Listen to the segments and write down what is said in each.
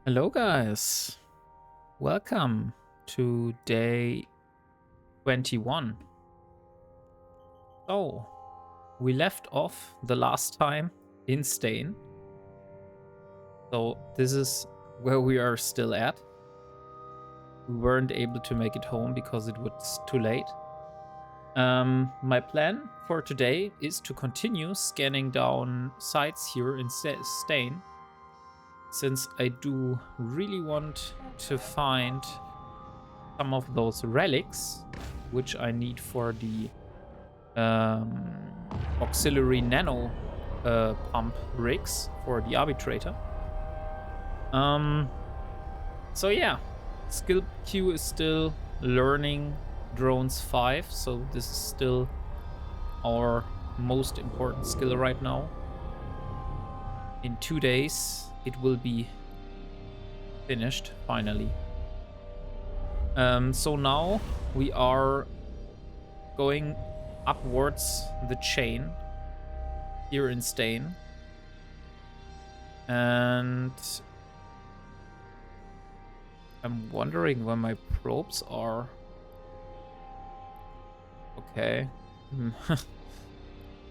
Hello, guys. Welcome to day 21. So, we left off the last time in Stain. So, this is where we are still at. We weren't able to make it home because it was too late. My plan for today is to continue scanning down sites here in Stain, since I do really want to find some of those relics, which I need for the auxiliary nano pump rigs for the arbitrator. So yeah, skill queue is still learning drones 5, so this is still our most important skill right now. In 2 days it will be finished finally. So now we are going upwards the chain here in Stain, and I'm wondering where my probes are. Okay.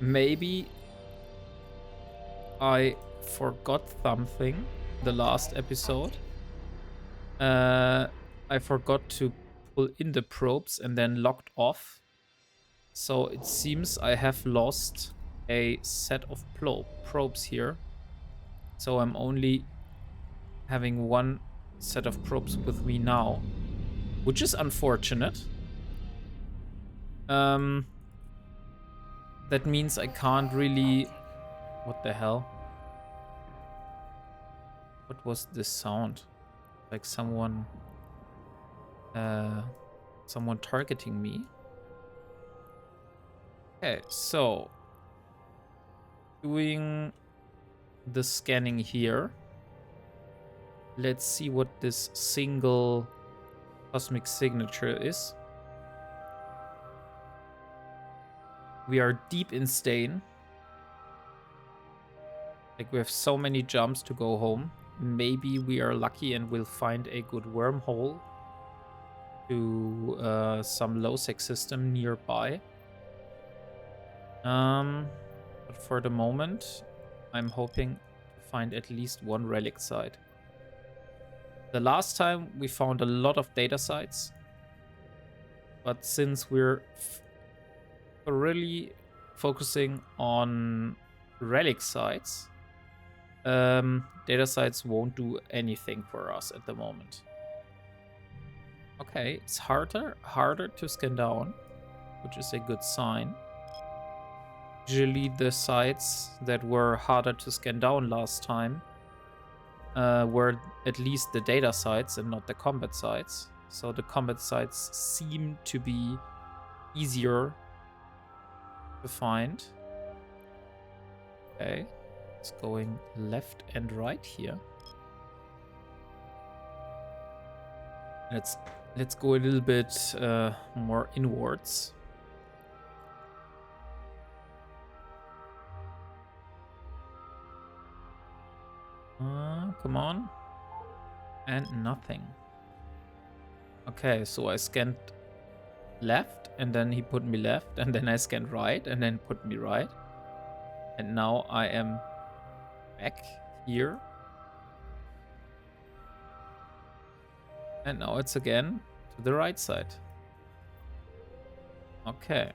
Maybe I forgot something the last episode. I forgot to pull in the probes and then locked off. So it seems I have lost a set of probes here. So I'm only having one set of probes with me now, which is unfortunate. That means I can't really... What the hell? What was this sound? Like someone targeting me. Okay, so doing the scanning here. Let's see what this single cosmic signature is. We are deep in Stain. Like, we have so many jumps to go home. Maybe we are lucky and we'll find a good wormhole to some low-sec system nearby. But for the moment, I'm hoping to find at least one relic site. The last time we found a lot of data sites, but since we're really focusing on relic sites, data sites won't do anything for us at the moment. Okay, it's harder to scan down, which is a good sign. Usually the sites that were harder to scan down last time were at least the data sites and not the combat sites. So the combat sites seem to be easier to find. Okay, it's going left and right here. Let's go a little bit more inwards. Come on. And nothing. Okay, so I scanned left, and then he put me left, and then I scanned right, and then put me right. And now I am back here. And now it's again to the right side. Okay,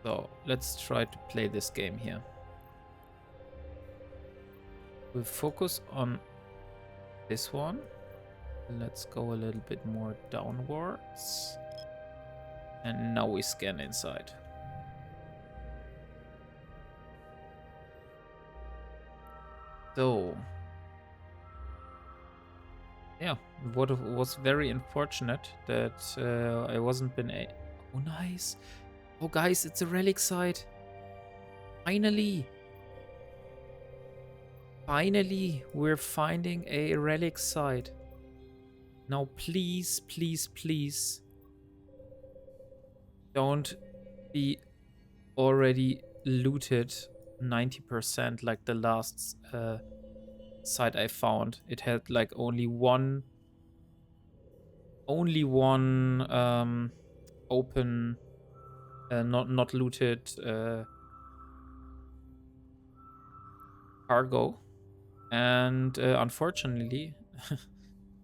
so let's try to play this game here. We'll focus on this one. Let's go a little bit more downwards. And now we scan inside. So, yeah, what was very unfortunate that I wasn't been a... Oh, nice. Oh, guys, it's a relic site. Finally. Finally, we're finding a relic site. Now, please, please, please don't be already looted 90% like the last site I found, it had like only one open, not looted cargo, and unfortunately,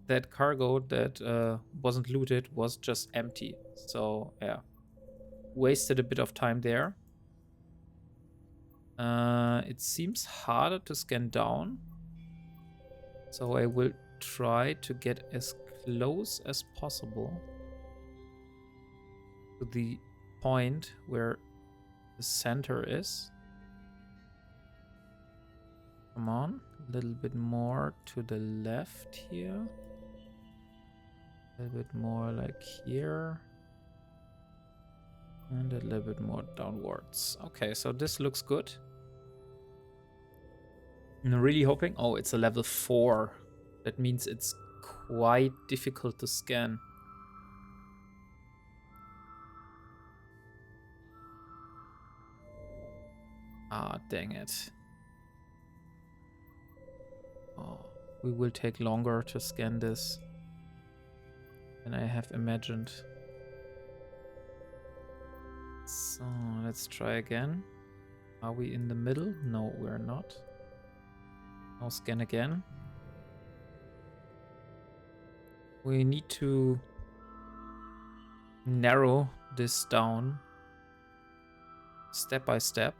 that cargo that wasn't looted was just empty. So yeah, wasted a bit of time there. It seems harder to scan down, so I will try to get as close as possible to the point where the center is. Come on, a little bit more to the left here. A little bit more like here. And a little bit more downwards. Okay, so this looks good. I'm really hoping... Oh, it's a level 4. That means it's quite difficult to scan. Ah, dang it. Oh, we will take longer to scan this than I have imagined. So, let's try again. Are we in the middle? No, we're not. Now scan again. We need to narrow this down step by step.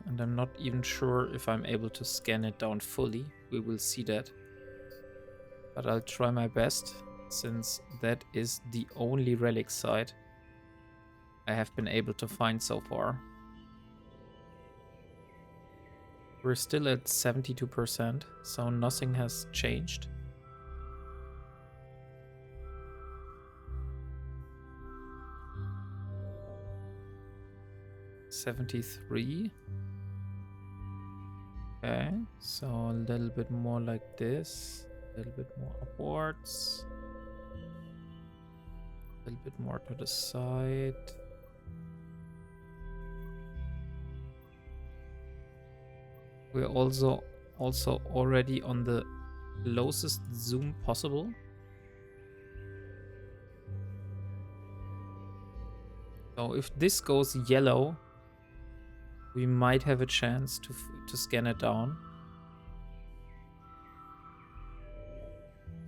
And I'm not even sure if I'm able to scan it down fully. We will see that. But I'll try my best, since that is the only relic site I have been able to find so far. We're still at 72%, so nothing has changed. $73. Okay, so a little bit more like this, a little bit more upwards, a little bit more to the side. We're also already on the closest zoom possible. So if this goes yellow, we might have a chance to scan it down.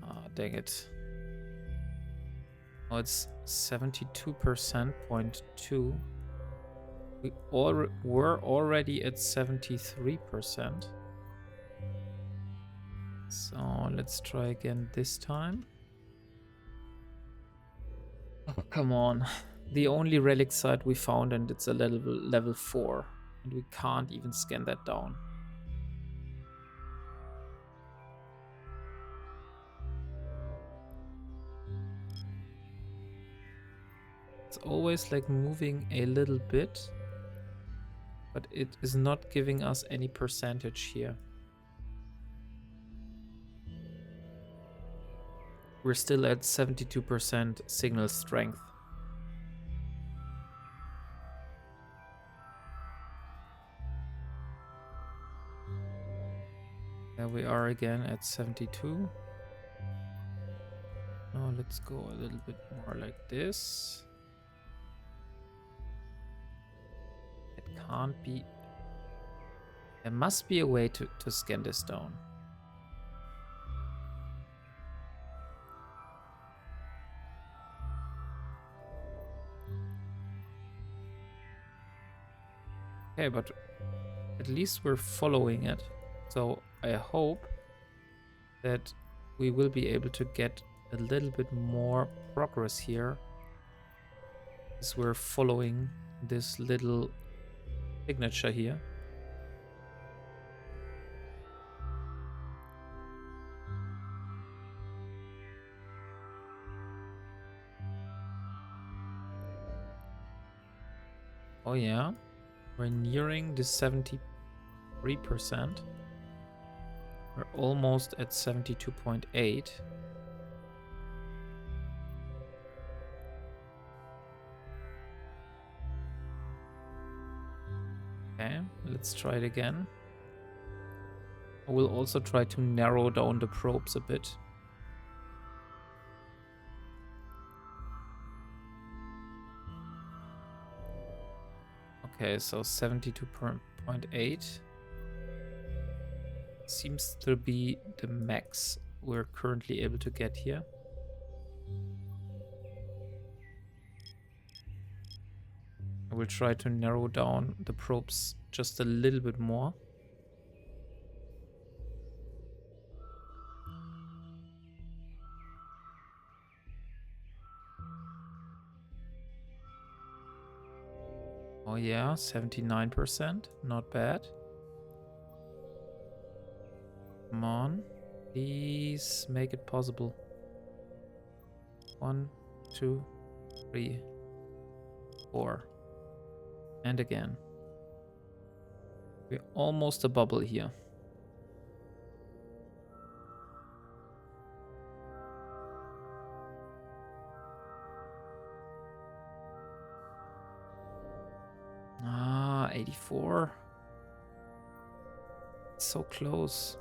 Ah, dang it. Oh, it's 72%.2. We were already at 73%. So let's try again this time. Oh, come on. The only relic site we found, and it's a level 4. And we can't even scan that down. It's always like moving a little bit, but it is not giving us any percentage here. We're still at 72% signal strength. There we are again at 72. Now let's go a little bit more like this. It can't be... There must be a way to scan this down. Okay, but at least we're following it. So I hope that we will be able to get a little bit more progress here, as we're following this little signature here. Oh yeah, we're nearing the 73%. We're almost at 72.8. Okay, let's try it again. I will also try to narrow down the probes a bit. Okay, so 72.8 seems to be the max we're currently able to get here. I will try to narrow down the probes just a little bit more. Oh yeah, 79%, not bad. Come on, please make it possible. 1, 2, 3, 4. And again. We're almost a bubble here. Ah, 84. So close.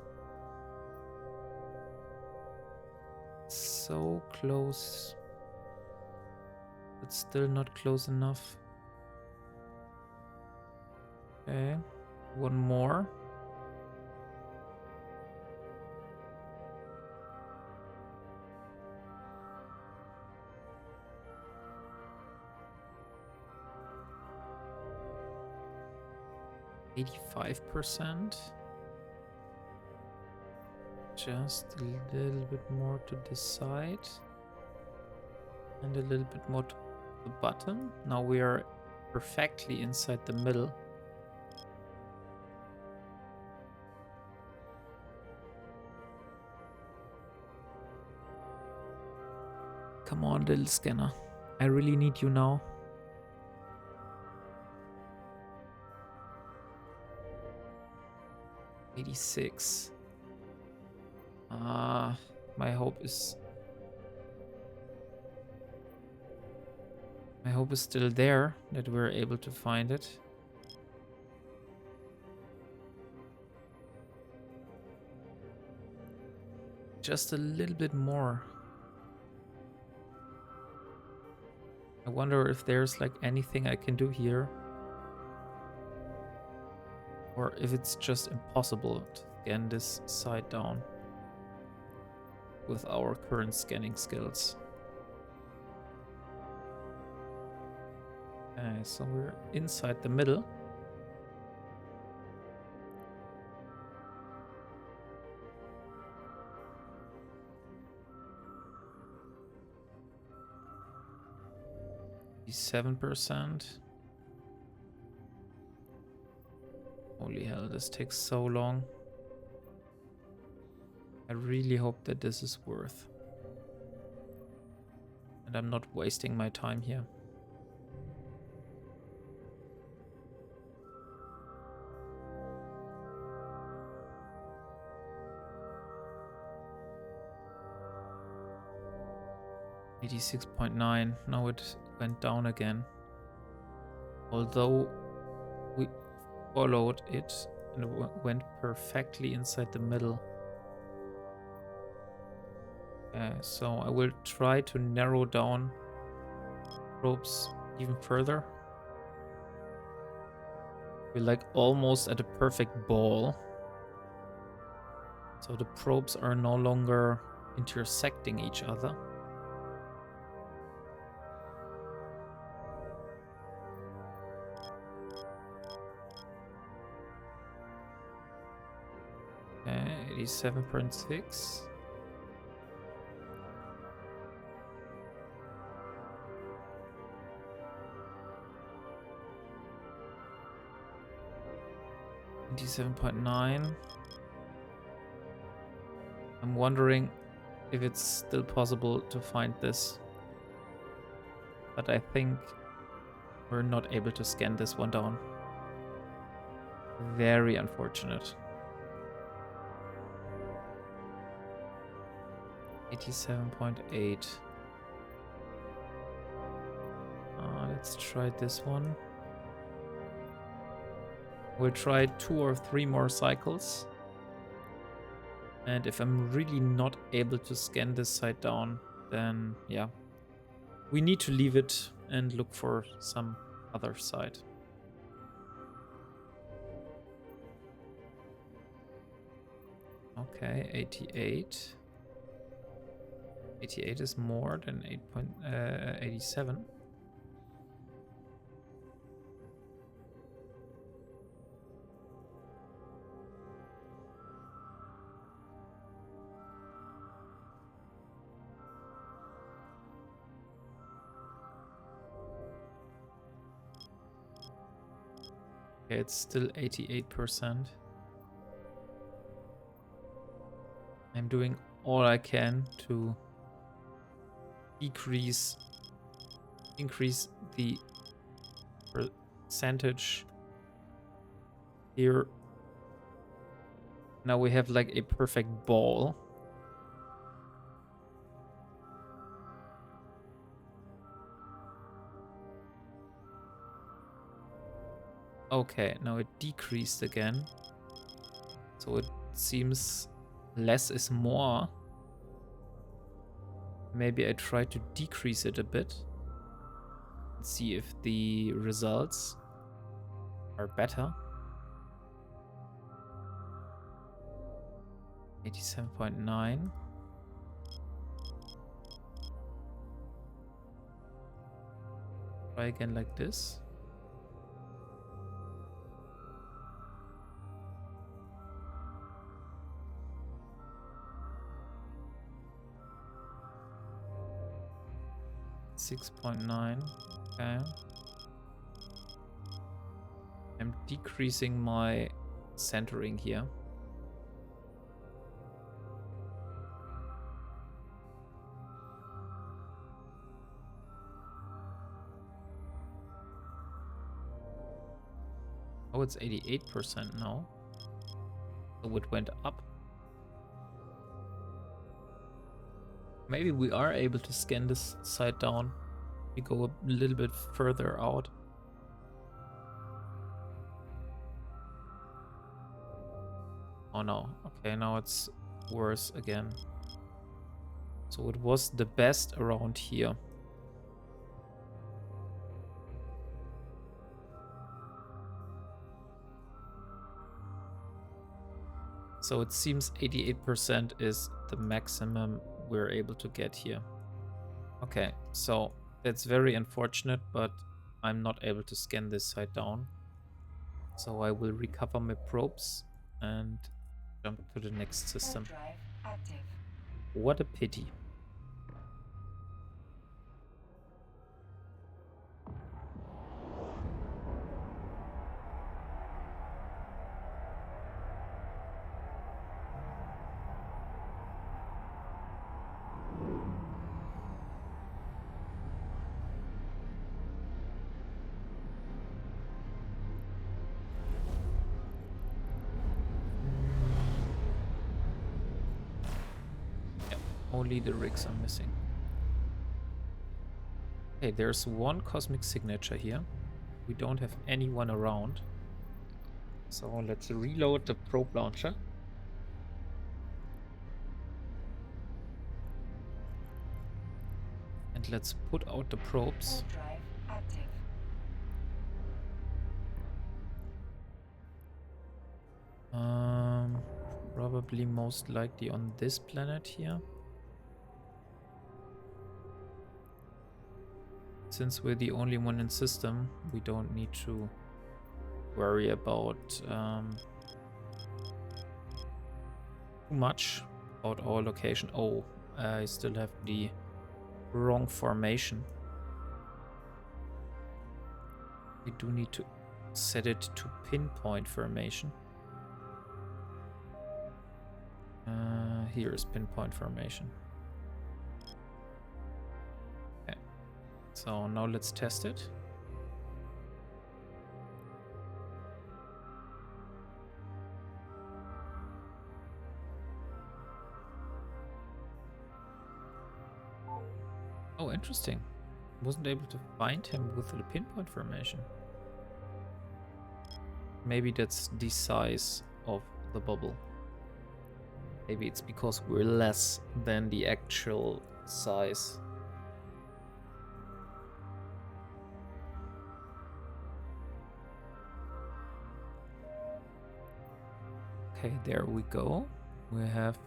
So close. But still not close enough. Okay. One more. %. Just a little bit more to this side. And a little bit more to the bottom. Now we are perfectly inside the middle. Come on, little scanner. I really need you now. $86. My hope is still there that we're able to find it. Just a little bit more. I wonder if there's like anything I can do here. Or if it's just impossible to scan this side down with our current scanning skills. Okay, so we're inside the middle. %. Holy hell, this takes so long. I really hope that this is worth. And I'm not wasting my time here. $86.9. Now it went down again. Although we followed it and it went perfectly inside the middle. So I will try to narrow down probes even further. We're like almost at a perfect ball. So the probes are no longer intersecting each other. Okay, 87.6. $87.9. I'm wondering if it's still possible to find this. But I think we're not able to scan this one down. Very unfortunate. 87.8. Let's try this one. We'll try 2 or 3 more cycles. And if I'm really not able to scan this side down, then yeah, we need to leave it and look for some other side. Okay, 88. 88 is more than 87. Okay, it's still 88%. I'm doing all I can to increase the percentage here. Now we have like a perfect ball. Okay, now it decreased again. So it seems less is more. Maybe I try to decrease it a bit. And see if the results are better. 87.9. Try again like this. .9. Okay. I'm decreasing my centering here. Oh, it's 88% now. So it went up. Maybe we are able to scan this side down. We go a little bit further out. Oh no. Okay, now it's worse again. So it was the best around here. So it seems 88% is the maximum we're able to get here. Okay, so that's very unfortunate, but I'm not able to scan this side down. So I will recover my probes and jump to the next system. What a pity. Only the rigs are missing. Okay, there's one cosmic signature here. We don't have anyone around. So let's reload the probe launcher. And let's put out the probes. Probably most likely on this planet here. Since we're the only one in system, we don't need to worry about too much about our location. Oh, I still have the wrong formation. We do need to set it to pinpoint formation. Here is pinpoint formation. Okay. So now let's test it. Oh, interesting. Wasn't able to find him with the pinpoint formation. Maybe that's the size of the bubble. Maybe it's because we're less than the actual size. Okay, there we go. We have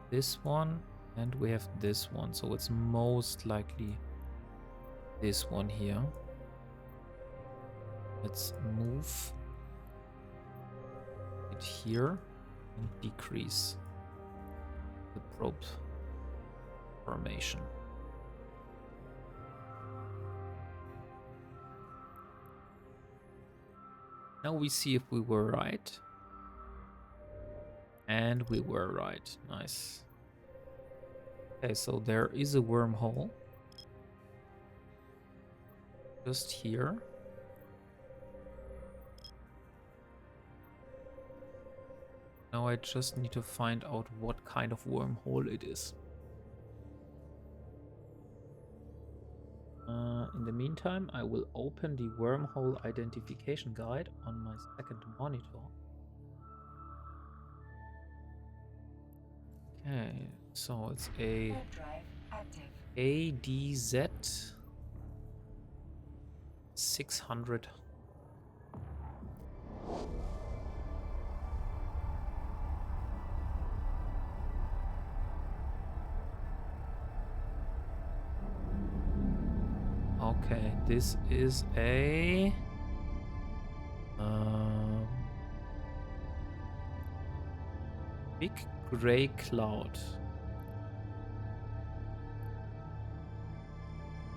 this one and we have this one. So it's most likely this one here. Let's move it here and decrease the probe formation. Now we see if we were right. And we were right. Nice. Okay, so there is a wormhole. Just here. Now I just need to find out what kind of wormhole it is. In the meantime, I will open the wormhole identification guide on my second monitor. Okay, so it's a ADZ 600. Okay, this is a big gray cloud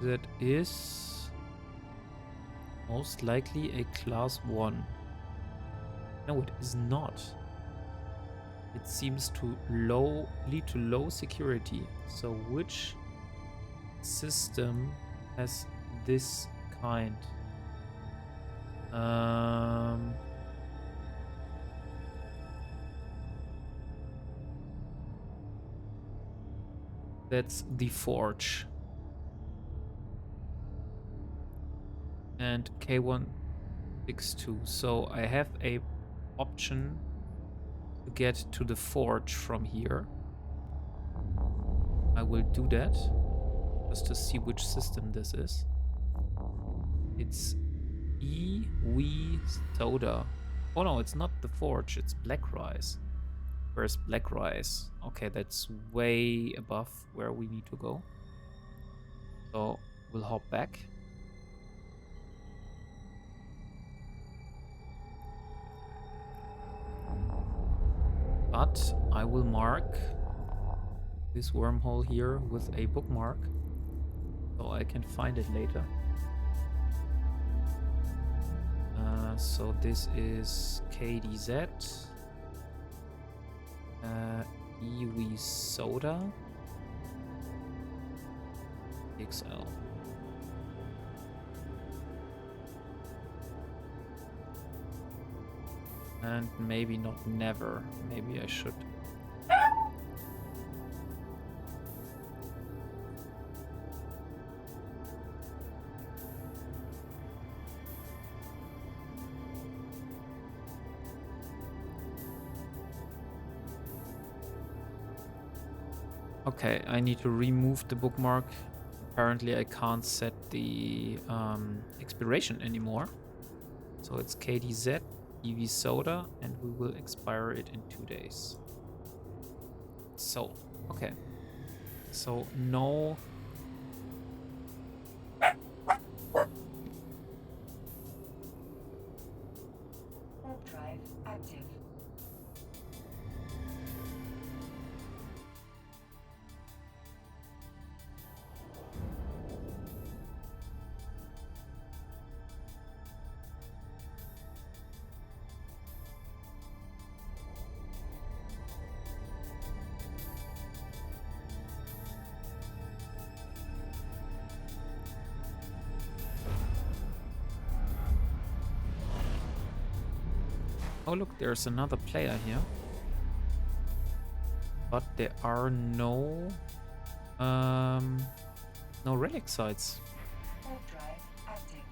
that is most likely a class 1. No, it is not. It seems to lead to low security. So which system has this kind? That's the Forge. And K162. So I have a option to get to the Forge from here. I will do that just to see which system this is. It's EW Soda. Oh no, it's not the Forge, it's Black Rice. Where's Black Rice? Okay, that's way above where we need to go. So we'll hop back. But I will mark this wormhole here with a bookmark so I can find it later. So this is KDZ, EW Soda, XL. And maybe not never. Maybe I should. Okay, I need to remove the bookmark. Apparently I can't set the expiration anymore. So it's KDZ, EW Soda, and we will expire it in 2 days. So, okay. So no... Drive active. Oh look, there's another player here. But there are no relic sites. Drive active.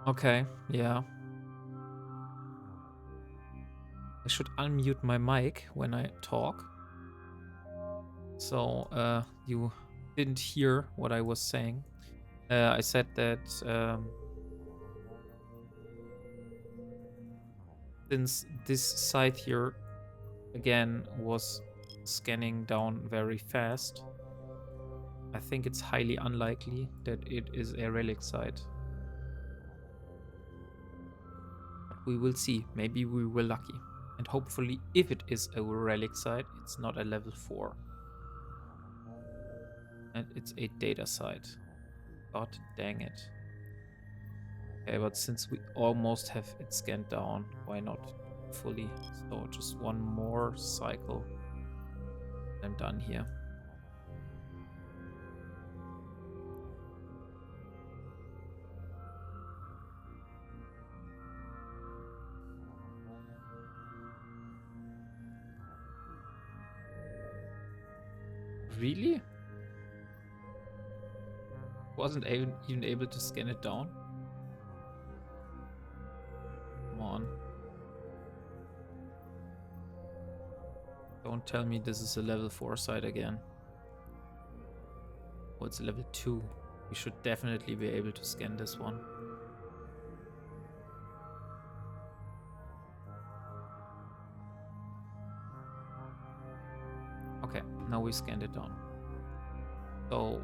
Okay, yeah. I should unmute my mic when I talk. So you didn't hear what I was saying. I said that since this site here again was scanning down very fast, I think it's highly unlikely that it is a relic site. But we will see. Maybe we were lucky. And hopefully, if it is a relic site, it's not a level 4. And it's a data site. God dang it. Okay, but since we almost have it scanned down, why not fully? So just one more cycle. I'm done here. Really? Wasn't even able to scan it down? Come on. Don't tell me this is a level 4 site again. Oh, it's a level 2. We should definitely be able to scan this one. Okay, now we scanned it down. So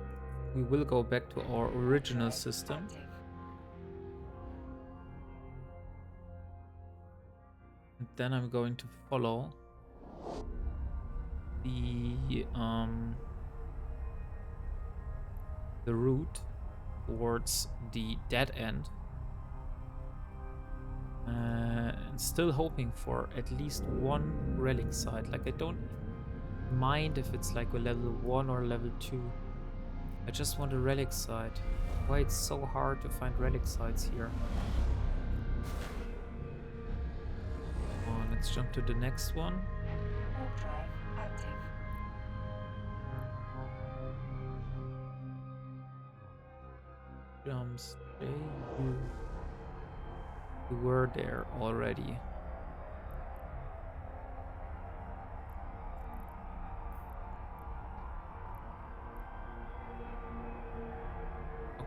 we will go back to our original system. And then I'm going to follow the route towards the dead end. And still hoping for at least one relic site. Like, I don't mind if it's like a level 1 or level 2. I just want a relic site. Why it's so hard to find relic sites here. Come on, let's jump to the next one. Warp drive active. Jumps. You were there already.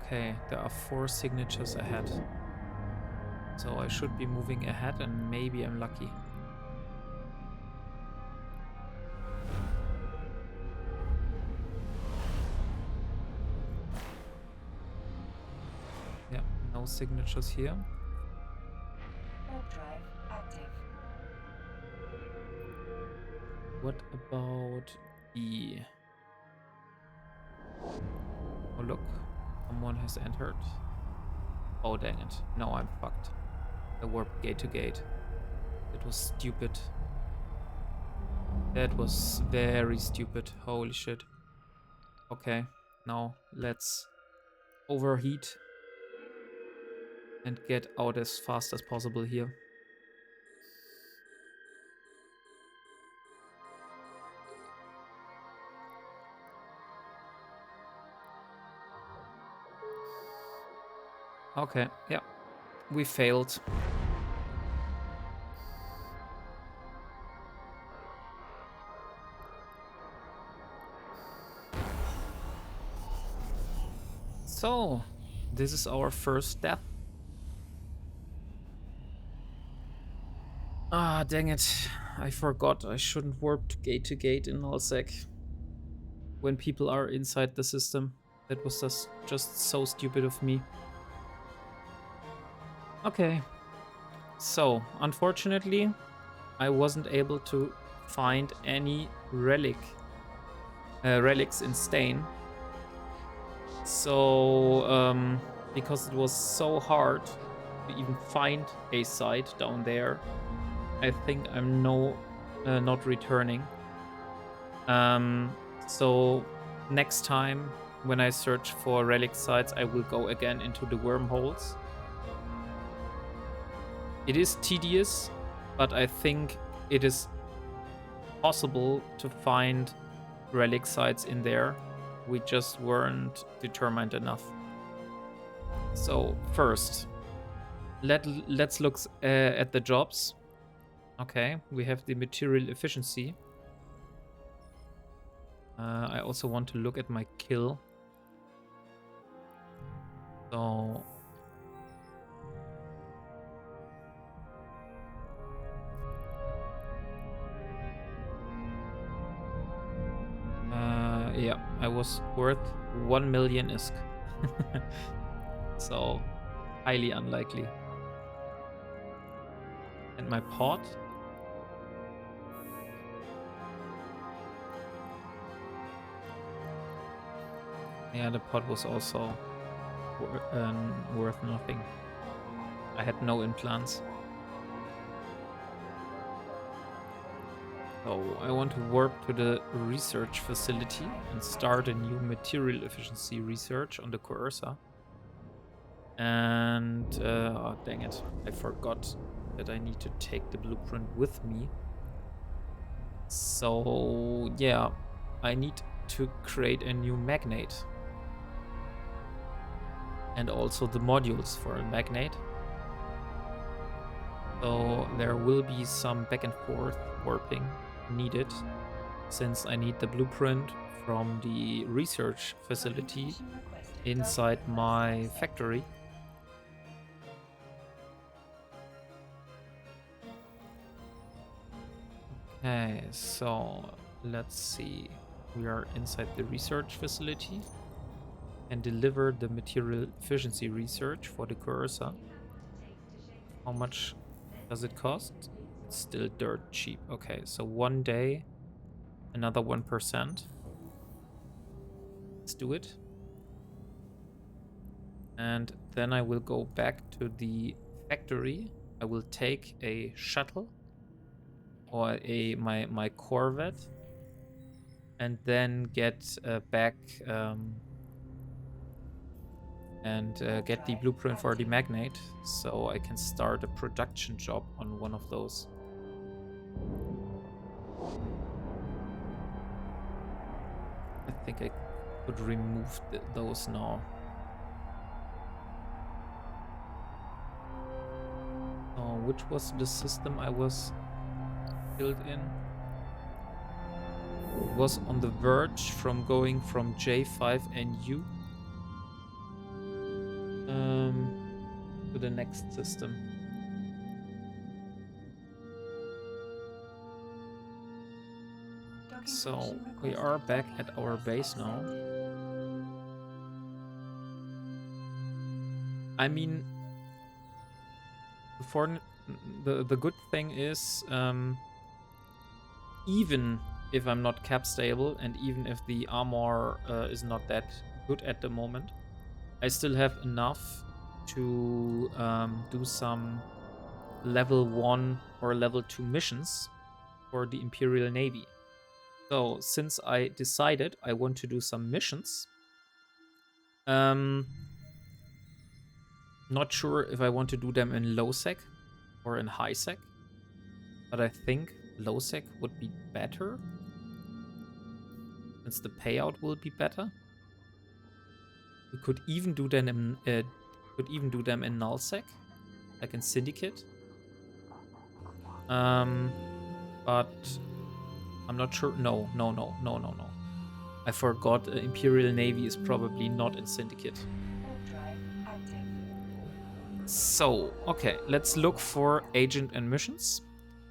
Okay, there are 4 signatures ahead. So I should be moving ahead and maybe I'm lucky. Yeah, no signatures here. Warp drive active. What about the... Oh look, someone has entered. Oh dang it, now I'm fucked. I warped gate to gate. That was stupid. That was very stupid, holy shit. Okay, now let's overheat and get out as fast as possible here. Okay, yeah, we failed. So, this is our first death. Ah, dang it. I forgot I shouldn't warp to gate in nullsec when people are inside the system. That was just so stupid of me. Okay. So, unfortunately, I wasn't able to find any relics in Stain. So, because it was so hard to even find a site down there, I think I'm not returning. So next time when I search for relic sites, I will go again into the wormholes. It is tedious, but I think it is possible to find relic sites in there. We just weren't determined enough. So first, Let's look at the jobs. Okay, we have the material efficiency. I also want to look at my kill. So yeah, I was worth 1 million ISK. So highly unlikely. And my pot. Yeah, the pot was also worth nothing. I had no implants. So I want to warp to the research facility and start a new material efficiency research on the coercer. And oh, dang it, I forgot that I need to take the blueprint with me. So yeah, I need to create a new magnet. And also the modules for a magnet. So there will be some back and forth warping needed, since I need the blueprint from the research facility inside my factory. Okay, so let's see. We are inside the research facility and deliver the material efficiency research for the coercer. How much does it cost? It's still dirt cheap. Okay, so 1 day, another 1%. Let's do it. And then I will go back to the factory. I will take a shuttle or my Corvette, and then get back and get the blueprint for the magnet, so I can start a production job on one of those. I think I could remove those now. Oh, which was the system I was built in? It was on the verge from going from J5NU to the next system. So we are back at our base now. I mean, the good thing is, even if I'm not cap stable and even if the armor is not that good at the moment, I still have enough to do some level 1 or level 2 missions for the Imperial Navy. So since I decided I want to do some missions, not sure if I want to do them in low sec or in high sec, but I think low sec would be better, since the payout will be better. We could even do them in null sec, like in Syndicate. But I'm not sure. No. I forgot. Imperial Navy is probably not in Syndicate. So, okay, let's look for agent and missions.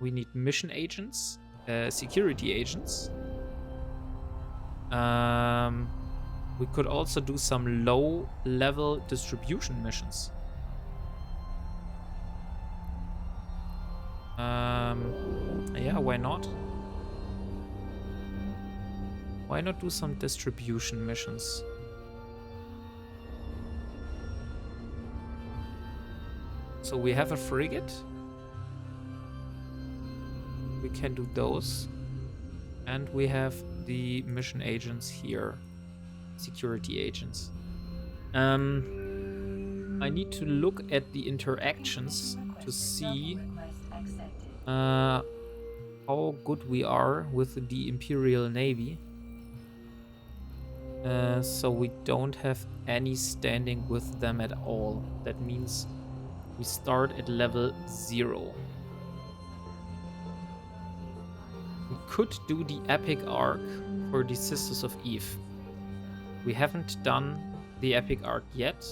We need mission agents, security agents. We could also do some low-level distribution missions. Yeah, why not? Why not do some distribution missions? So we have a frigate. We can do those. And we have the mission agents here. Security agents. I need to look at the interactions to see how good we are with the Imperial Navy. So we don't have any standing with them at all. That means we start at level 0. We could do the epic arc for the Sisters of Eve. We haven't done the epic arc yet,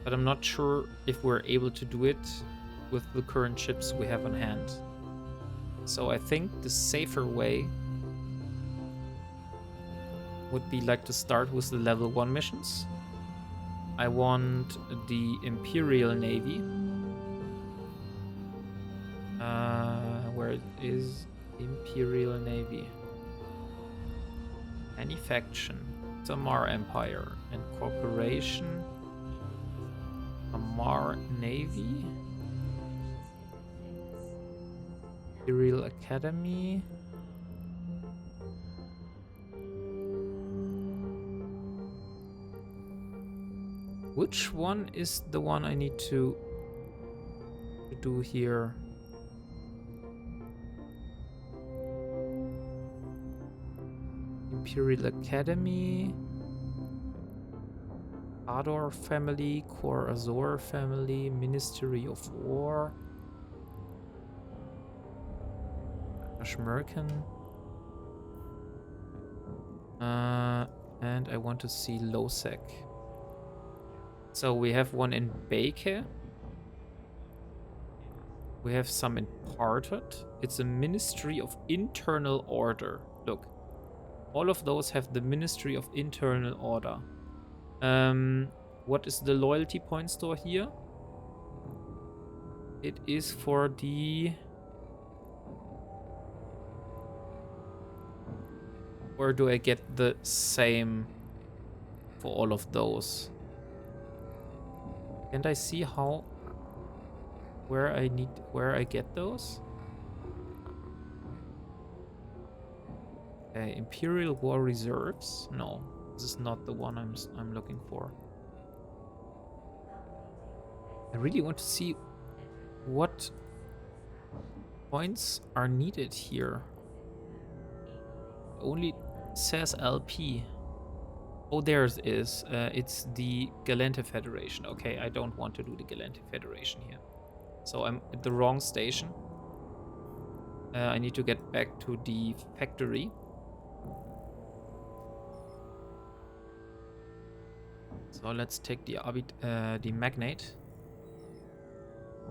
but I'm not sure if we're able to do it with the current chips we have on hand. So I think the safer way would be like to start with the level 1 missions. I want the Imperial Navy. Where is Imperial Navy? Any faction, Samar Empire, and Corporation, Amar Navy, Imperial Academy. Which one is the one I need to do here? Imperial Academy, Ador family, Kor Azor family, Ministry of War, Ashmerkan. And I want to see Losec. So we have one in Beke. We have some in Partot. It's a Ministry of Internal Order. Look. All of those have the Ministry of Internal Order. What is the loyalty point store here? It is for the... Or do I get the same for all of those? Can't I see how... Where I get those? Okay, Imperial War Reserves? No, this is not the one I'm looking for. I really want to see what points are needed here. Only says LP. Oh, there it is. It's the Galente Federation. Okay, I don't want to do the Galente Federation here. So I'm at the wrong station. I need to get back to the factory. So let's take the Magnate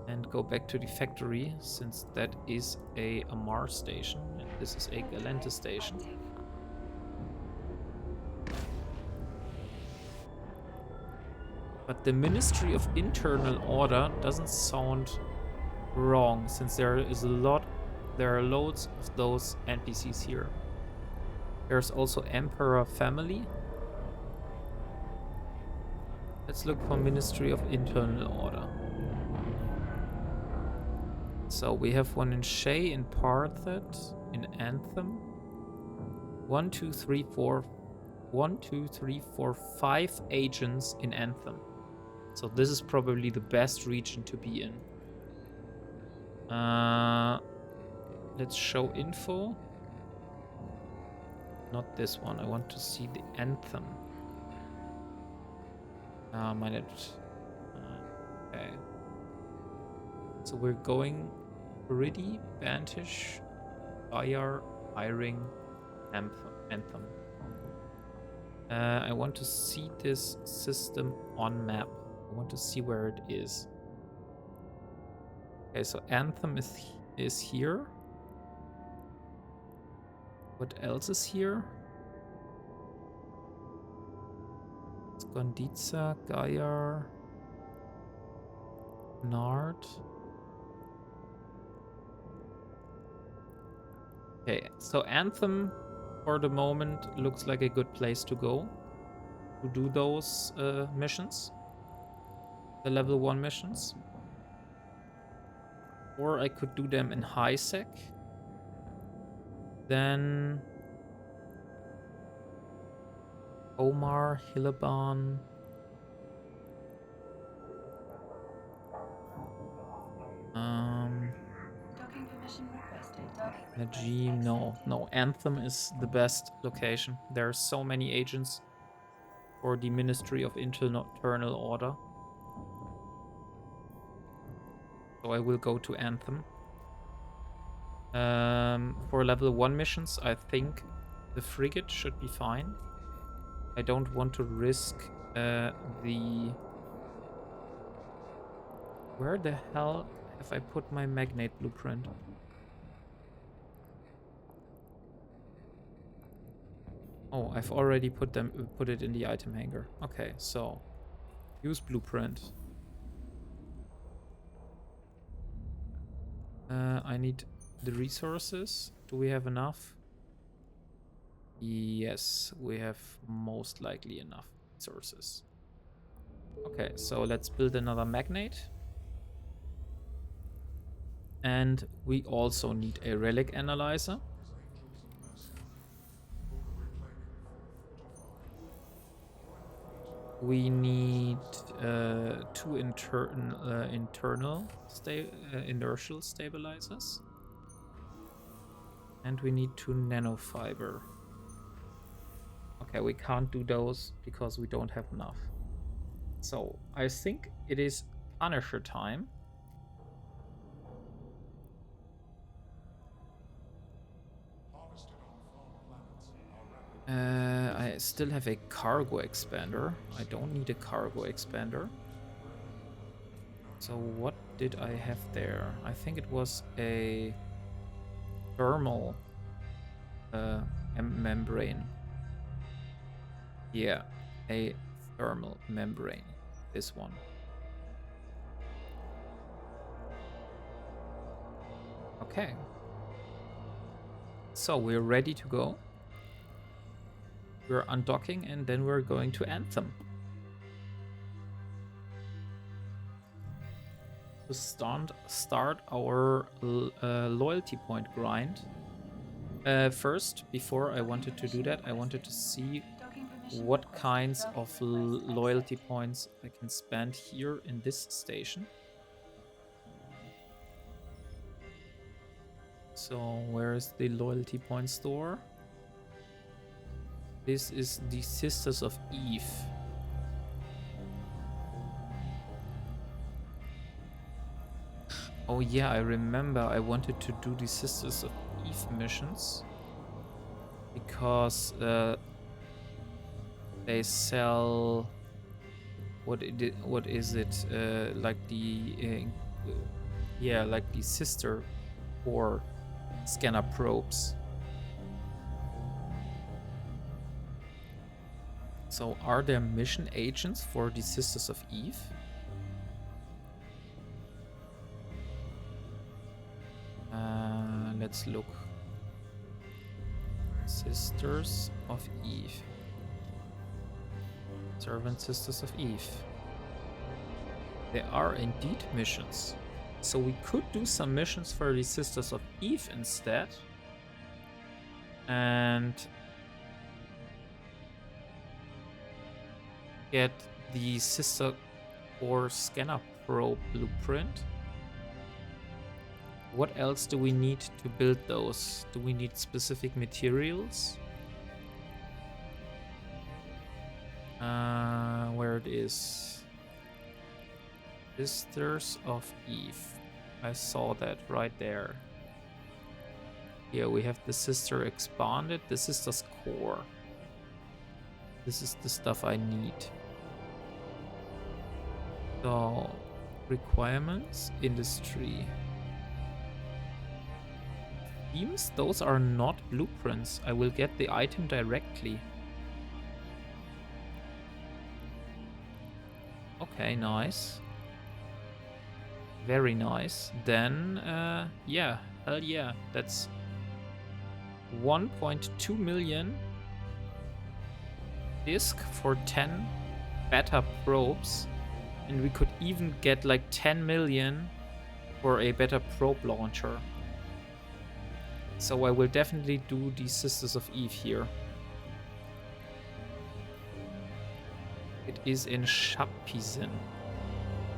and go back to the factory, since that is a Amar station and this is a Galente station. But the Ministry of Internal Order doesn't sound wrong, since there are loads of those NPCs here. There's also Emperor Family. Let's look for Ministry of Internal Order. So we have one in Shay, in Parthet, in Anthem. 1, 2, 3, 4. 1, 2, 3, 4, 5 agents in Anthem. So this is probably the best region to be in. Let's show info. Not this one. I want to see the Anthem. Okay. So we're going Pretty, Bantish, Fire, Iring, Anthem. I want to see this system on map. I want to see where it is. Okay, so Anthem is here. What else is here? It's Gonditza, Gaia, Nard. Okay, so Anthem for the moment looks like a good place to go to do those missions, the level 1 missions. Or I could do them in high sec. Then Omar, Hilaban. Docking permission requested. Docking Najim, no. Anthem is the best location. There are so many agents for the Ministry of Internal Order. So I will go to Anthem. For level 1 missions, I think the frigate should be fine. I don't want to risk the... Where the hell have I put my magnate blueprint? Oh, I've already put it in the item hanger. Okay, so use blueprint. I need the resources. Do we have enough? Yes, we have most likely enough resources. Okay, so let's build another magnate. And we also need a relic analyzer. We need 2 internal inertial stabilizers. And we need 2 nanofiber. Okay, we can't do those because we don't have enough. So I think it is Punisher time. I still have a cargo expander. I don't need a cargo expander. So what did I have there? I think it was a thermal membrane. Yeah, a thermal membrane. This one. Okay. So we're ready to go. We're undocking and then we're going to Anthem. To start our loyalty point grind. First, before I wanted to do that, I wanted to see what kinds of loyalty points I can spend here in this station. So where is the loyalty point store? This is the Sisters of Eve. Oh yeah, I remember I wanted to do the Sisters of Eve missions because they sell what is it like the yeah, like the sister or scanner probes. So are there mission agents for the Sisters of Eve? Let's look. Sisters of Eve. Servant Sisters of Eve. There are indeed missions. So we could do some missions for the Sisters of Eve instead. And get the Sister or Scanner Pro blueprint. What else do we need to build those? Do we need specific materials? Where it is. Sisters of Eve. I saw that right there. Here we have the Sister Expanded, the Sister's Core. This is the stuff I need. So, requirements, industry. Themes, those are not blueprints. I will get the item directly. Okay, nice. Very nice. Then, yeah, hell yeah. That's 1.2 million disk for 10 beta probes. And we could even get like 10 million for a better probe launcher. So I will definitely do the Sisters of Eve here. It is in Shapizin.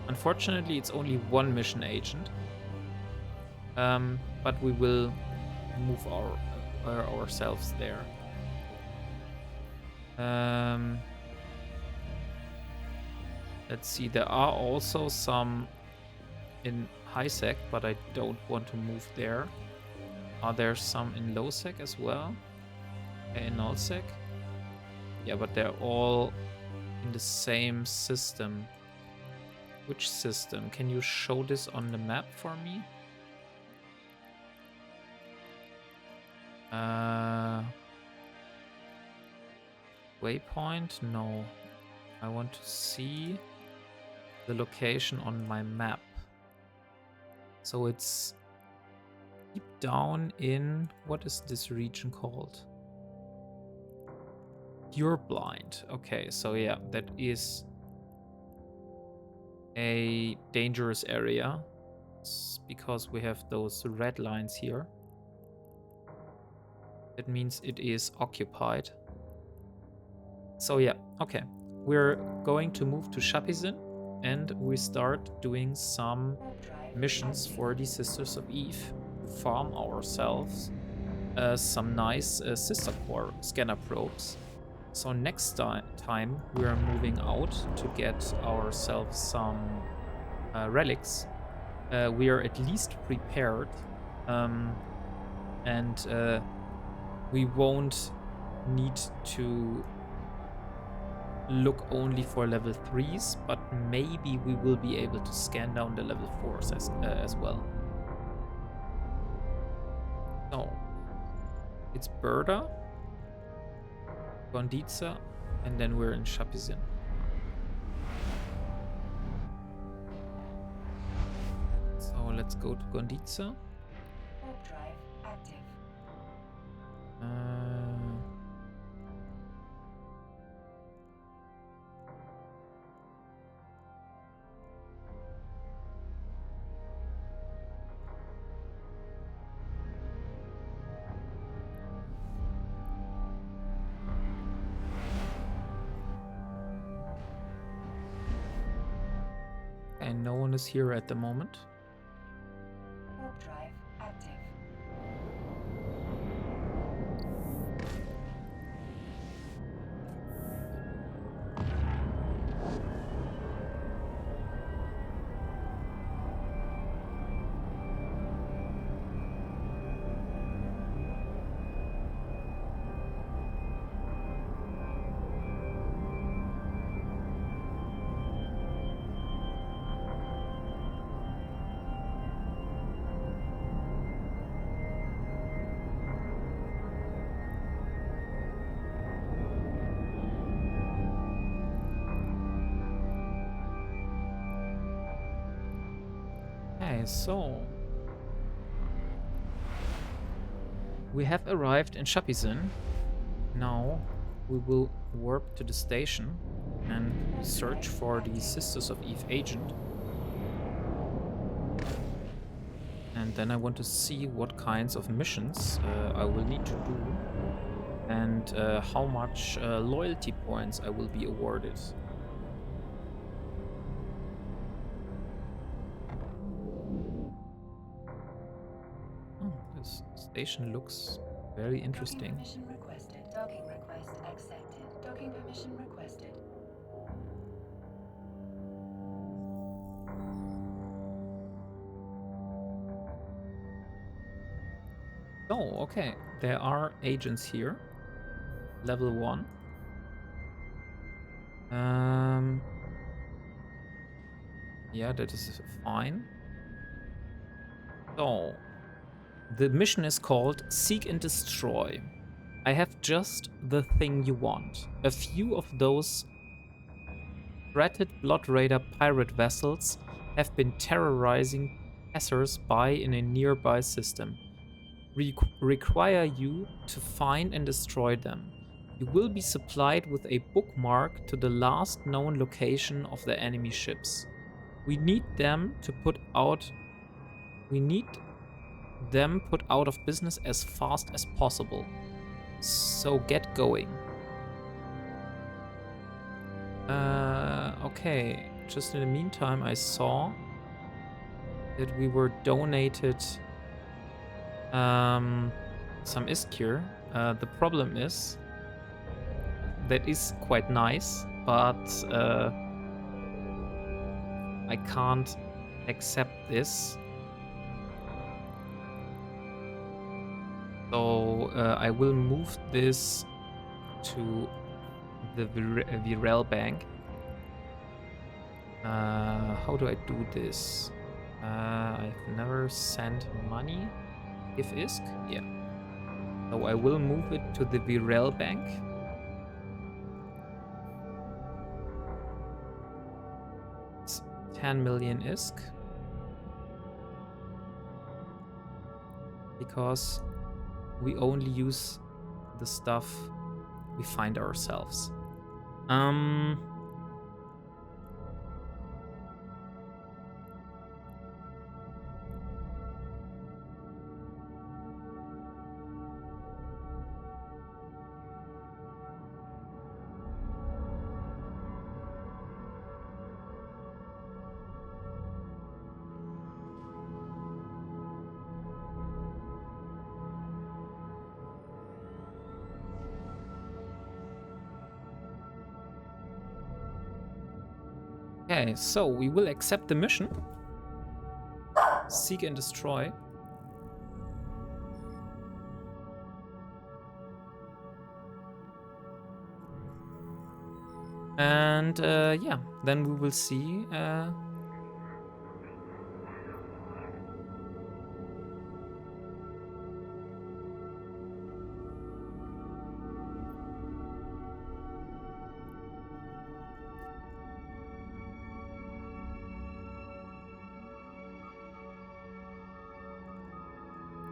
Unfortunately, it's only one mission agent. But we will move ourselves there. Let's see, there are also some in high sec, but I don't want to move there. Are there some in low sec as well? In null sec? Yeah, but they're all in the same system. Which system? Can you show this on the map for me? Waypoint? No. I want to see the location on my map. So it's deep down in... What is this region called? You're blind. Okay, so yeah, that is a dangerous area. It's because we have those red lines here. That means it is occupied. So yeah, okay. We're going to move to Shapizin and we start doing some missions for the Sisters of Eve to farm ourselves some nice sister core scanner probes. So next time we are moving out to get ourselves some relics. We are at least prepared, and we won't need to look only for level 3s, but maybe we will be able to scan down the level 4s as well. So it's Berda, Gonditza, and then we're in Shapizin. So let's go to Gonditza. Warp drive active. And no one is here at the moment. Warp drive active. Okay, so we have arrived in Shapizin. Now we will warp to the station and search for the Sisters of Eve agent. And then I want to see what kinds of missions I will need to do and how much loyalty points I will be awarded. This station looks very interesting. Docking permission requested. Docking request accepted. Docking permission requested. Oh, okay. There are agents here. Level 1. Yeah, that is fine. So, the mission is called Seek and Destroy. I have just the thing you want. A few of those threatened Blood Raider pirate vessels have been terrorizing passers-by in a nearby system. Require you to find and destroy them. You will be supplied with a bookmark to the last known location of the enemy ships. We need them put out of business as fast as possible. So get going. Okay. Just in the meantime, I saw that we were donated some Iskir. The problem is that is quite nice, but I can't accept this So I will move this to the Virel Bank. How do I do this? I've never sent money. Give ISK? Yeah. So I will move it to the Virel Bank. It's 10 million ISK. Because we only use the stuff we find ourselves. Okay, so we will accept the mission. Seek and destroy. And yeah, then we will see.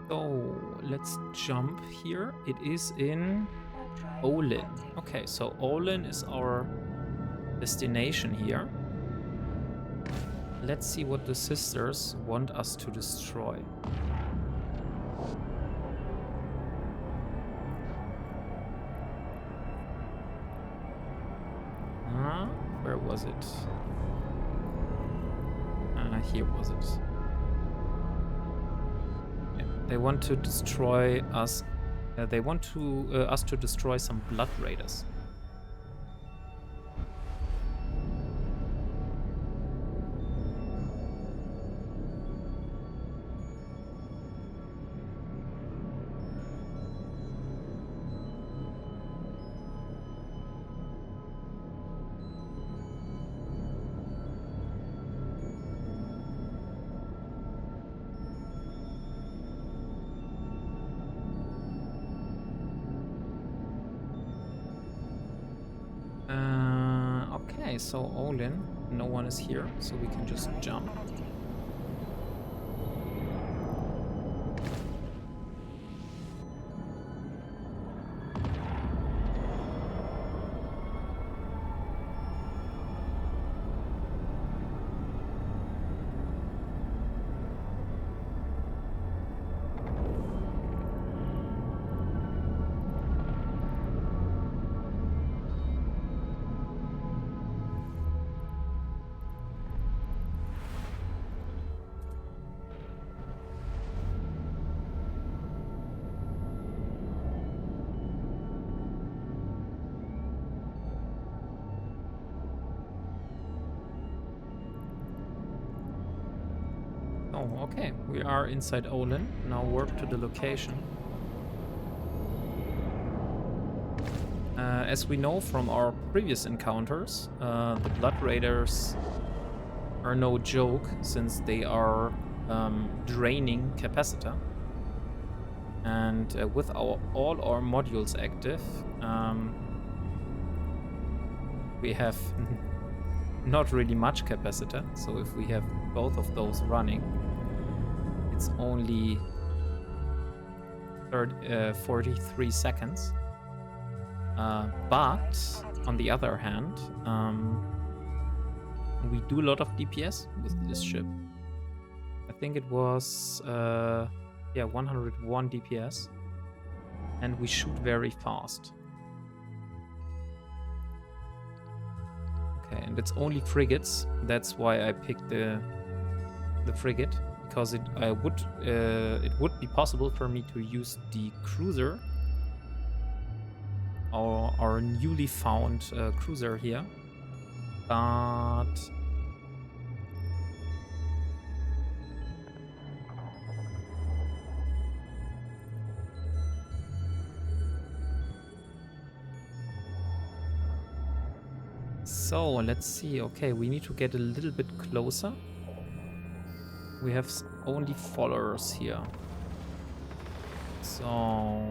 So let's jump here. It is in Olin. Okay, so Olin is our destination here. Let's see what the sisters want us to destroy. Where was it? Here was it. Yeah, they want to destroy us. They want to us to destroy some blood raiders. Okay, so Olin, no one is here, so we can just jump. Oh, okay. We are inside Olin. Now warp to the location. As we know from our previous encounters, the Blood Raiders are no joke since they are draining capacitor. And with all our modules active, we have not really much capacitor. So if we have both of those running, it's only 43 seconds. But on the other hand, we do a lot of DPS with this ship. I think it was 101 DPS, and we shoot very fast. Okay, and it's only frigates. That's why I picked the frigate, because it would be possible for me to use the cruiser, our newly found cruiser here, but So, let's see. Okay, we need to get a little bit closer. We have only followers here. So,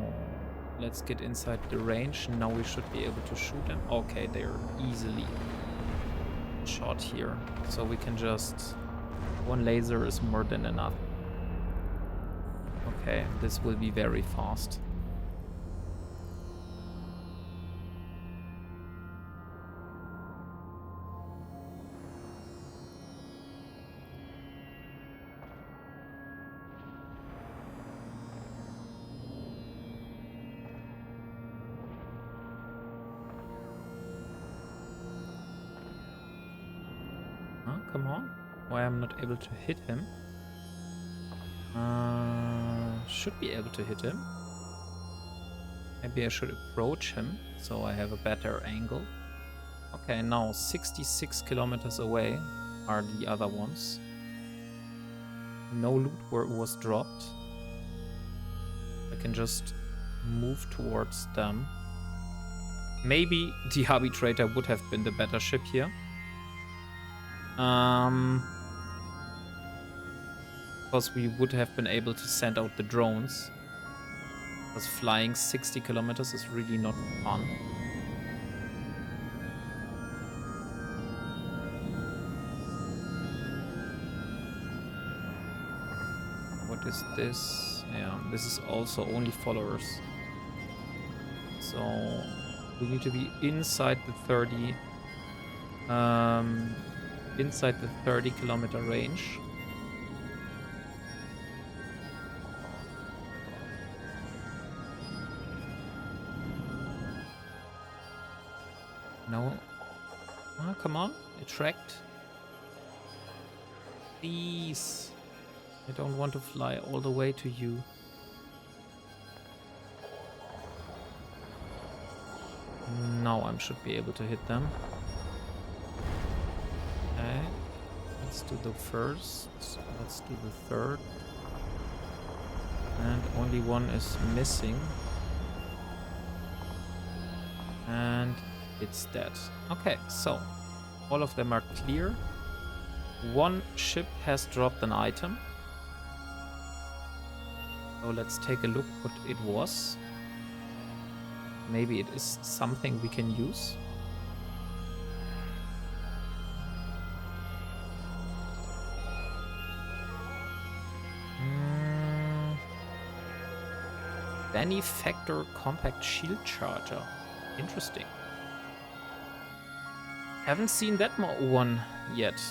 let's get inside the range. Now we should be able to shoot them. Okay, they're easily shot here. So we can just... One laser is more than enough. Okay, this will be very fast. Come on. Why I'm not able to hit him? Should be able to hit him. Maybe I should approach him so I have a better angle. Okay, now 66 kilometers away are the other ones. No loot was dropped. I can just move towards them. Maybe the arbitrator would have been the better ship here. Because we would have been able to send out the drones. Because flying 60 kilometers is really not fun. What is this? Yeah, this is also only followers. So we need to be inside the 30 kilometer range. No. Oh, come on. Attract. Please. I don't want to fly all the way to you. Now I should be able to hit them. Okay. Let's do the first. Let's do the third. And only one is missing. And it's dead. Okay, so all of them are clear. One ship has dropped an item. So let's take a look what it was. Maybe it is something we can use. Benefactor compact shield charger. Interesting. Haven't seen that one yet.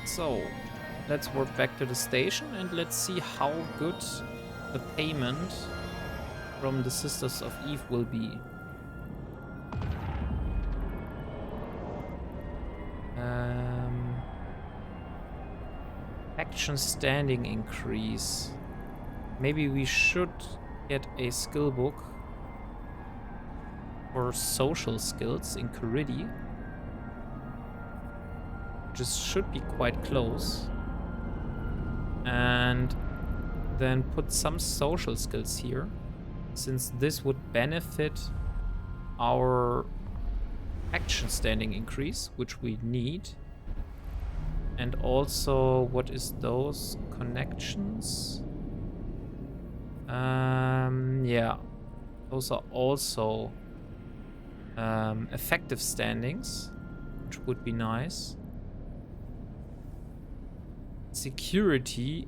So, let's warp back to the station and let's see how good the payment from the Sisters of Eve will be. Action standing increase. Maybe we should get a skill book for social skills in Kuridi. Just should be quite close. And then put some social skills here, since this would benefit our action standing increase, which we need. And also, what is those connections? Yeah, those are also effective standings, which would be nice. Security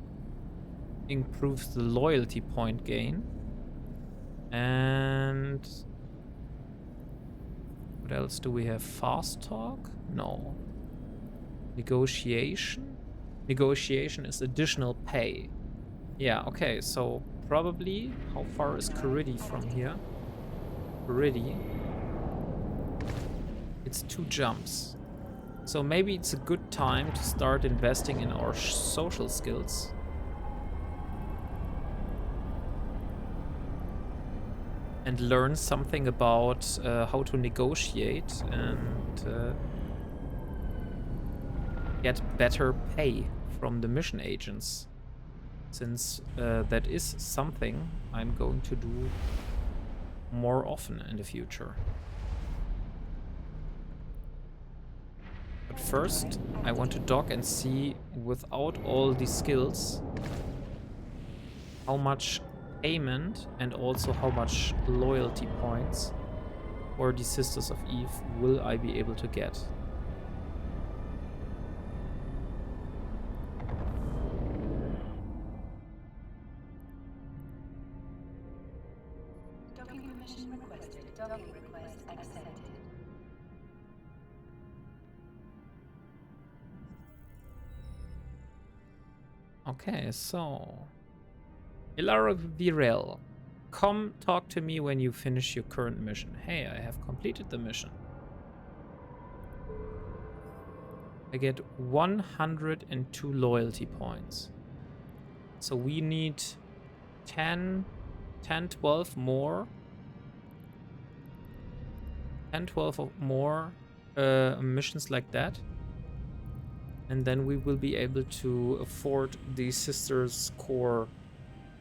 improves the loyalty point gain. And what else do we have? Fast talk? No. Negotiation? Negotiation is additional pay. Yeah, okay, so probably, how far is Kuridi from here? Kuridi. It's 2 jumps. So maybe it's a good time to start investing in our social skills. And learn something about how to negotiate and get better pay from the mission agents. Since that is something I'm going to do more often in the future. But first, I want to dock and see, without all these skills, how much payment and also how much loyalty points for the Sisters of Eve will I be able to get. Docking permission requested. Docking request accepted. Okay, so Ilara Virel, come talk to me when you finish your current mission. Hey, I have completed the mission. I get 102 loyalty points. So we need 10, 12 more. 10, 12 more missions like that. And then we will be able to afford the Sisters Core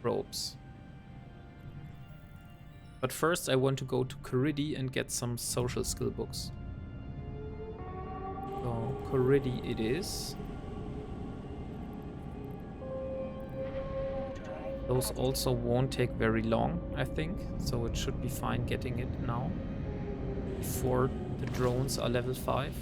robes. But first I want to go to Coridi and get some social skill books. So Coridi it is. Those also won't take very long, I think. So it should be fine getting it now. Before the drones are level 5.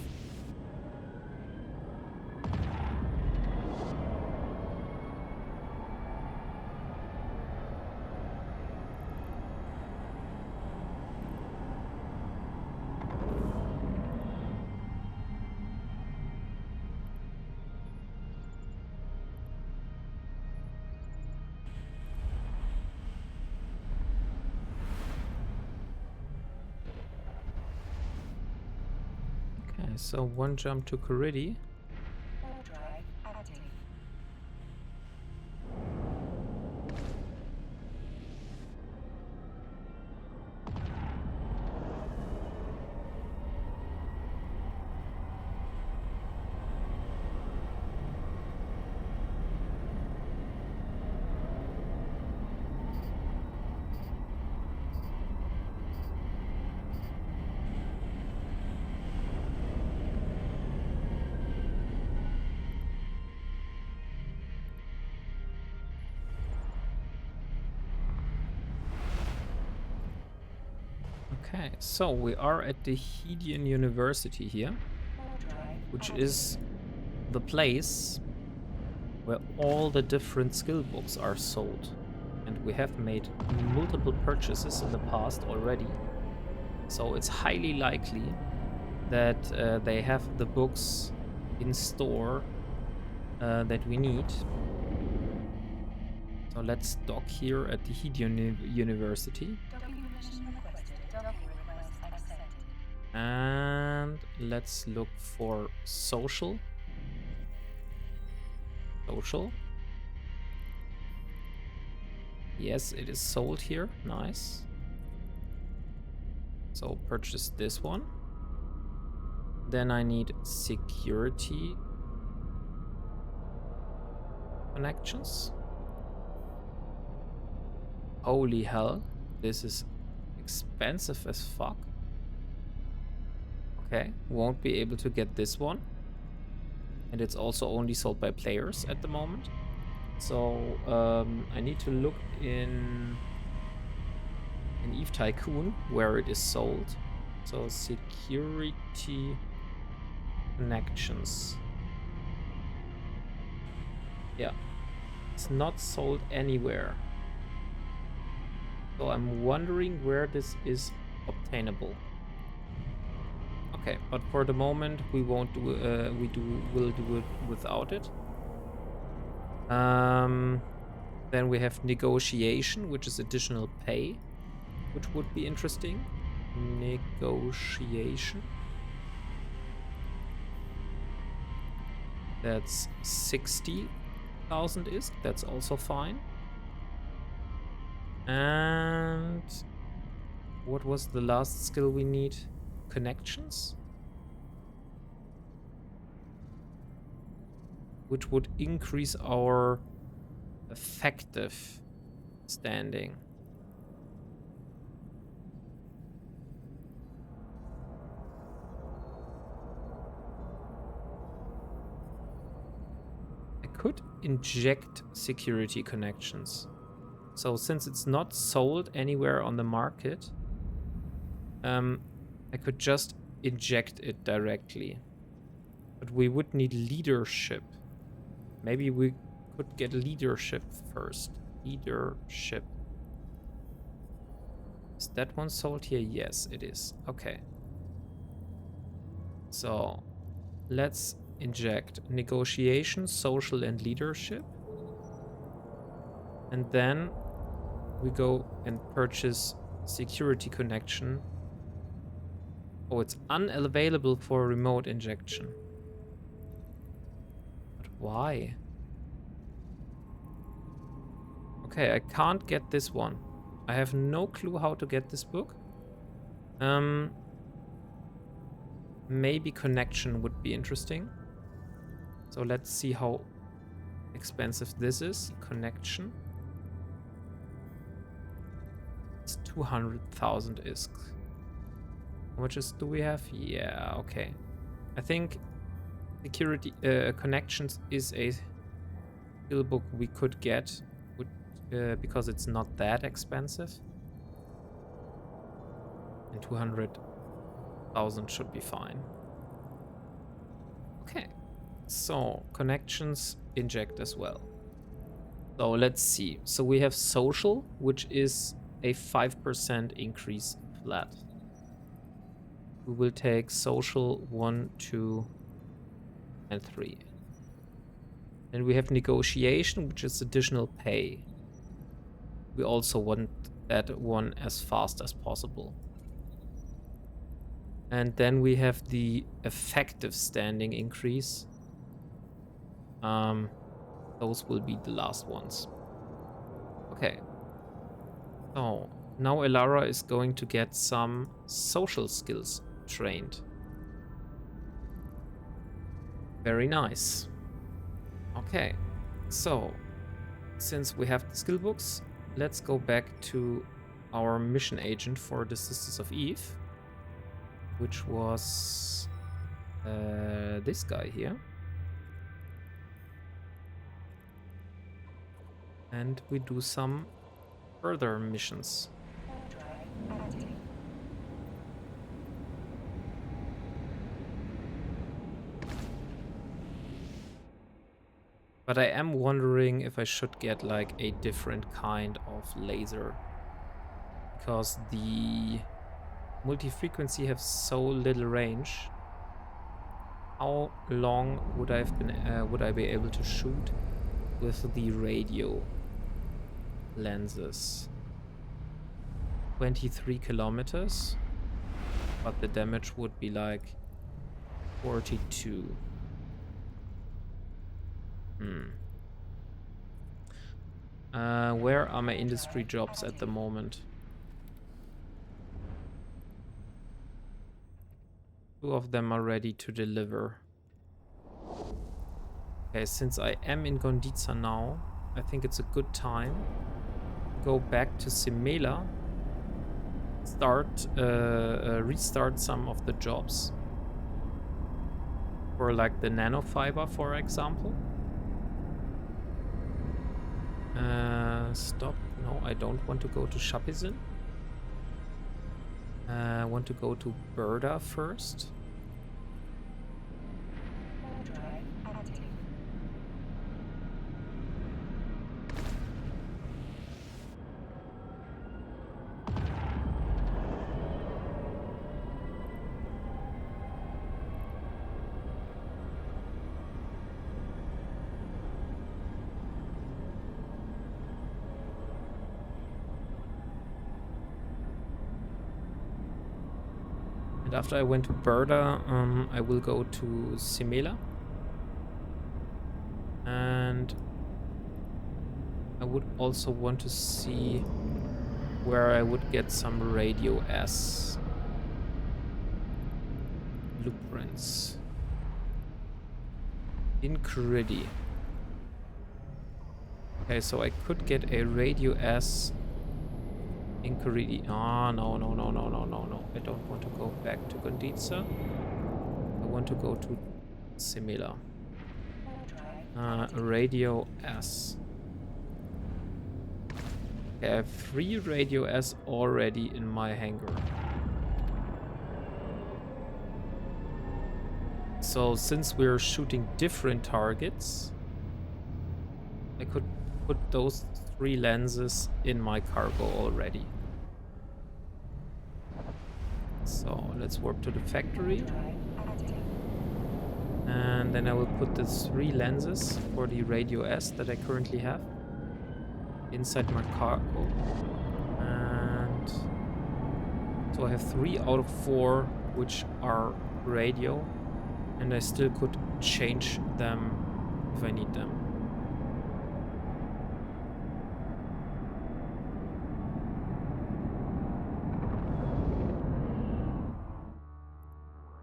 So one jump to Coridi. Drive active. Okay, so we are at the Hedian University here, which is the place where all the different skill books are sold. And we have made multiple purchases in the past already. So it's highly likely that they have the books in store that we need. So let's dock here at the Hedian University. And let's look for social. Social. Yes, it is sold here. Nice. So purchase this one. Then I need security connections. Holy hell. This is expensive as fuck. Okay, won't be able to get this one. And it's also only sold by players at the moment. So I need to look in Eve Tycoon where it is sold. So security connections. Yeah, it's not sold anywhere. So I'm wondering where this is obtainable. Okay, but for the moment we won't do. We'll do it without it. Then we have negotiation, which is additional pay, which would be interesting. Negotiation. That's 60,000 ISK. That's also fine. And what was the last skill we need? Connections, which would increase our effective standing. could inject security connections. So since it's not sold anywhere on the market, I could just inject it directly. But we would need leadership. Maybe we could get leadership first. Leadership. Is that one sold here? Yes, it is. Okay. So let's inject negotiation, social, and leadership. And then we go and purchase security connection. Oh, it's unavailable for remote injection. But why? Okay, I can't get this one. I have no clue how to get this book. Maybe connection would be interesting. So let's see how expensive this is. Connection. It's 200,000 ISK. How much do we have? Yeah, okay. I think security connections is a skill book we could get because it's not that expensive. And 200,000 should be fine. Okay. So, connections inject as well. So, let's see. So, we have social, which is a 5% increase flat. We will take social 1, 2, and 3. Then we have negotiation, which is additional pay. We also want that one as fast as possible. And then we have the effective standing increase. Those will be the last ones. Okay. So now Elara is going to get some social skills trained. Very nice. Okay. So since we have the skill books, let's go back to our mission agent for the Sisters of Eve, which was this guy here. And we do some further missions. But I am wondering if I should get like a different kind of laser, because the multi-frequency have so little range. How long would I be able to shoot with the radio lenses? 23 kilometers, but the damage would be like 42. Where are my industry jobs at the moment? 2 of them are ready to deliver. Okay, since I am in Gonditza now, I think it's a good time to go back to Simela, restart some of the jobs. For like the nanofiber, for example. Stop. No, I don't want to go to Shapizin. I want to go to Berda first. And after I went to Berda, I will go to Simela. And I would also want to see where I would get some radio S blueprints. In Cridi. Okay, so I could get a radio S in Cridi. Ah, no. I don't want to go back to Gonditza. I want to go to Simela. Radio S. Okay, I have 3 Radio S already in my hangar. So since we're shooting different targets, I could put those 3 lenses in my cargo already. So let's warp to the factory. And then I will put the 3 lenses for the Radio S that I currently have inside my cargo. And so I have 3 out of 4 which are radio, and I still could change them if I need them.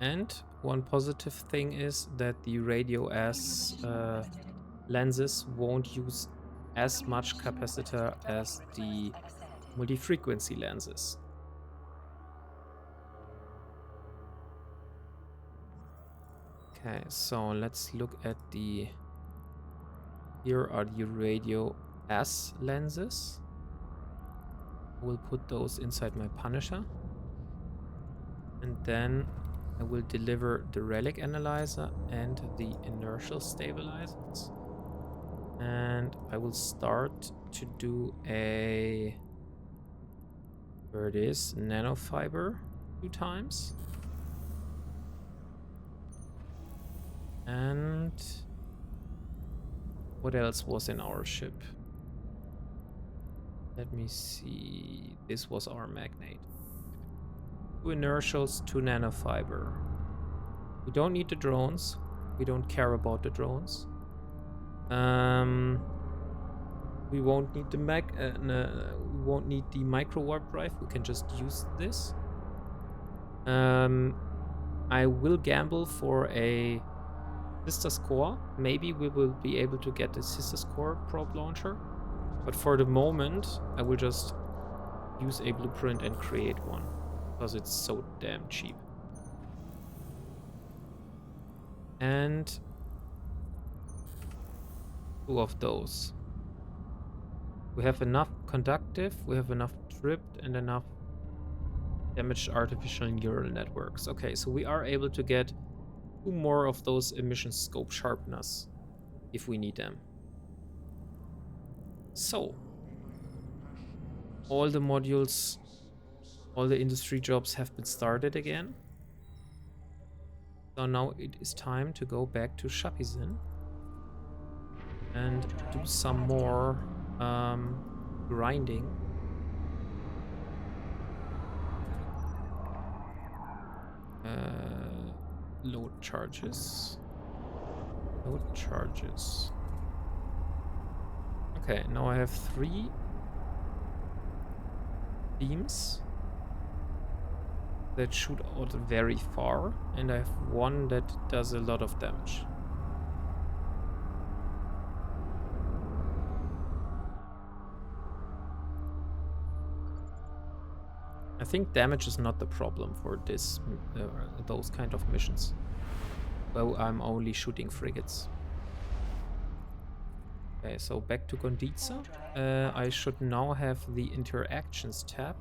And one positive thing is that the Radio S lenses won't use as much capacitor as the multi-frequency lenses. Okay, so let's look at the... Here are the Radio S lenses. We'll put those inside my Punisher. And then I will deliver the relic analyzer and the inertial stabilizers. And I will start to do a... Where it is, nanofiber 2 times. And what else was in our ship? Let me see. This was our magnate. 2 inertials, 2 nanofiber. We don't need the drones. We don't care about the drones. We won't need the we won't need the micro warp drive. We can just use this. I will gamble for a Sister's Core. Maybe we will be able to get the Sister's Core probe launcher. But for the moment, I will just use a blueprint and create one. Because it's so damn cheap. And 2 of those. We have enough conductive, we have enough tripped, and enough damaged artificial neural networks. Okay, so we are able to get 2 more of those emission scope sharpeners if we need them. So, all the modules, all the industry jobs have been started again. So now it is time to go back to Shapizin and do some more grinding. Load charges. Load charges. Okay, now I have 3 beams that shoot out very far, and I have 1 that does a lot of damage. I think damage is not the problem for this, those kind of missions. Well, I'm only shooting frigates. Okay, so back to Gonditza. I should now have the interactions tab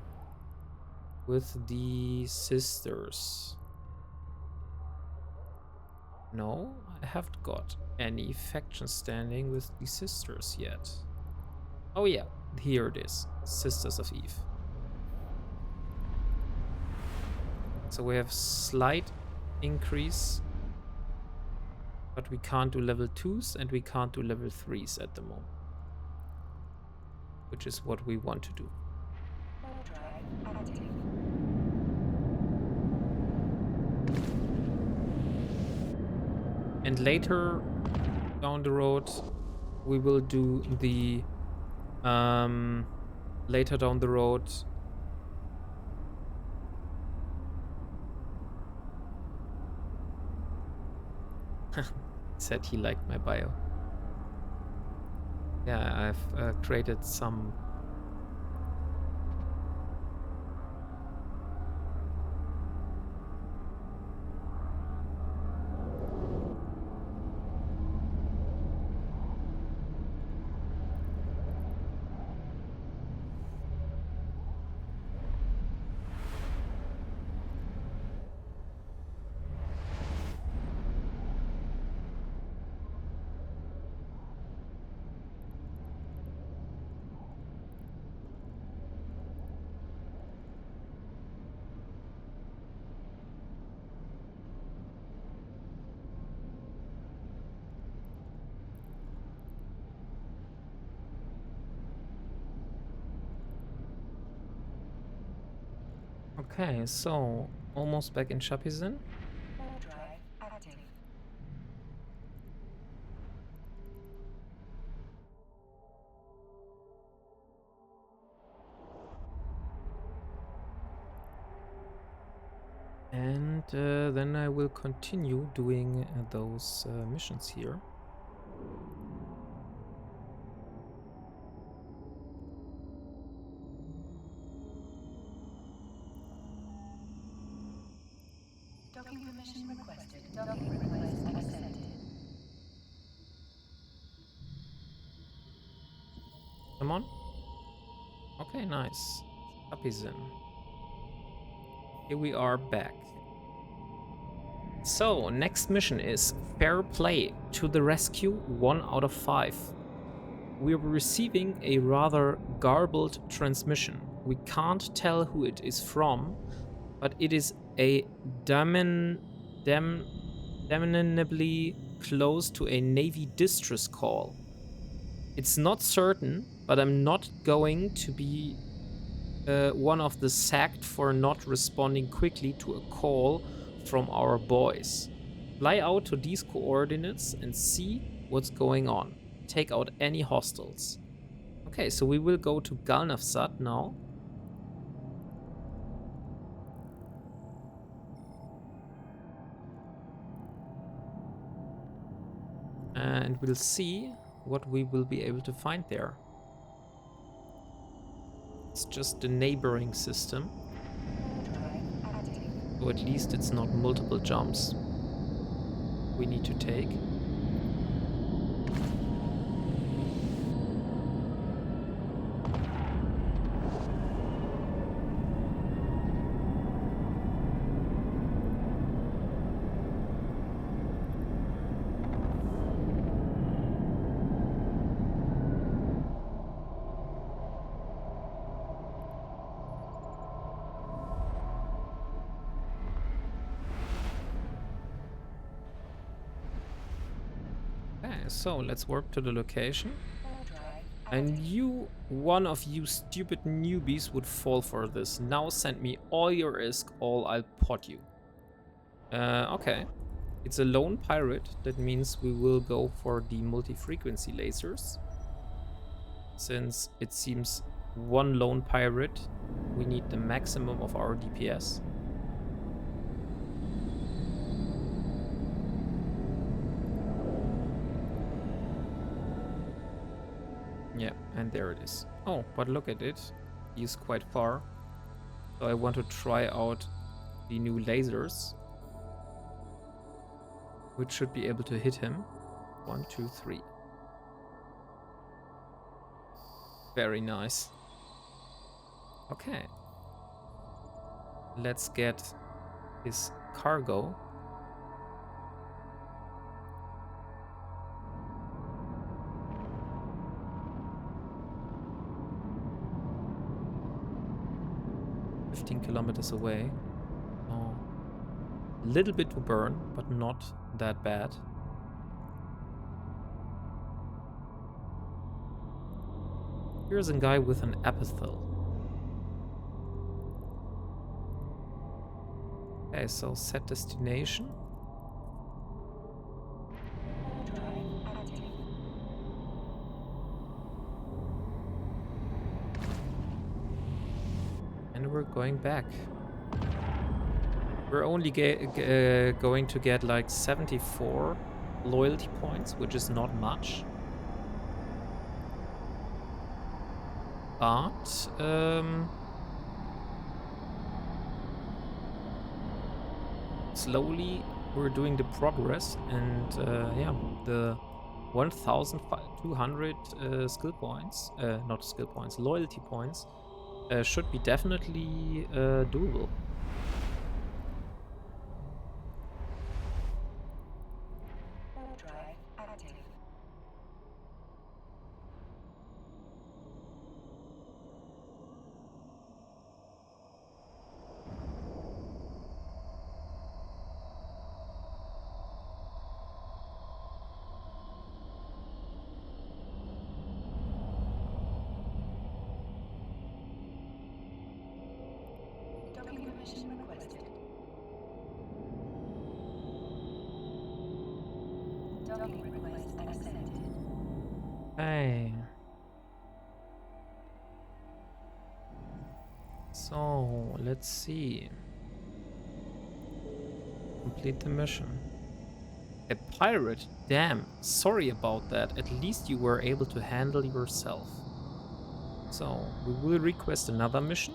with the sisters. No, I haven't got any faction standing with the sisters yet. Oh yeah, here it is. Sisters of Eve. So we have slight increase, but we can't do level 2s and we can't do level 3s at the moment, which is what we want to do. And later down the road, we will do the later down the road said he liked my bio. Yeah, I've created some Okay, so almost back in Chapizin. Drive active. And then I will continue doing those missions here. Docking permission requested. Docking request accepted. Come on. Okay, nice. Chapizin. Here we are back. So, next mission is Fair Play to the Rescue 1 out of 5. We are receiving a rather garbled transmission. We can't tell who it is from, but it is a damnably close to a Navy distress call. It's not certain, but I'm not going to be one of the sacked for not responding quickly to a call from our boys. Fly out to these coordinates and see what's going on. Take out any hostiles. Okay, so we will go to Galnavsat now. And we'll see what we will be able to find there. It's just the neighboring system. So at least it's not multiple jumps we need to take. Okay, so let's warp to the location. I knew one of you stupid newbies would fall for this. Now send me all your ISK, all I'll pot you. Okay. It's a lone pirate. That means we will go for the multi-frequency lasers. Since it seems one lone pirate, we need the maximum of our DPS. Yeah, and there it is. Oh, but look at it. He's quite far. So I want to try out the new lasers, which should be able to hit him. 1, 2, 3. Very nice. Okay. Let's get his cargo. Kilometers away. Oh. Little bit to burn, but not that bad. Here's a guy with an epithel. Okay, so set destination. And we're going back. We're only going to get like 74 loyalty points, which is not much. But slowly we're doing the progress, and yeah, the 1,200 skill points, not skill points, loyalty points, should be definitely doable. permission requested. Docking request accepted. Hey. So, let's see. Complete the mission. A pirate? Damn, sorry about that. At least you were able to handle yourself. So, we will request another mission.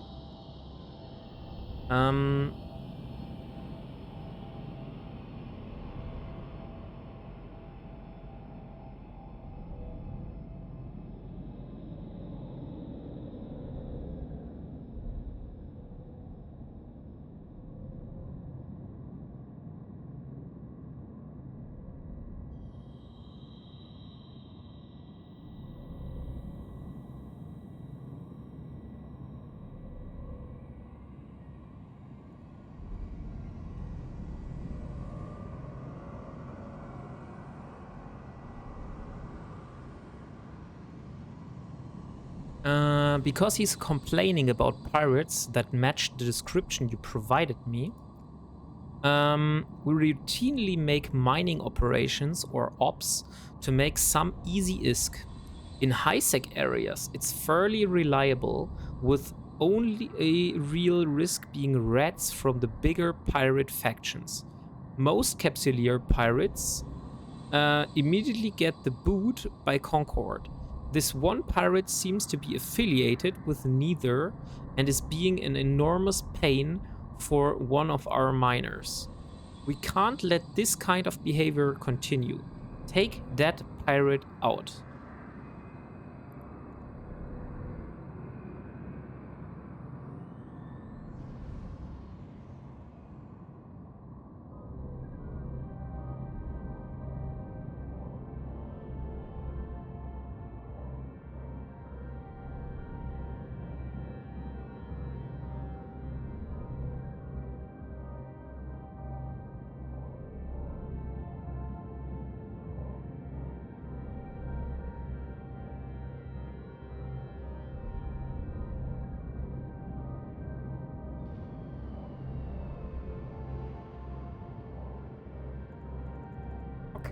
Because he's complaining about pirates that match the description you provided me, we routinely make mining operations or ops to make some easy ISK. In high-sec areas, it's fairly reliable, with only a real risk being rats from the bigger pirate factions. Most Capsuleer pirates immediately get the boot by Concord. This one pirate seems to be affiliated with neither and is being an enormous pain for one of our miners. We can't let this kind of behavior continue. Take that pirate out.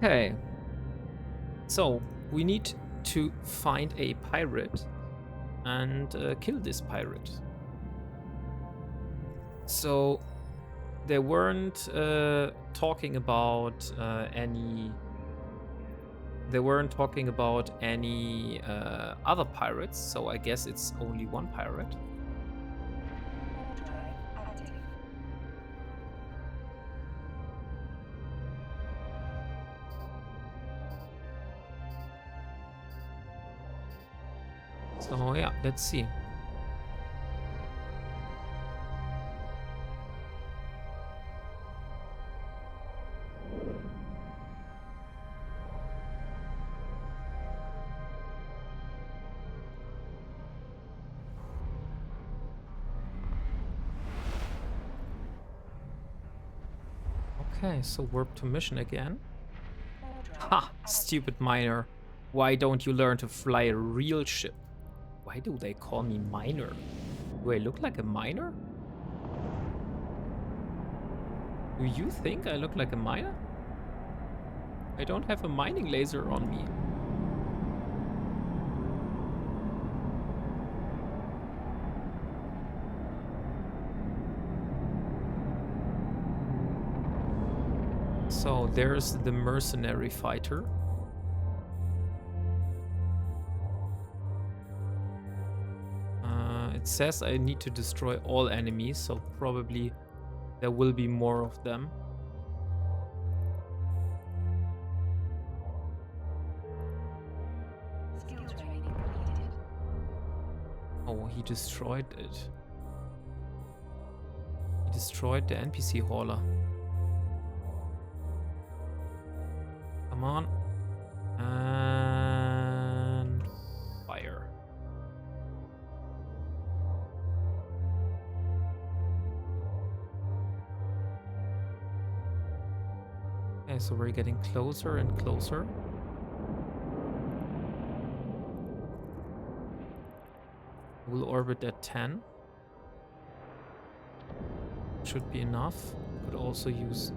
Okay. So, we need to find a pirate and kill this pirate. So, they weren't talking about any... They weren't talking about any other pirates, so I guess it's only one pirate. Drive active. So yeah, let's see. Okay, so warp to mission again. Ha! Stupid miner. Why don't you learn to fly a real ship? Why do they call me miner? Do I look like a miner? Do you think I look like a miner? I don't have a mining laser on me. So there's the mercenary fighter. It says I need to destroy all enemies, so probably there will be more of them. Skill training completed. Oh, he destroyed it. He destroyed the NPC hauler. Come on. And fire. Okay, so we're getting closer and closer. We'll orbit at 10. should be enough. Could also use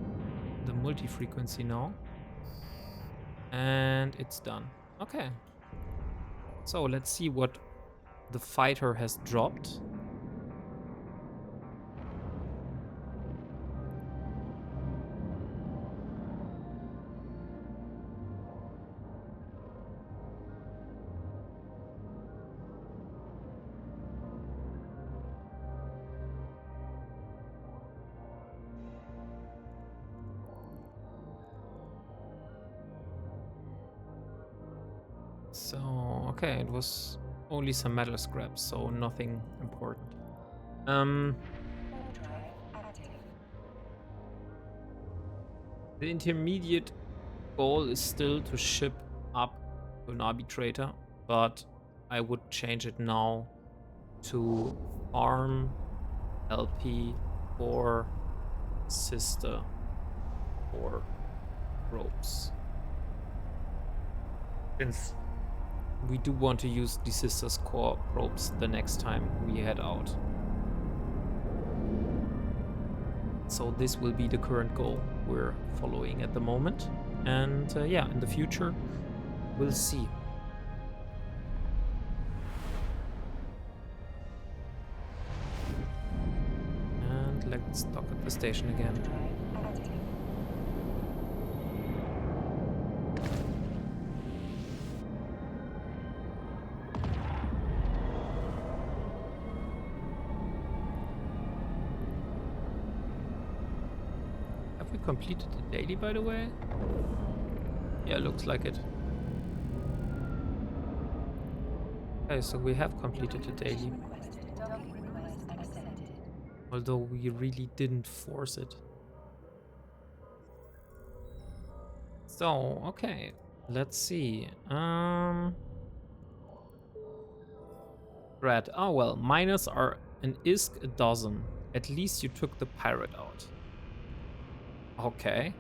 the multi-frequency now. And it's done. Okay. So let's see what the fighter has dropped. So, okay, it was only some metal scraps, so nothing important. The intermediate goal is still to ship up to an arbitrator, but I would change it now to farm LP or sister or ropes. Since we do want to use the sister's core ropes the next time we head out. So this will be the current goal we're following at the moment. And yeah, in the future, we'll see. And let's dock at the station again. Have we completed the daily, by the way? Yeah, looks like it. Okay, so we have completed the daily. Although we really didn't force it. So, okay. Let's see. Brad. Oh well, miners are an ISK a dozen. At least you took the pirate out. Okay.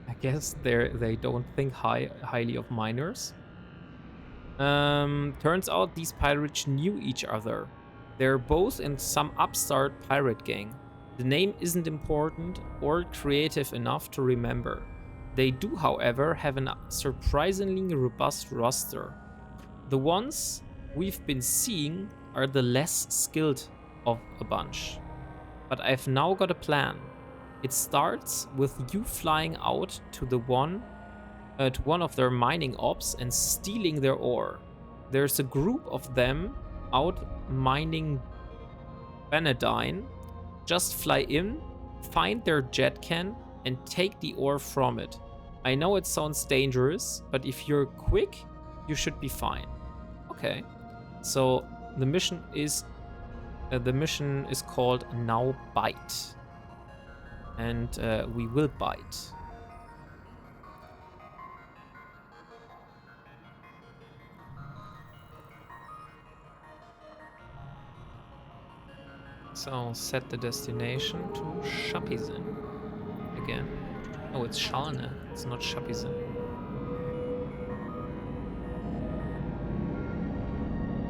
I guess they don't think highly of miners. Turns out these pirates knew each other. They're both in some upstart pirate gang. The name isn't important or creative enough to remember. They do, however, have a surprisingly robust roster. The ones we've been seeing are the less skilled of a bunch. But I've now got a plan. It starts with you flying out to one of their mining ops and stealing their ore. There's a group of them out mining vanadine. Just fly in, find their jet can, and take the ore from it. I know it sounds dangerous, but if you're quick, you should be fine. Okay. So the mission is called Now Bite. And we will bite. So set the destination to Shapizin again. Oh, it's Shalne. It's not Shapizin.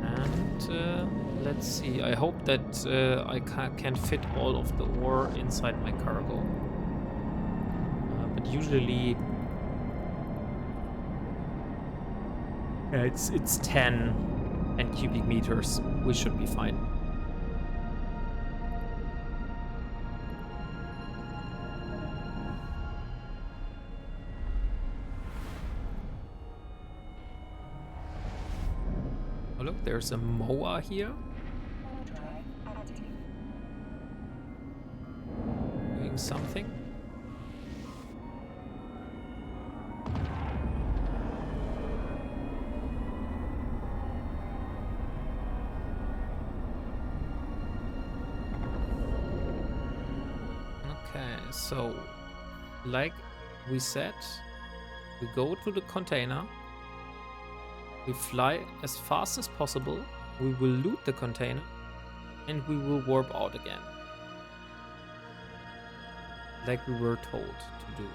And let's see. I hope that I can fit all of the ore inside my cargo. But usually, yeah, it's 10 cubic meters. We should be fine. Oh look, there's a moa here. Doing something. Okay, so like we said, we go to the container. We fly as fast as possible, we will loot the container, and we will warp out again. Like we were told to do.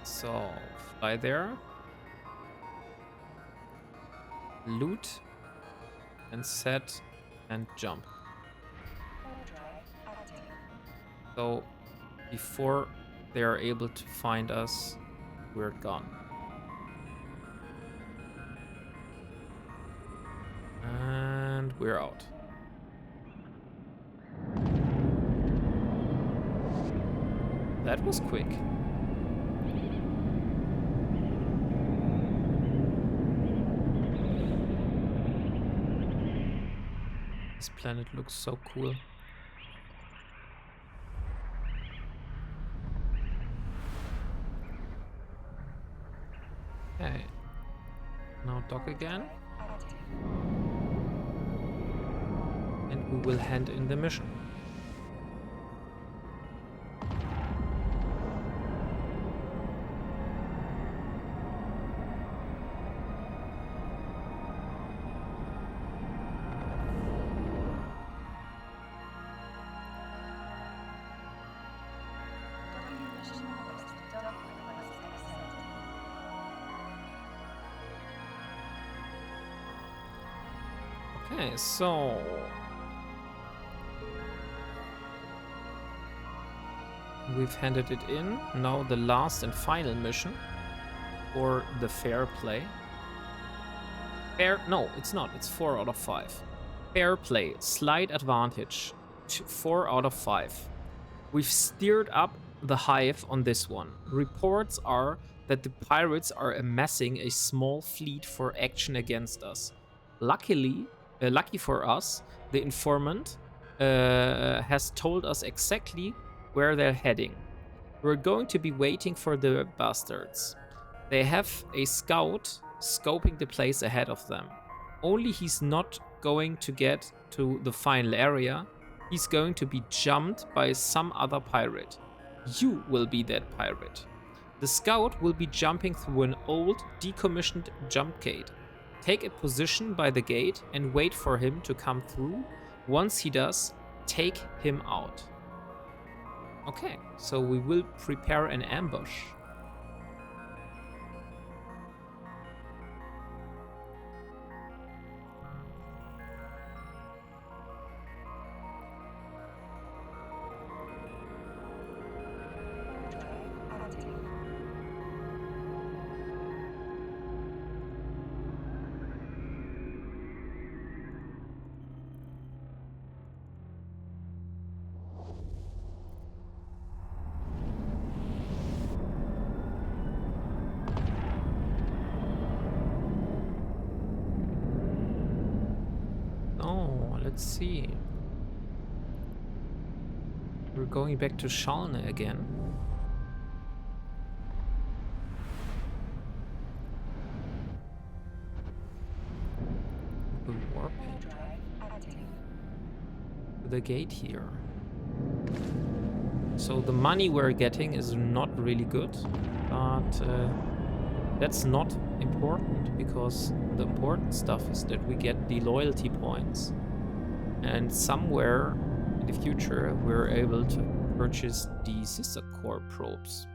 So, fly there. Loot, and set, and jump. So before they are able to find us, we're gone. And we're out. That was quick. This planet looks so cool. Okay. Now dock again. And we will hand in the mission. Okay, so we've handed it in. Now the last and final mission for the fair play. No, it's not. It's 4 out of 5. Fair play, slight advantage, 4 out of 5. We've steered up the hive on this one. Reports are that the pirates are amassing a small fleet for action against us. Lucky for us, the informant has told us exactly where they're heading. We're going to be waiting for the bastards. They have a scout scoping the place ahead of them. Only he's not going to get to the final area. He's going to be jumped by some other pirate. You will be that pirate. The scout will be jumping through an old, decommissioned jump gate. Take a position by the gate and wait for him to come through. Once he does, take him out. Okay, so we will prepare an ambush. Let's see. We're going back to Shalne again. The warping to the gate here. So the money we're getting is not really good, but that's not important, because the important stuff is that we get the loyalty points. And somewhere in the future, we're able to purchase the sister core probes.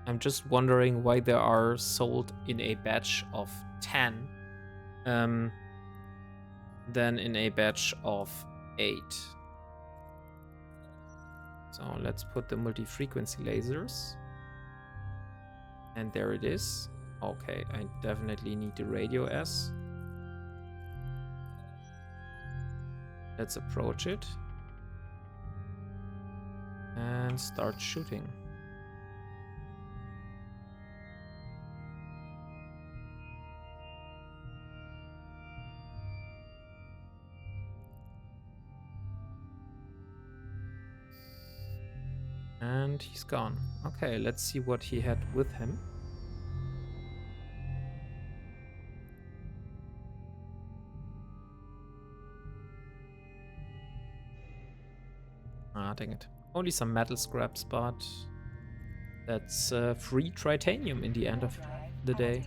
I'm just wondering why they are sold in a batch of 10 than in a batch of 8. So let's put the multi-frequency lasers. And there it is. Okay, I definitely need the radio S. Let's approach it and start shooting. And he's gone. Okay, let's see what he had with him. Ah, dang it. Only some metal scraps, but that's free tritanium in the end of the day.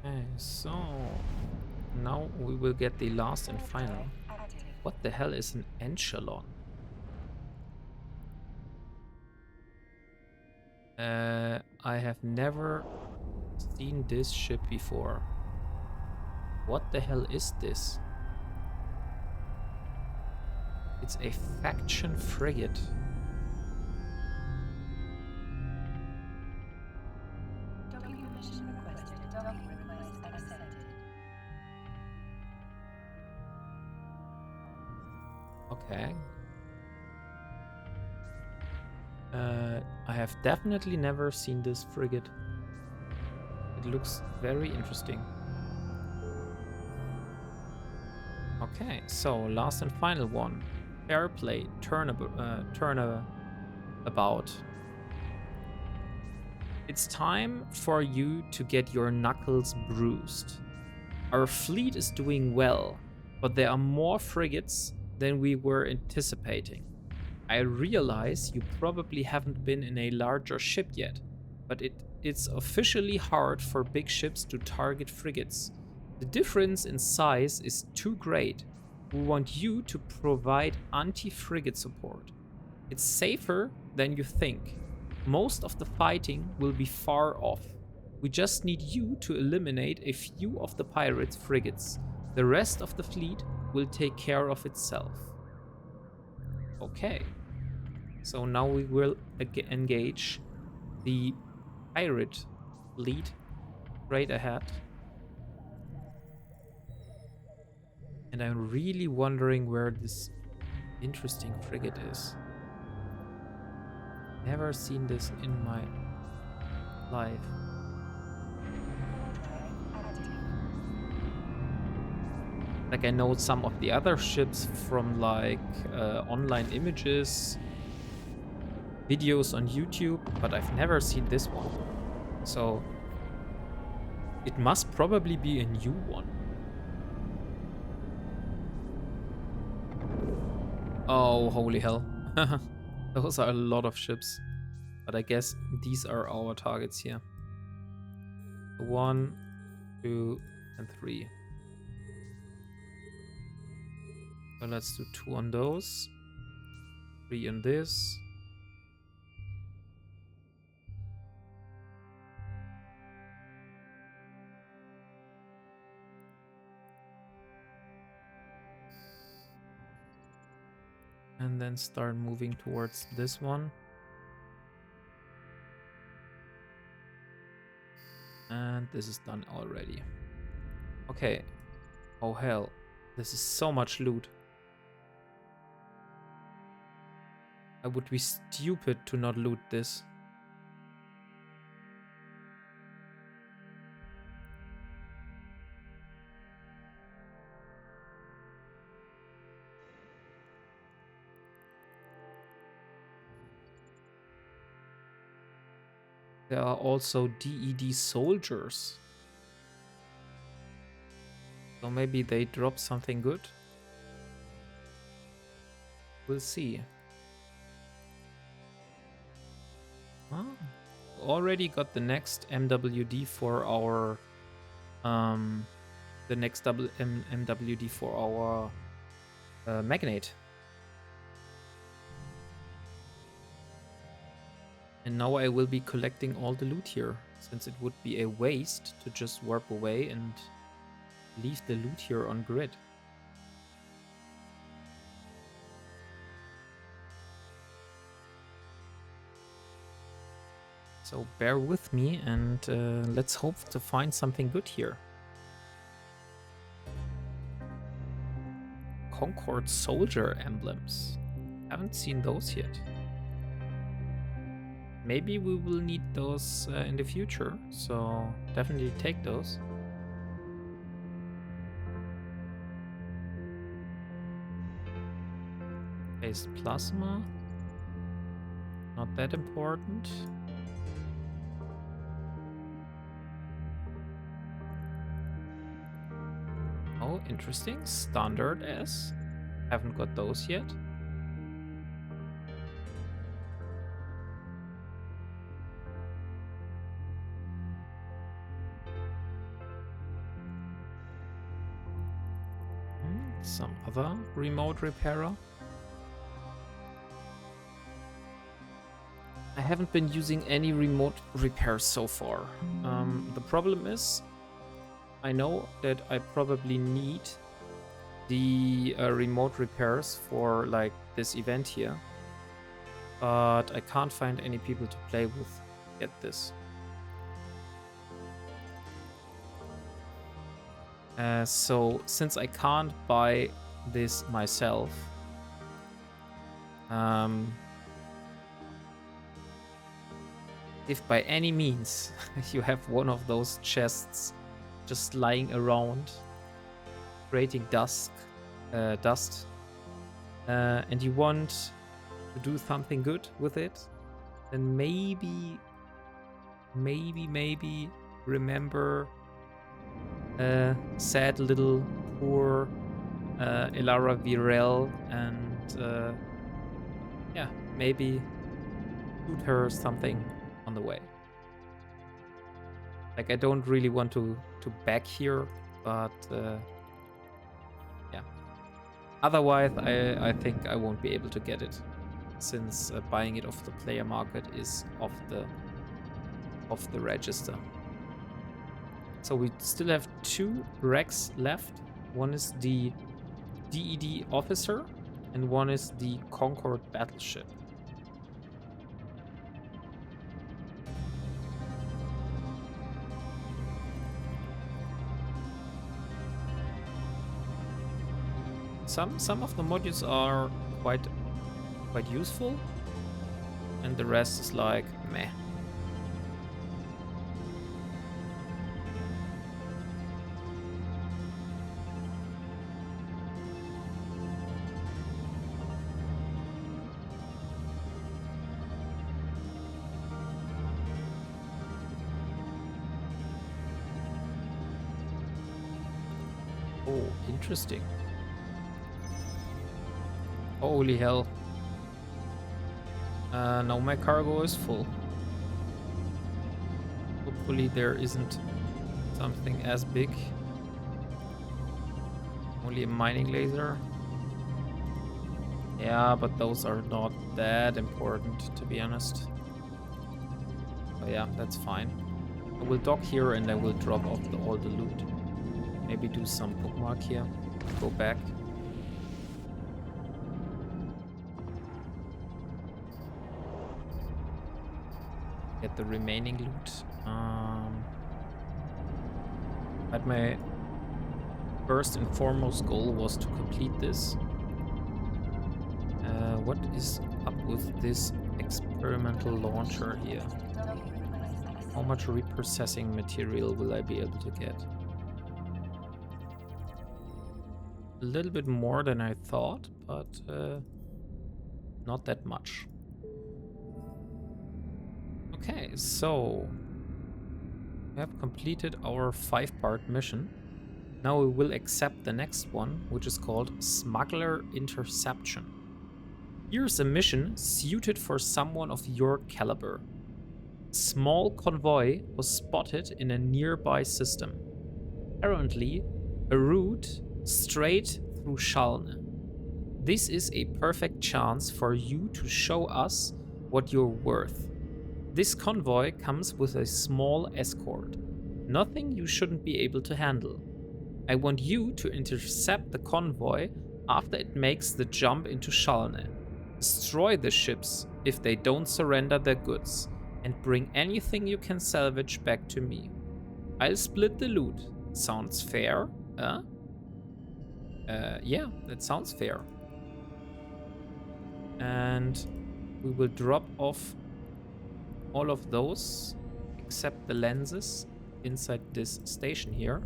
Okay, so now we will get the last and final. Active. What the hell is an enchelon? I have never seen this ship before. What the hell is this? It's a faction frigate. Docking permission requested. Docking request accepted. Okay. I have definitely never seen this frigate. It looks very interesting. Okay, so last and final one. Fair play, turnabout. It's time for you to get your knuckles bruised. Our fleet is doing well, but there are more frigates than we were anticipating. I realize you probably haven't been in a larger ship yet, but it's officially hard for big ships to target frigates. The difference in size is too great. We want you to provide anti-frigate support. It's safer than you think. Most of the fighting will be far off. We just need you to eliminate a few of the pirates' frigates. The rest of the fleet will take care of itself. Okay. So now we will engage the pirate fleet right ahead. And I'm really wondering where this interesting frigate is. Never seen this in my life. Like, I know some of the other ships from like online images, videos on YouTube, but I've never seen this one. So it must probably be a new one. Oh, holy hell. Those are a lot of ships. But I guess these are our targets here. 1, 2, and 3. So let's do 2 on those. 3 on this. And then start moving towards this one. And this is done already. Okay. Oh hell. This is so much loot. I would be stupid to not loot this. There are also DED soldiers. So maybe they drop something good. We'll see. Ah, already got the next MWD for our MWD for our magnate. And now I will be collecting all the loot here, since it would be a waste to just warp away and leave the loot here on grid. So bear with me and let's hope to find something good here. Concord soldier emblems. Haven't seen those yet. Maybe we will need those in the future, so definitely take those. Phased plasma. Not that important. Oh, interesting. Standard S. Haven't got those yet. some other remote repairer. I haven't been using any remote repairs so far. The problem is, I know that I probably need the remote repairs for like this event here, but I can't find any people to play with get this. So since I can't buy this myself, if by any means you have one of those chests just lying around creating dust, and you want to do something good with it, then maybe remember sad little poor Elara Virel, and yeah, maybe shoot her something on the way. Like, I don't really want to back here, but yeah. Otherwise, I think I won't be able to get it, since buying it off the player market is off the register. So we still have 2 wrecks left. One is the DED officer, and one is the Concorde battleship. Some of the modules are quite useful, and the rest is like meh. Oh, interesting. Holy hell. Now my cargo is full. Hopefully there isn't something as big. Only a mining laser. Yeah, but those are not that important, to be honest. But yeah, that's fine. I will dock here and I will drop off all the loot. Maybe do some bookmark here. Go back. Get the remaining loot. But my first and foremost goal was to complete this. What is up with this experimental launcher here? How much reprocessing material will I be able to get? A little bit more than I thought, but not that much. Okay, so we have completed our 5-part mission. Now we will accept the next one, which is called Smuggler Interception. Here's a mission suited for someone of your caliber. A small convoy was spotted in a nearby system. Apparently, a route straight through Shalne. This is a perfect chance for you to show us what you're worth. This convoy comes with a small escort. Nothing you shouldn't be able to handle. I want you to intercept the convoy after it makes the jump into Shalne. Destroy the ships if they don't surrender their goods, and bring anything you can salvage back to me. I'll split the loot. Sounds fair, huh? Yeah, that sounds fair. And we will drop off all of those except the lenses inside this station here.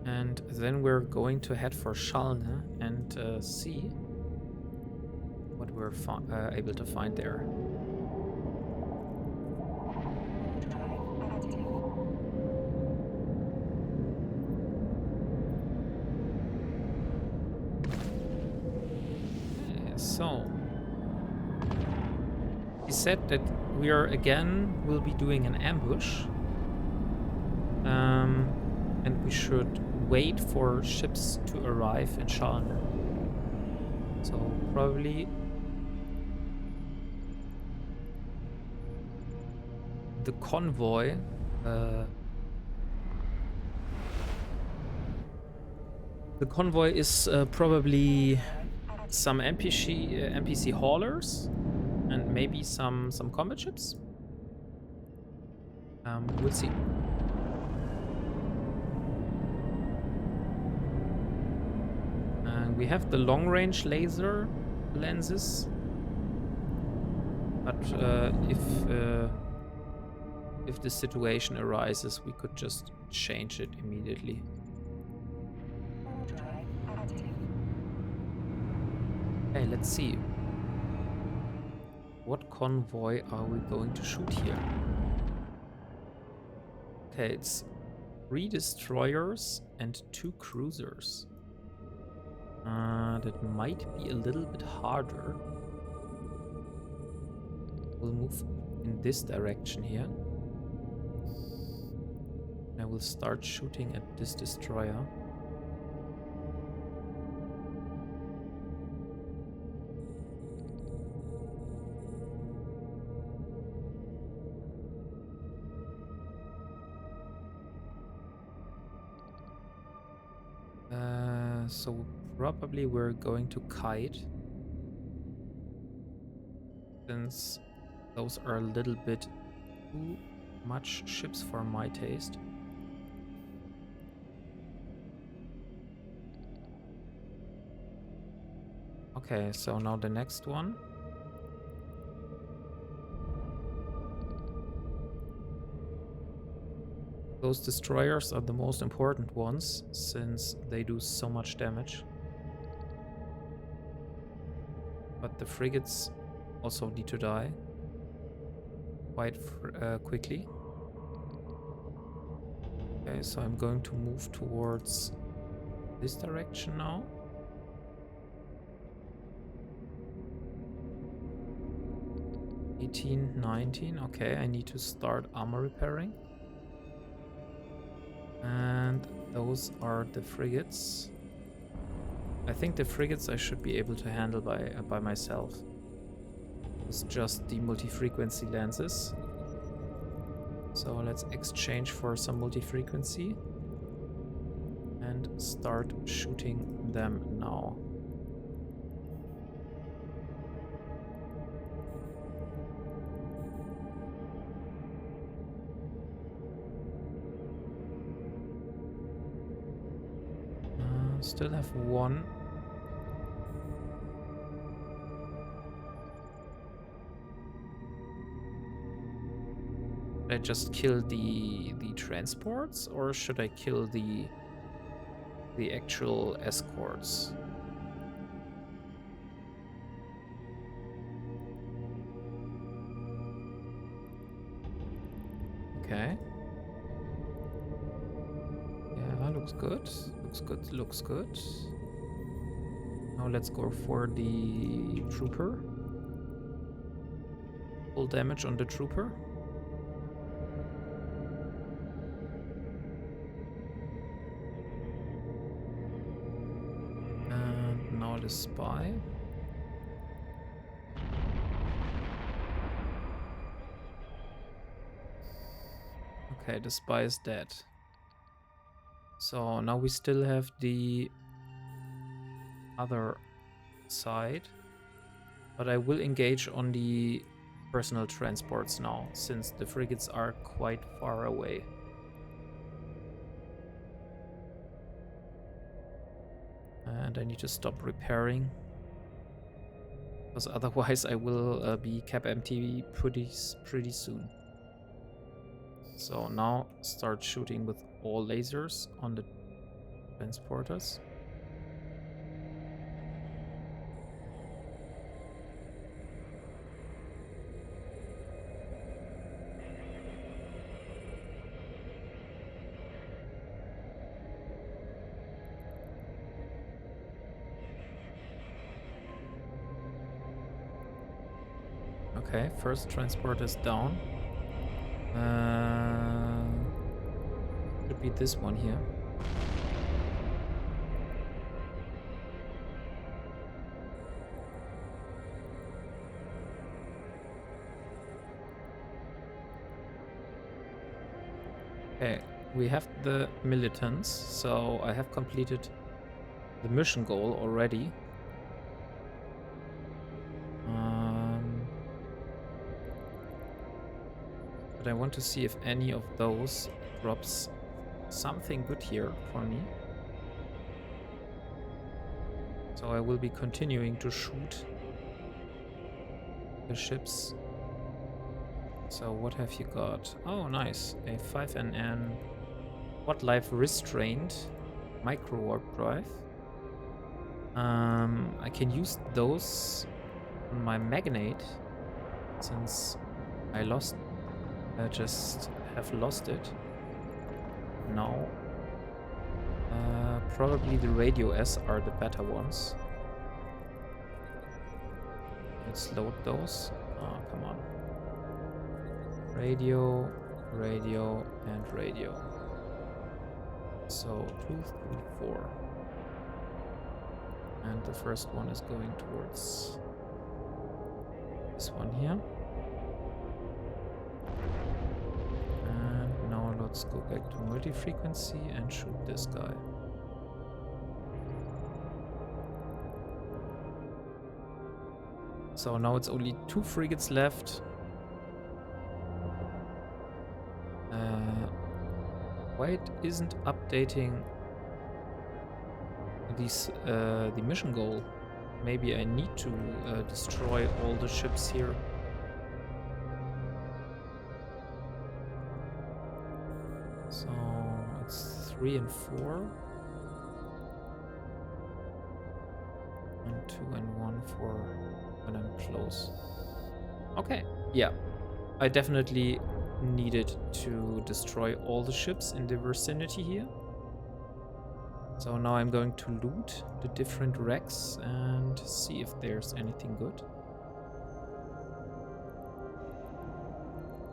And then we're going to head for Shalne and see what we're able to find there. Okay, so he said that we will be doing an ambush. And we should wait for ships to arrive in Shalner. So probably the convoy is probably some NPC haulers and maybe some combat ships. We'll see. We have the long-range laser lenses, but if the situation arises, we could just change it immediately. Okay, let's see. What convoy are we going to shoot here? Okay, it's 3 destroyers and 2 cruisers. That might be a little bit harder. We'll move in this direction here. I will start shooting at this destroyer. So probably we're going to kite, since those are a little bit too much ships for my taste. Okay, so now the next one. Those destroyers are the most important ones, since they do so much damage. But the frigates also need to die quite quickly. Okay, so I'm going to move towards this direction now. (18, 19). Okay, I need to start armor repairing. And those are the frigates. I think the frigates I should be able to handle by myself. It's just the multi-frequency lenses. So let's exchange for some multi-frequency and start shooting them now. Still have one. Should I just kill the transports, or should I kill the actual escorts? Okay. Yeah, looks good. Looks good. Now let's go for the trooper. Full damage on the trooper. And now the spy. Okay, the spy is dead. So now we still have the other side, but I will engage on the personal transports now, since the frigates are quite far away. And I need to stop repairing, because otherwise I will be cap empty pretty soon. So now start shooting with all lasers on the transporters. Okay, first transport is down. Should should be this one here. Okay, we have the militants, so I have completed the mission goal already. But I want to see if any of those drops something good here for me. So I will be continuing to shoot the ships. So what have you got? Oh, nice. A 5NN quad-life restrained micro warp drive. I can use those on my magnate since I just have lost it. Now, probably the Radio S are the better ones. Let's load those. Oh, come on. Radio, radio, and radio. So 2, 3, 4. And the first one is going towards this one here. And now let's go back to multi-frequency and shoot this guy. So now it's only 2 frigates left. Why it isn't updating these the mission goal? Maybe I need to destroy all the ships here. So it's 3 and 4. And 2 and 1 for when I'm close. Okay, yeah. I definitely needed to destroy all the ships in the vicinity here. So now I'm going to loot the different wrecks and see if there's anything good.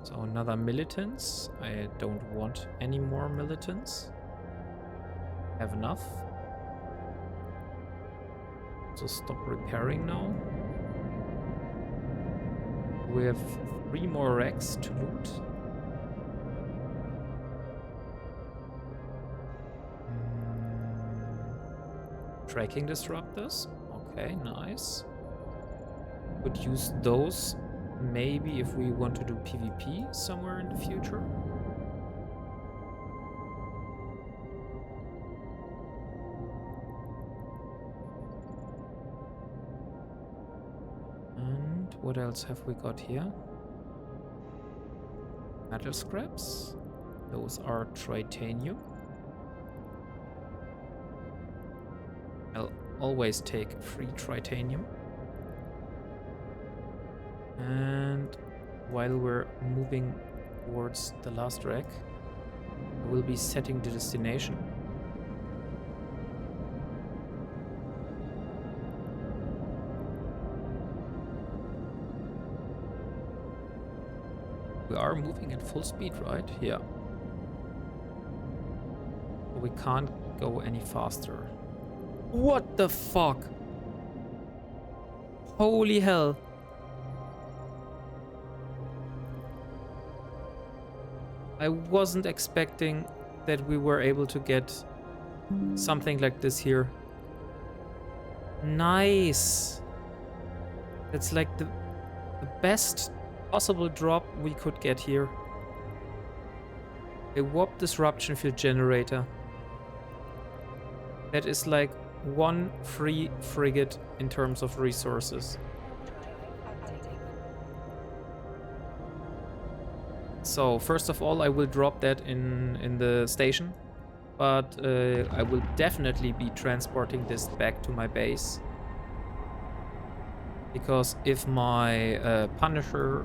So another militants. I don't want any more militants. Have enough. So stop repairing now. We have 3 more wrecks to loot. Tracking disruptors. Okay, nice. Could use those maybe if we want to do PvP somewhere in the future. And what else have we got here? Metal scraps. Those are titanium. I'll always take free titanium. And while we're moving towards the last wreck, I will be setting the destination. We are moving at full speed, right? Yeah. But we can't go any faster. What the fuck? Holy hell. I wasn't expecting that we were able to get something like this here. Nice. It's like the best possible drop we could get here. A warp disruption field generator. That is like 1 free frigate in terms of resources. So first of all, I will drop that in the station, but I will definitely be transporting this back to my base, because if my Punisher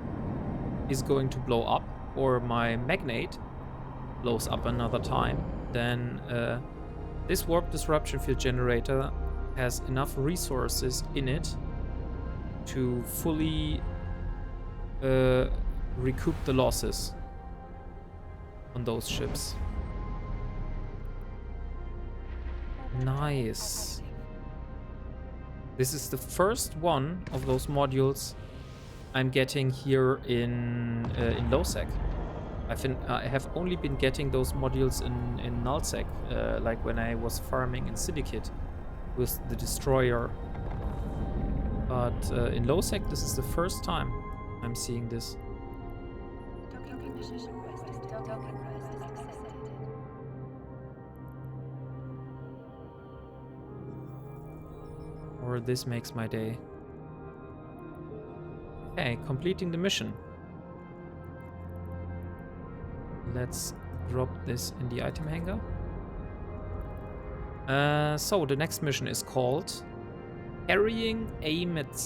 is going to blow up or my Magnate blows up another time, then this warp disruption field generator has enough resources in it to fully recoup the losses on those ships. Nice. This is the first one of those modules I'm getting here in low-sec. I have only been getting those modules in null-sec, like when I was farming in Syndicate with the Destroyer. But in low-sec, this is the first time I'm seeing this. Docking position requested. Docking request accepted. Or this makes my day. Okay, completing the mission. Let's drop this in the item hanger. So the next mission is called Carrying Amet.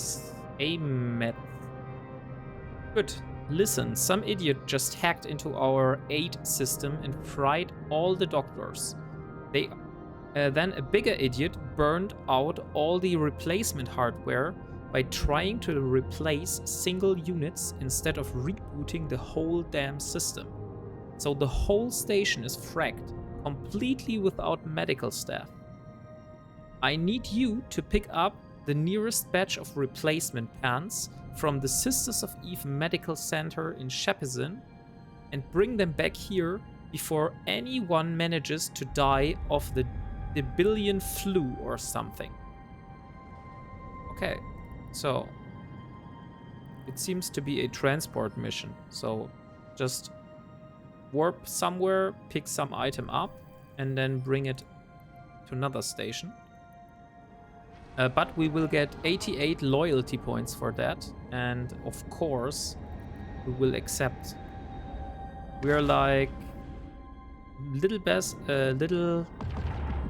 Good. Listen, some idiot just hacked into our aid system and fried all the doctors. Then a bigger idiot burned out all the replacement hardware by trying to replace single units instead of rebooting the whole damn system. So the whole station is fragged, completely without medical staff. I need you to pick up the nearest batch of replacement pants from the Sisters of Eve Medical Center in Shepizin and bring them back here before anyone manages to die of the debillion flu or something. Okay, so it seems to be a transport mission. So just warp somewhere, pick some item up, and then bring it to another station. But we will get 88 loyalty points for that, and of course, we will accept. We're like little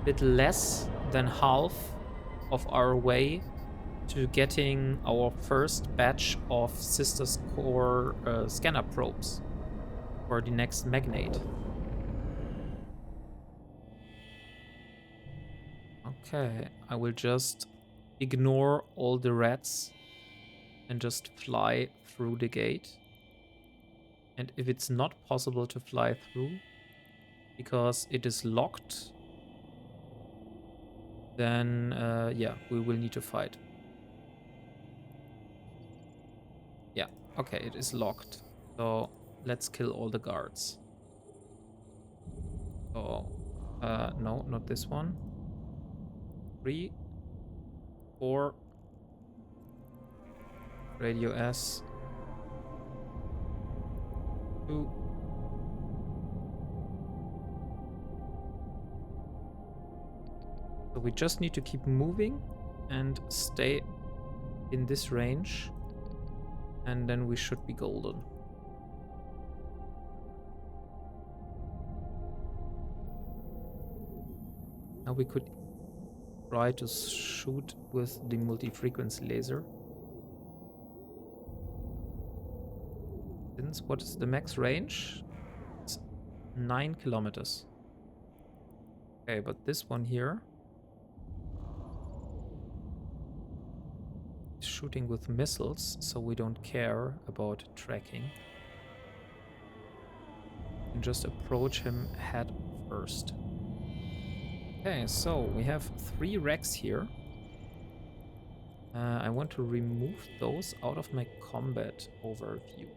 bit less than half of our way to getting our first batch of Sisters Core scanner probes for the next magnate. Okay, I will just ignore all the rats and just fly through the gate. And if it's not possible to fly through because it is locked, then yeah, we will need to fight. Yeah, okay, it is locked. So let's kill all the guards. So, no, not this one. 3, 4. Radio S. 2. So we just need to keep moving and stay in this range, and then we should be golden. Now we could try to shoot with the multi-frequency laser. Since what is the max range? It's 9 kilometers. Okay, but this one here is shooting with missiles, so we don't care about tracking. And just approach him head first. Okay, so we have 3 wrecks here. I want to remove those out of my combat overview.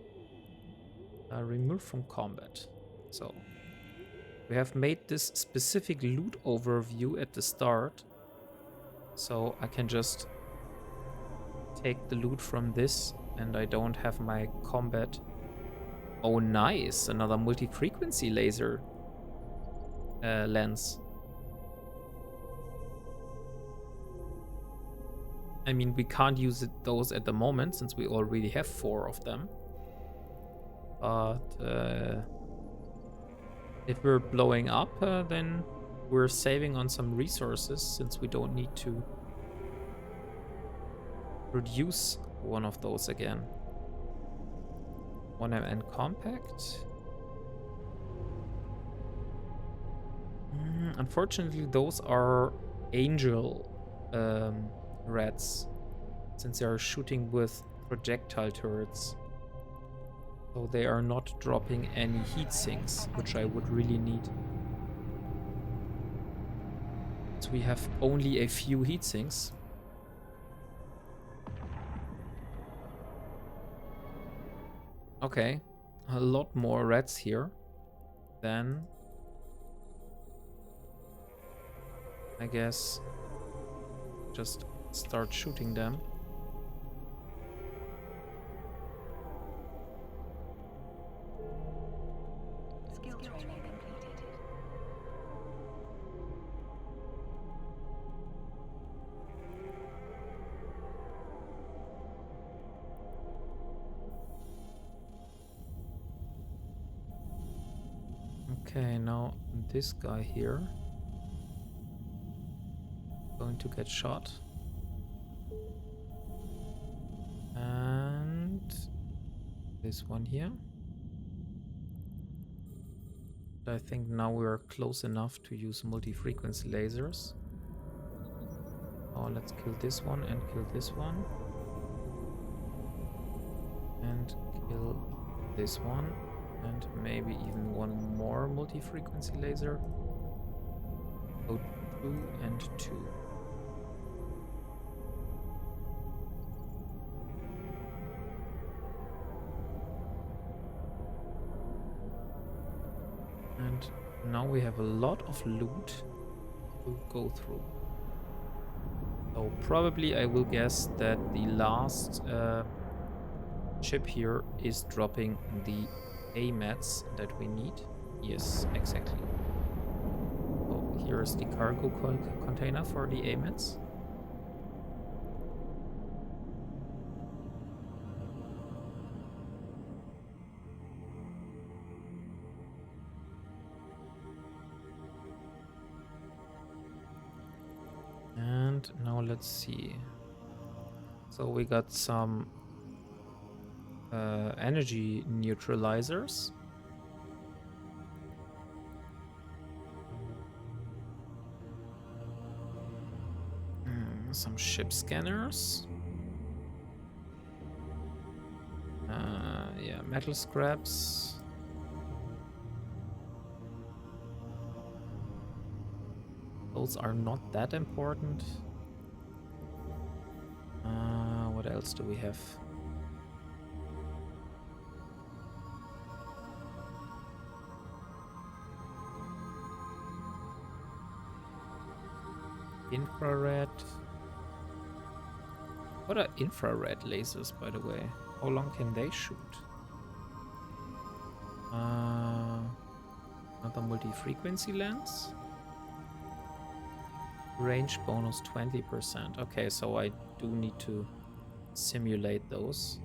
Remove from combat. So we have made this specific loot overview at the start, so I can just take the loot from this, and I don't have my combat. Oh, nice! Another multi-frequency laser lens. I mean, we can't use those at the moment since we already have 4 of them. But if we're blowing up, then we're saving on some resources since we don't need to produce one of those again. 1MN compact. Unfortunately, those are angel rats, since they are shooting with projectile turrets. So they are not dropping any heat sinks, which I would really need. because we have only a few heat sinks. Okay, a lot more rats here. Then I guess just start shooting them. Skill training completed. Okay, now this guy here going to get shot. And this one here. I think now we are close enough to use multi-frequency lasers. Oh, let's kill this one and kill this one. And kill this one. And maybe even one more multi-frequency laser. So 2 and 2. And now we have a lot of loot to go through. So probably I will guess that the last ship here is dropping the AMATs that we need. Yes, exactly. So here's the cargo container for the AMATs. And now let's see. So we got some energy neutralizers. Some ship scanners. Yeah, metal scraps. Those are not that important. What else do we have? Infrared. What are infrared lasers, by the way? How long can they shoot? Another multi-frequency lens. Range bonus 20%. Okay, so I do need to simulate those.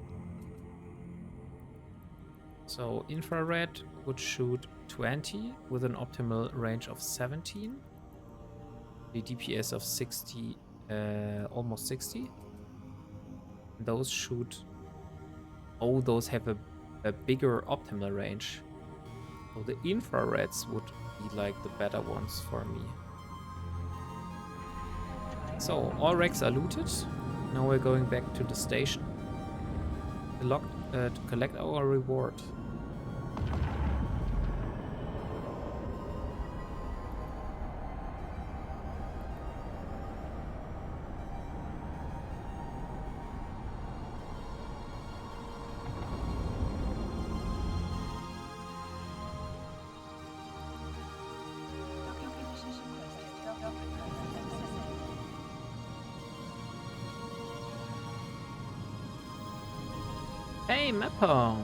So infrared would shoot 20 with an optimal range of 17. The DPS of 60, almost 60. Those shoot... Oh, those have a bigger optimal range. So the infrareds would be like the better ones for me. So, all wrecks are looted. Now we're going back to the station to collect our reward. Hey Mapper!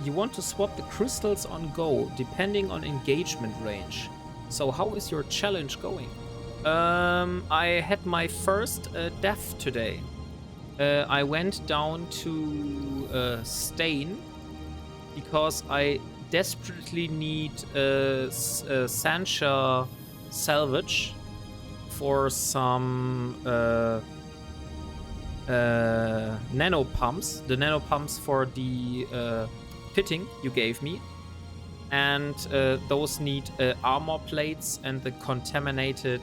You want to swap the crystals on go, depending on engagement range. So how is your challenge going? I had my first death today. I went down to Stain because I desperately need Sancha salvage for some nano pumps, the nano pumps for the fitting you gave me, and those need armor plates and the contaminated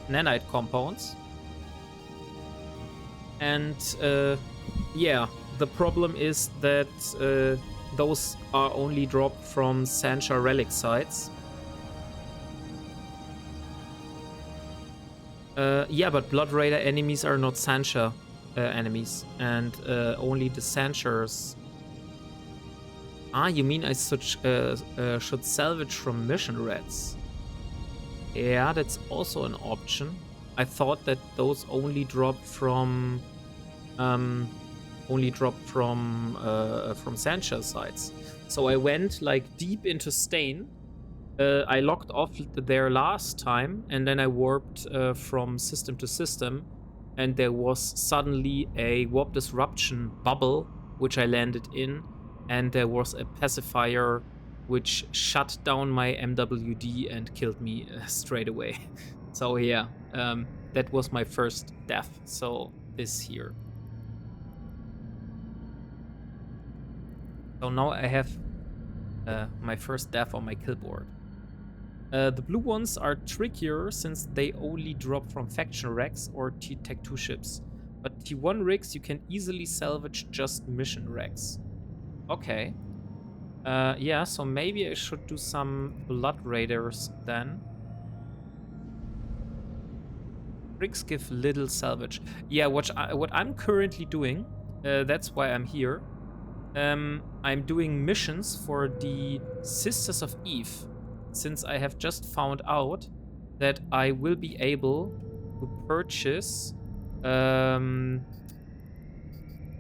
nanite compounds. And yeah, the problem is that those are only dropped from Sancha relic sites. Yeah, but Blood Raider enemies are not Sancha enemies, and only the Sanchars. Ah, you mean I should salvage from mission rats? Yeah, that's also an option. I thought that those only dropped from Sancha sites. So I went like deep into Stain. I logged off there last time, and then I warped from system to system, and there was suddenly a warp disruption bubble which I landed in, and there was a pacifier which shut down my MWD and killed me straight away. So yeah, that was my first death. So this here. So now I have my first death on my kill board. The blue ones are trickier since they only drop from faction wrecks or Tech 2 ships. But T1 rigs you can easily salvage just mission wrecks. Okay. Yeah, so maybe I should do some Blood Raiders then. Rigs give little salvage. Yeah, what I'm currently doing, that's why I'm here. I'm doing missions for the Sisters of Eve, since I have just found out that I will be able to purchase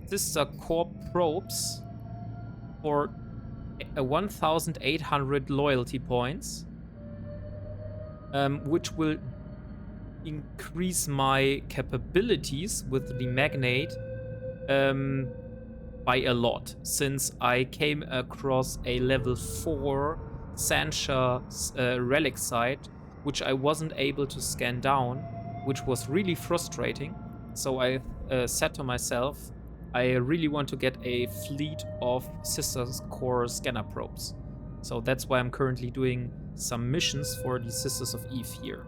Sister Core probes for 1,800 loyalty points, which will increase my capabilities with the Magnate by a lot, since I came across a level 4 Sancha relic site, which I wasn't able to scan down, which was really frustrating. So I said to myself, I really want to get a fleet of Sisters Core scanner probes. So that's why I'm currently doing some missions for the Sisters of Eve here.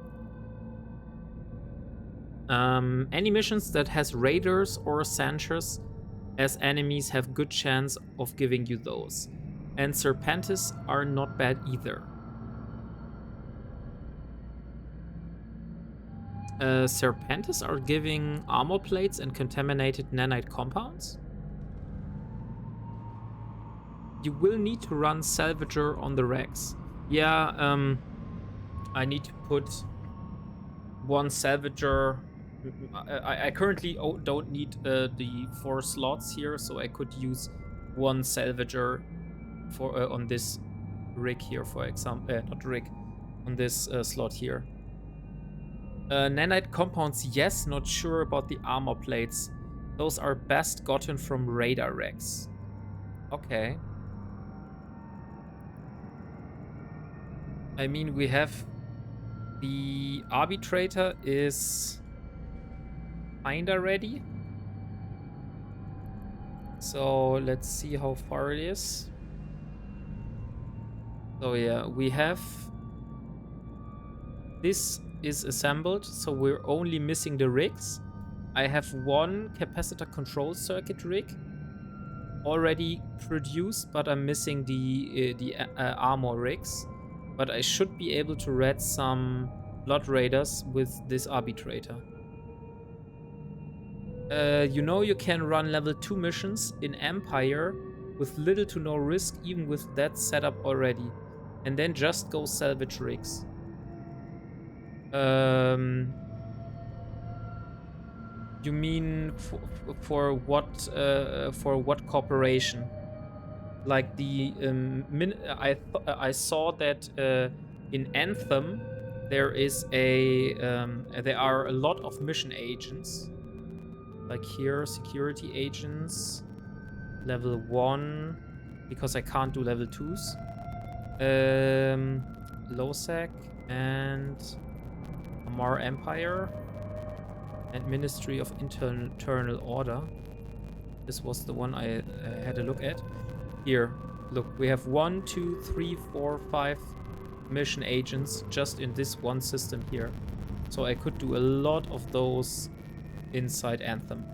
Any missions that has raiders or Sanchas as enemies have good chance of giving you those. And Serpentis are not bad either. Serpentis are giving armor plates and contaminated nanite compounds. You will need to run Salvager on the Rex. Yeah, I need to put one Salvager. I currently don't need the 4 slots here, so I could use one Salvager for on this rig here, for example. Not rig, on this slot here. Nanite compounds, yes. Not sure about the armor plates. Those are best gotten from radar wrecks. Okay. I mean, we have the arbitrator is kinda ready. So let's see how far it is. So yeah, we have this is assembled, so we're only missing the rigs. I have one capacitor control circuit rig already produced, but I'm missing the armor rigs. But I should be able to red some Blood Raiders with this arbitrator. You know, you can run level 2 missions in Empire with little to no risk, even with that setup already, and then just go salvage rigs. You mean for what corporation? Like the I saw that in Anthem there is there are a lot of mission agents. Like here, security agents, level 1, because I can't do level 2s. Losec and Amar Empire and Ministry of Internal Order. This was the one I had a look at. Here, look, we have 1, 2, 3, 4, 5 mission agents just in this one system here. So I could do a lot of those inside Anthem.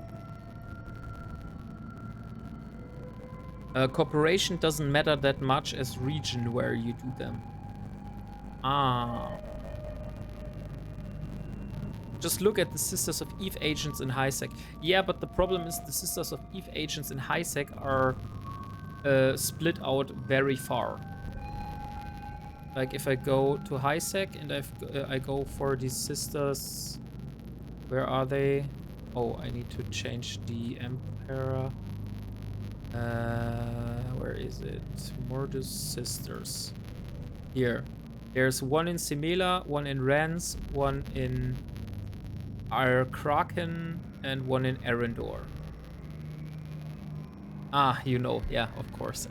Corporation doesn't matter that much as region where you do them. Ah. Just look at the Sisters of Eve agents in HiSec. Yeah, but the problem is the Sisters of Eve agents in HiSec are split out very far. Like if I go to HiSec and I go for the Sisters, where are they? Oh, I need to change the Emperor. Where is it? Mordus Sisters. Here. There's one in Simela, one in Rans, one in Kraken, and one in Arendor. Ah, you know, yeah, of course.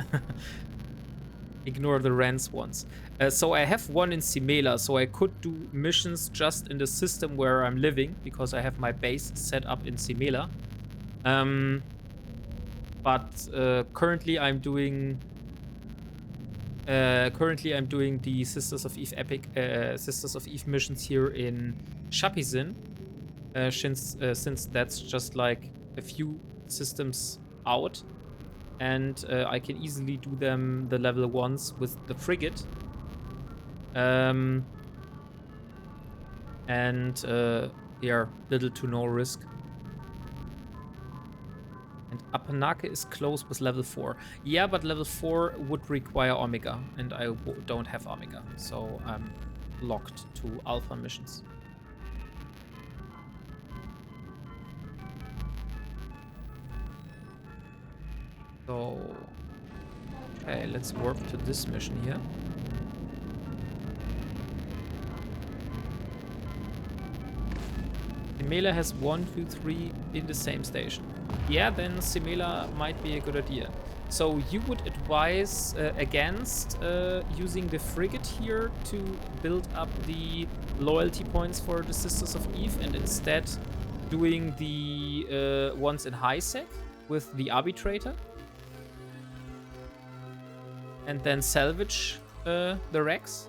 Ignore the Rans ones. So I have one in Simela, so I could do missions just in the system where I'm living, because I have my base set up in Simela. But currently I'm doing the Sisters of Eve Sisters of Eve missions here in Shapizin, since that's just like a few systems out, and I can easily do them the level 1s with the frigate. Yeah, little to no risk. And Apanake is close with level 4. Yeah, but level 4 would require Omega, and I don't have Omega, so I'm locked to Alpha missions. So, okay, let's warp to this mission here. Simela has 1, 2, 3 in the same station. Yeah, then Simela might be a good idea. So you would advise against using the frigate here to build up the loyalty points for the Sisters of Eve, and instead doing the ones in HiSec with the Arbitrator? And then salvage the wrecks?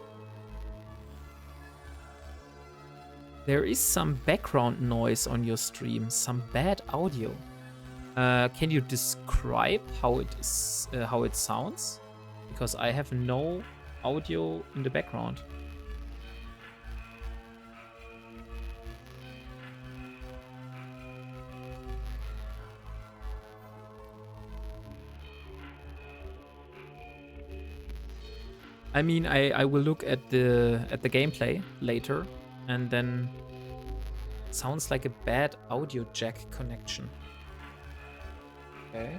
There is some background noise on your stream, some bad audio. Can you describe how it sounds? Because I have no audio in the background. I mean, I will look at the gameplay later, and then it sounds like a bad audio jack connection. Okay.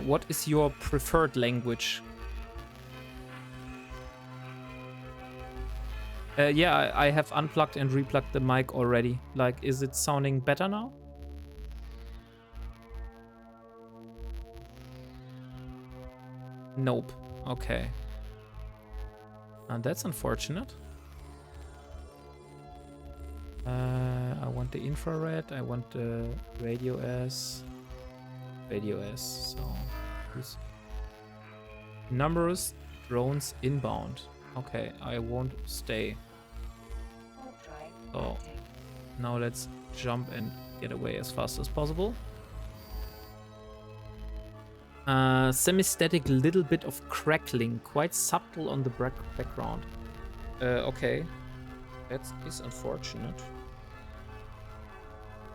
What is your preferred language? Yeah, I have unplugged and replugged the mic already. Like, is it sounding better now? Nope. Okay. That's unfortunate. I want the infrared. I want the radio S. Radio S. So, numerous drones inbound. Okay, I won't stay. So now let's jump and get away as fast as possible. Semi-static, little bit of crackling, quite subtle on the background. Okay, that is unfortunate.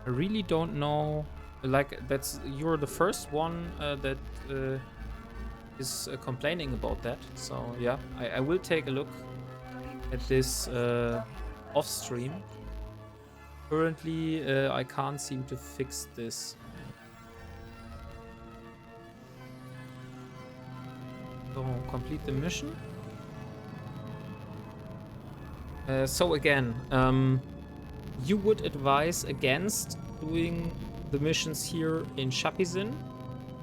I really don't know. Like, you're the first one that is complaining about that. So yeah, I will take a look at this off stream. Currently, I can't seem to fix this. So complete the mission. So again, you would advise against doing the missions here in Shapizin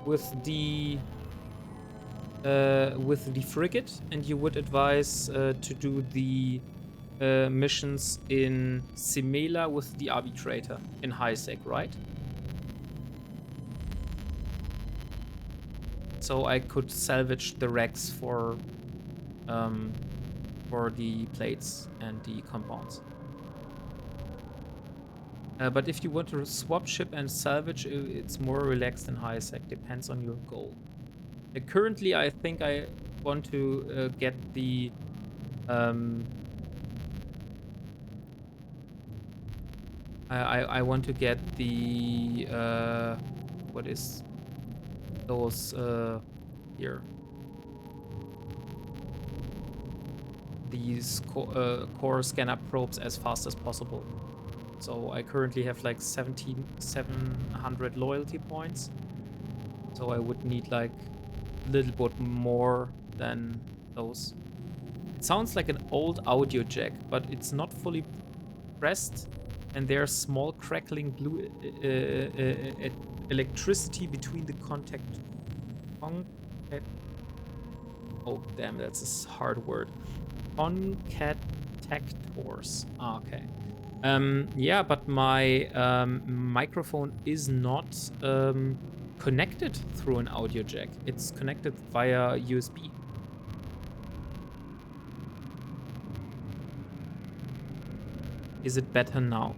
with the frigate, and you would advise to do the missions in Simela with the Arbitrator in HiSec, right? so I could salvage the wrecks for the plates and the compounds. But if you want to swap ship and salvage, it's more relaxed in high sec. Depends on your goal. Currently, I think I want to get the I want to get the what is those here? These core scanner probes as fast as possible. So I currently have like 700 loyalty points. So I would need like a little bit more than those. It sounds like an old audio jack, but it's not fully pressed, and there's small crackling blue electricity between the contact. Oh damn, that's a hard word. Concattactors. Okay. Yeah, but my microphone is not connected through an audio jack. It's connected via USB. Is it better now?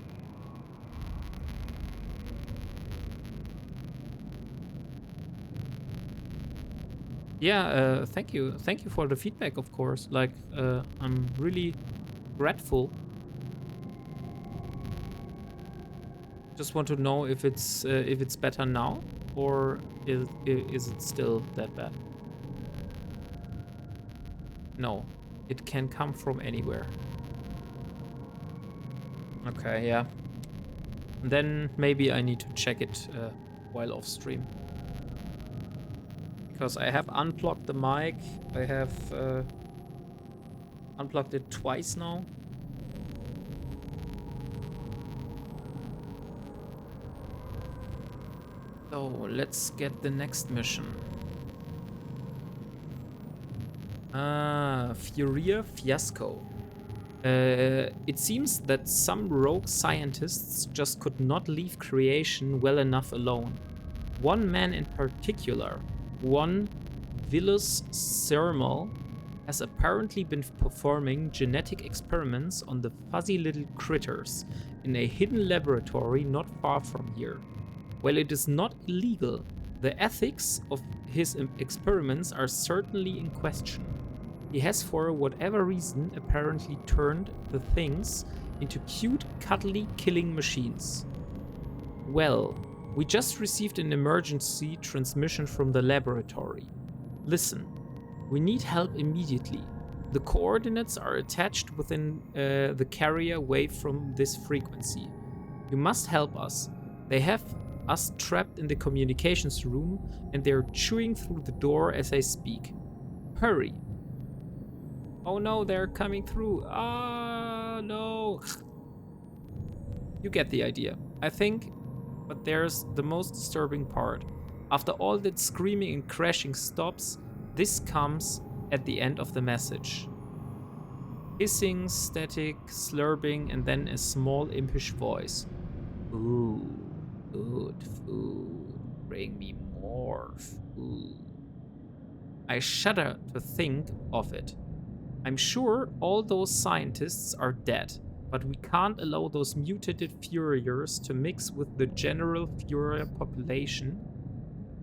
Yeah, thank you. Thank you for the feedback, of course. Like, I'm really grateful. Just want to know if it's better now, or is it still that bad? No, it can come from anywhere. Okay, yeah. And then maybe I need to check it while off stream. Because I have unplugged the mic. I have unplugged it twice now. So let's get the next mission. Furia Fiasco. It seems that some rogue scientists just could not leave creation well enough alone. One man in particular, one Vilus Sermal, has apparently been performing genetic experiments on the fuzzy little critters in a hidden laboratory not far from here. While it is not illegal, the ethics of his experiments are certainly in question. He has, for whatever reason, apparently turned the things into cute, cuddly killing machines. Well, we just received an emergency transmission from the laboratory. Listen, we need help immediately. The coordinates are attached within the carrier wave from this frequency. You must help us. They have us trapped in the communications room, and they're chewing through the door as I speak. Hurry. Oh no, they're coming through. Ah, no. You get the idea, I think, but there's the most disturbing part. After all that screaming and crashing stops, this comes at the end of the message. Hissing, static, slurping, and then a small impish voice. Ooh, good food. Bring me more food. I shudder to think of it. I'm sure all those scientists are dead, but we can't allow those mutated Furiers to mix with the general Furier population.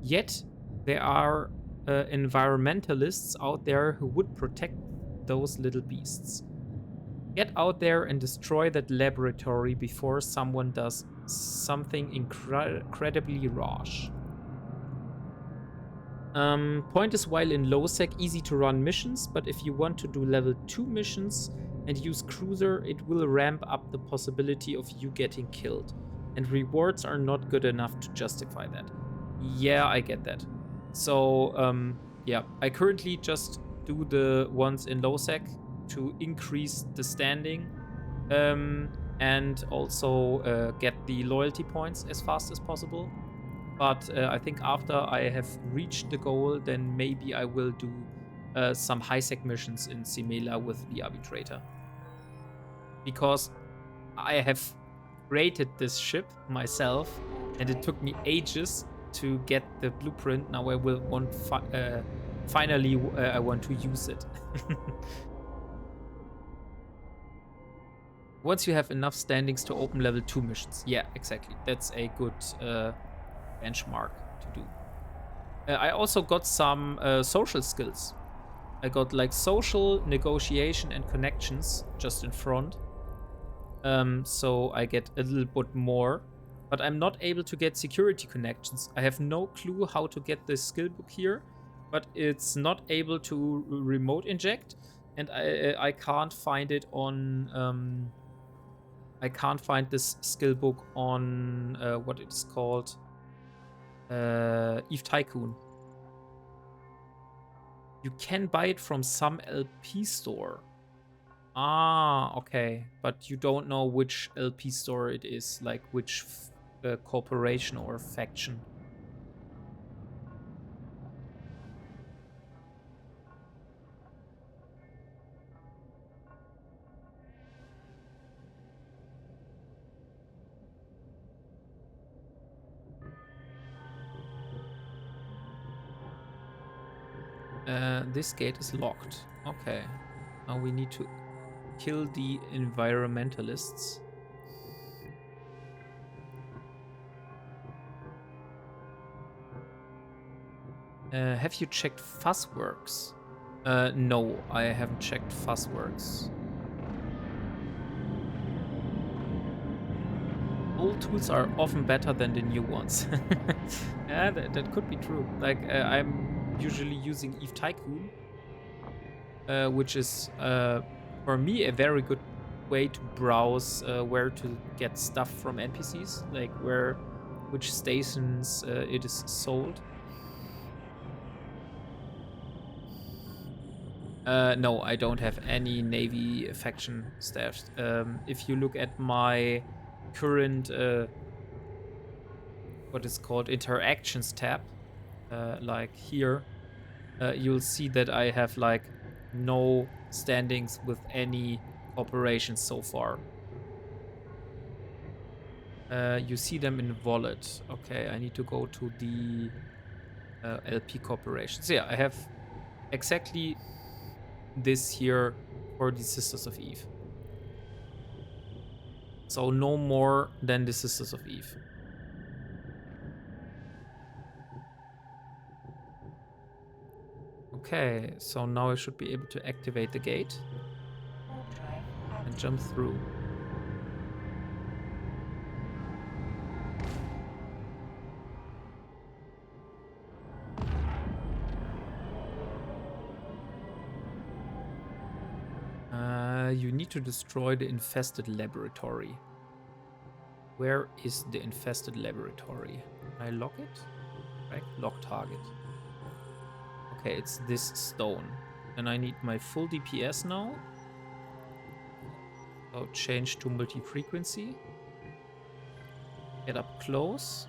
Yet, there are environmentalists out there who would protect those little beasts. Get out there and destroy that laboratory before someone does something incredibly rash. Point is, while in low sec, easy to run missions, but if you want to do level 2 missions and use cruiser, it will ramp up the possibility of you getting killed, and rewards are not good enough to justify that. Yeah, I get that. So, yeah, I currently just do the ones in low sec to increase the standing, and also get the loyalty points as fast as possible. But I think after I have reached the goal, then maybe I will do some high-sec missions in Simela with the Arbitrator. Because I have created this ship myself, and it took me ages to get the blueprint. Now I will finally I want to use it. Once you have enough standings to open level 2 missions. Yeah, exactly. That's a good benchmark to do. I also got some social skills. I got like social, negotiation, and connections just in front. So I get a little bit more. But I'm not able to get security connections. I have no clue how to get this skill book here. But it's not able to remote inject. And I can't find it on... I can't find this skill book on what it's called. Eve Tycoon. You can buy it from some LP store. Ah, okay. But you don't know which LP store it is, like which corporation or faction. This gate is locked. Okay. Now we need to kill the environmentalists. Have you checked Fuzzworks? No, I haven't checked Fuzzworks. Old tools are often better than the new ones. Yeah, that could be true. Like, I'm usually using Eve Tycoon, which is, for me, a very good way to browse where to get stuff from NPCs, like which stations it is sold. No, I don't have any Navy faction staffs. If you look at my current, what is called interactions tab, like here, you'll see that I have like no standings with any corporations so far. You see them in wallet. Okay, I need to go to the LP corporations. Yeah, I have exactly this here for the Sisters of Eve. So no more than the Sisters of Eve. Okay, so now I should be able to activate the gate and jump through. You need to destroy the infested laboratory. Where is the infested laboratory? Can I lock it? Right, lock target. Okay, it's this stone. And I need my full DPS now. So change to multi-frequency. Get up close.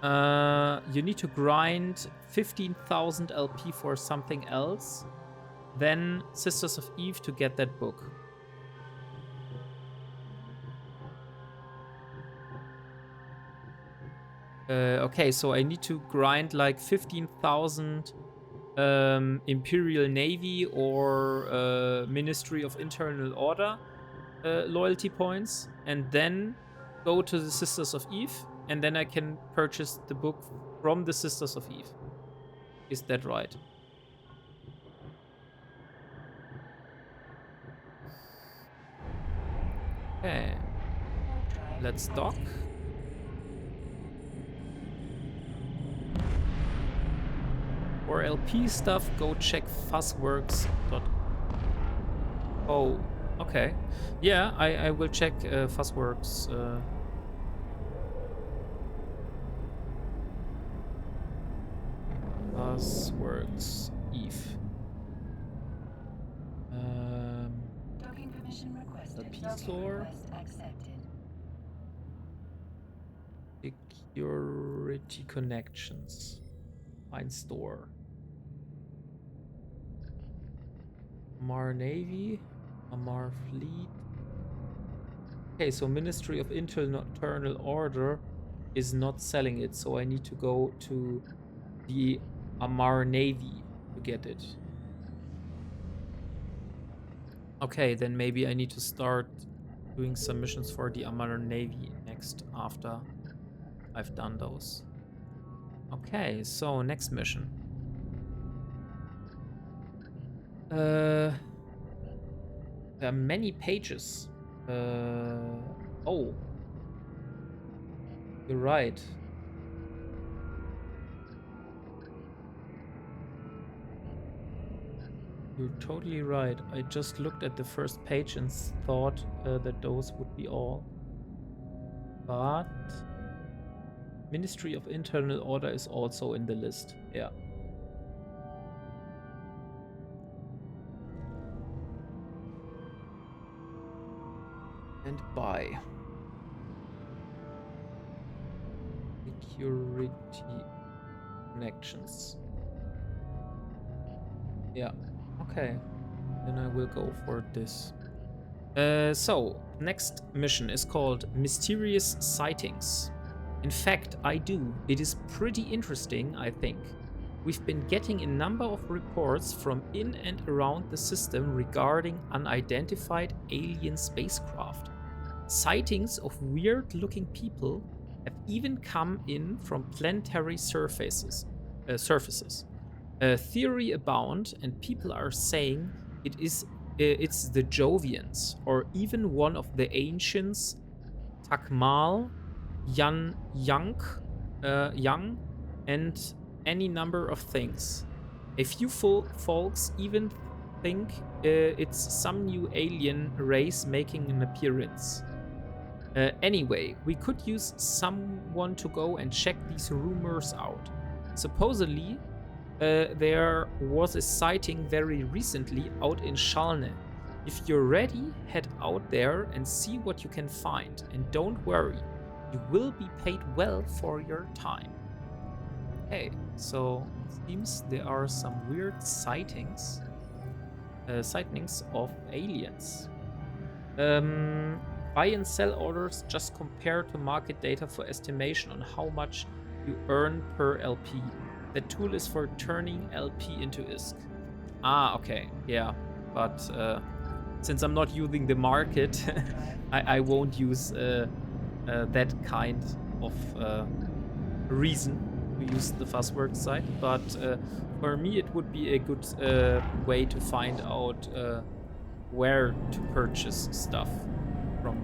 You need to grind 15,000 LP for something else. Then Sisters of Eve to get that book. Okay, so I need to grind like 15,000 Imperial Navy or Ministry of Internal Order loyalty points, and then go to the Sisters of Eve, and then I can purchase the book from the Sisters of Eve. Is that right? Okay. Let's dock. For LP stuff, go check fuzzworks. Oh, okay. Yeah, I will check Fuzzworks. Fuzzworks Eve. Docking permission requested. LP Docking store. request accepted. Security connections. Find store. Amar Navy. Amar Fleet. Okay, so Ministry of Internal Order. is not selling it, so I need to go to the Amar Navy to get it. Okay, then maybe I need to start doing some missions for the Amar Navy next after I've done those. Okay, so next mission. There are many pages. Oh, you're right. You're totally right. I just looked at the first page and thought that those would be all. But Ministry of Internal Order is also in the list. Yeah. And buy. Security connections. Yeah. Okay. Then I will go for this. So, next mission is called Mysterious Sightings. In fact, I do. It is pretty interesting, I think. We've been getting a number of reports from in and around the system regarding unidentified alien spacecraft. Sightings of weird-looking people have even come in from planetary surfaces. Theory abound, and people are saying it's the Jovians, or even one of the ancients, Takmal, Young, and any number of things. A few folks even think it's some new alien race making an appearance. Anyway, we could use someone to go and check these rumors out. Supposedly, there was a sighting very recently out in Chalne. If you're ready, head out there and see what you can find. And don't worry, you will be paid well for your time. Okay, so it seems there are some weird sightings of aliens. Buy and sell orders just compare to market data for estimation on how much you earn per LP. The tool is for turning LP into ISK. Ah, okay, yeah. But since I'm not using the market, I won't use that kind of reason to use the Fuzzworks site. But for me, it would be a good way to find out where to purchase stuff from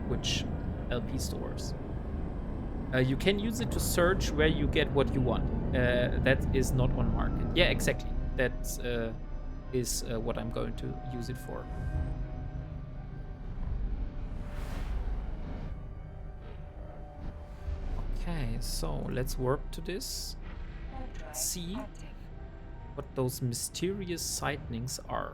which LP stores. You can use it to search where you get what you want. That is not on market. Yeah, exactly. That is what I'm going to use it for. Okay, so let's warp to this. See what those mysterious sightings are.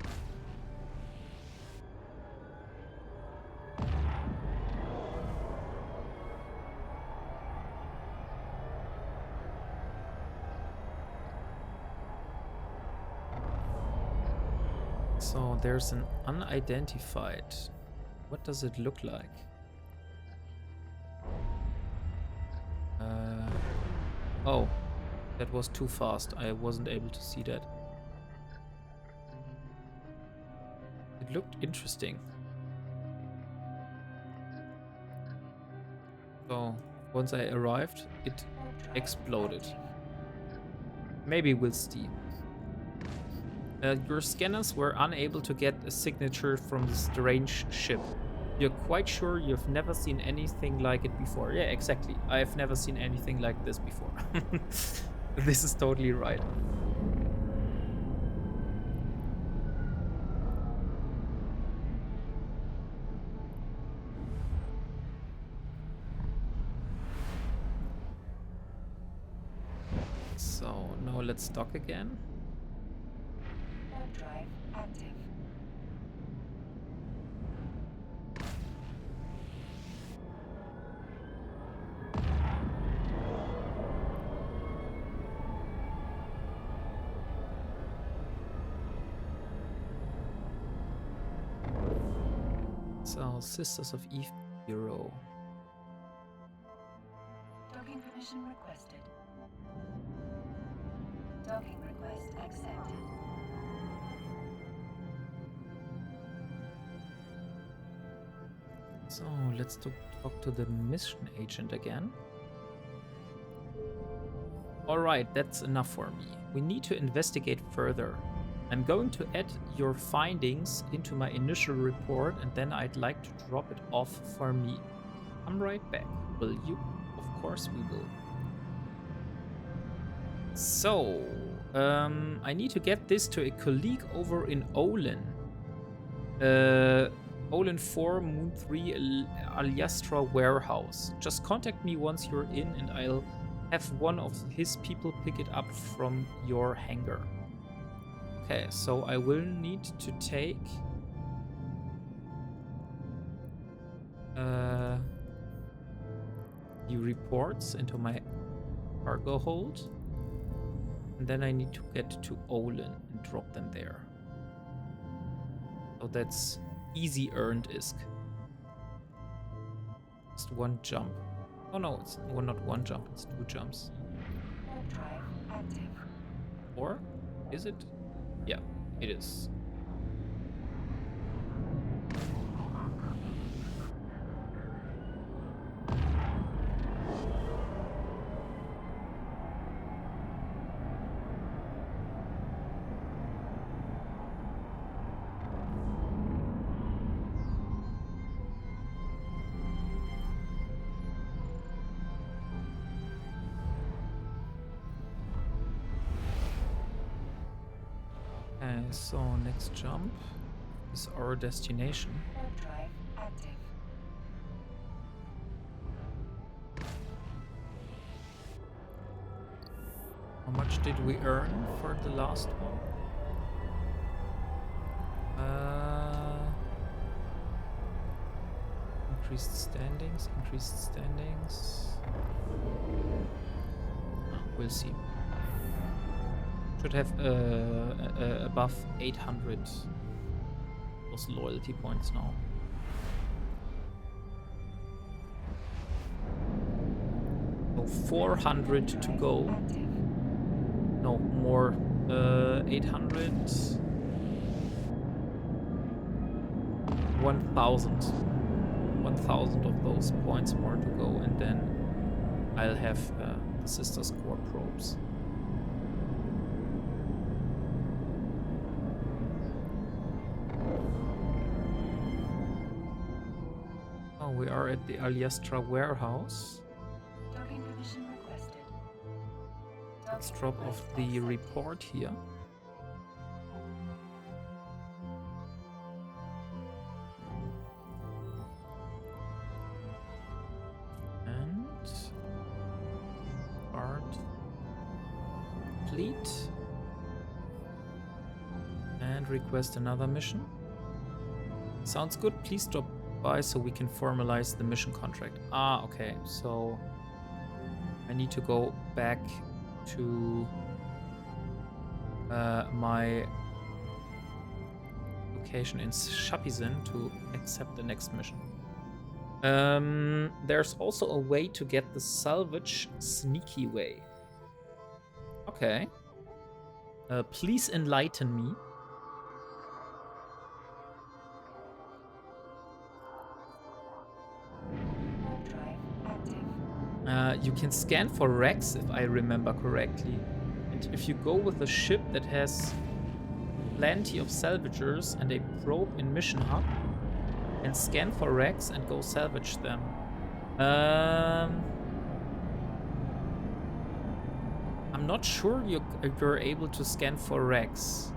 So there's an unidentified. What does it look like? Oh, that was too fast. I wasn't able to see that. It looked interesting. So once I arrived, it exploded. Maybe we'll see. Your scanners were unable to get a signature from the strange ship. You're quite sure you've never seen anything like it before. Yeah, exactly. I've never seen anything like this before. This is totally right. So now let's dock again. Drive active. So Sisters of Eve Bureau. Docking permission requested. Docking request accepted. So let's talk to the mission agent again. Alright, that's enough for me. We need to investigate further. I'm going to add your findings into my initial report and then I'd like to drop it off for me. Come right back, will you? Of course we will. So, I need to get this to a colleague over in Olin. Olin 4, Moon 3, Alyastra warehouse. Just contact me once you're in and I'll have one of his people pick it up from your hangar. Okay, so I will need to take the reports into my cargo hold. And then I need to get to Olin and drop them there. So that's easy earned ISK. Just one jump. Oh no, it's not one jump, it's 2 jumps. Warp drive active. Or is it? Yeah, it is. Okay, so next jump is our destination. Warp drive active. How much did we earn for the last one? Increased standings. We'll see. Should have above 800 those loyalty points now. So 400 to go. Active. No, more. 800. 1,000. 1,000 of those points more to go, and then I'll have the Sister Score probes. Oh, we are at the Alyastra warehouse. Docking permission requested. Let's Docking drop off request the accepted. report here. And art complete. And request another mission. Sounds good. Please drop by so we can formalize the mission contract. Ah, okay. So I need to go back to my location in Shapizin to accept the next mission. There's also a way to get the salvage sneaky way. Okay. Please enlighten me. Warp drive active. You can scan for wrecks, if I remember correctly. And if you go with a ship that has plenty of salvagers and a probe in Mission Hub, and scan for wrecks and go salvage them. I'm not sure you're able to scan for wrecks.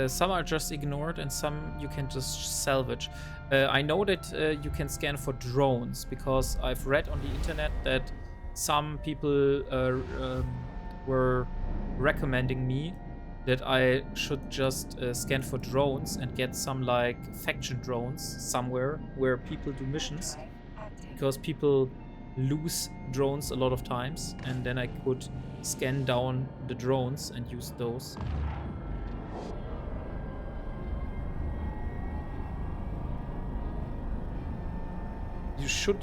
Some are just ignored and some you can just salvage. I know that you can scan for drones because I've read on the internet that some people were recommending me that I should just scan for drones and get some like faction drones somewhere where people do missions, Drive active. because people lose drones a lot of times, and then I could scan down the drones and use those. you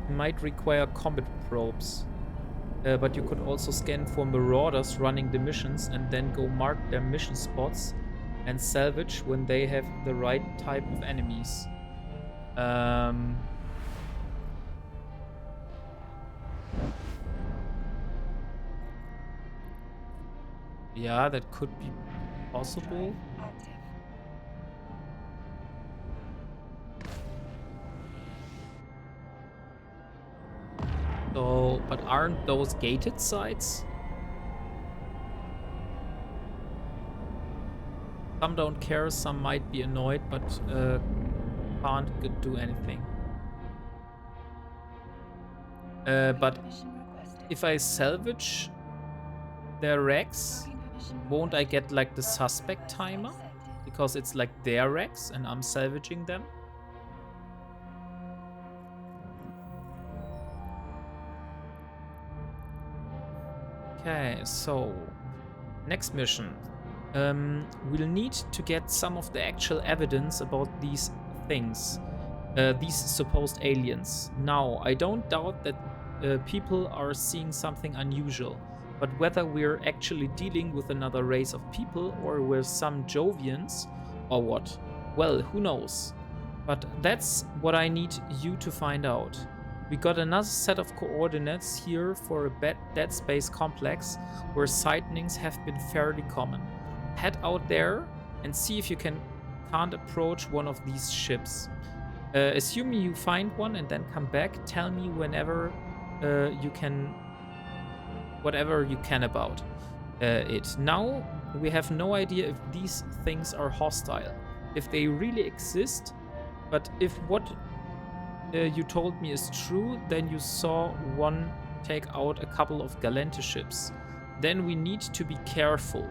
might require combat probes. But you could also scan for marauders running the missions and then go mark their mission spots and salvage when they have the right type of enemies. Yeah, that could be possible. Active. So, but aren't those gated sites? Some don't care, some might be annoyed, but can't do anything. But Permission requested. if I salvage their wrecks, Docking permission won't I requested. get like the Docking suspect request timer? accepted. Because it's like their wrecks and I'm salvaging them? Okay, so next mission. We'll need to get some of the actual evidence about these things, these supposed aliens. Now, I don't doubt that people are seeing something unusual, but whether we're actually dealing with another race of people or with some Jovians or what, well, who knows? But that's what I need you to find out. We got another set of coordinates here for a dead space complex where sightings have been fairly common. Head out there and see if you can't approach one of these ships. Assuming you find one and then come back, tell me whenever you can, whatever you can about it. Now, we have no idea if these things are hostile, if they really exist, but if what you told me is true, then you saw one take out a couple of Galente ships. Then we need to be careful.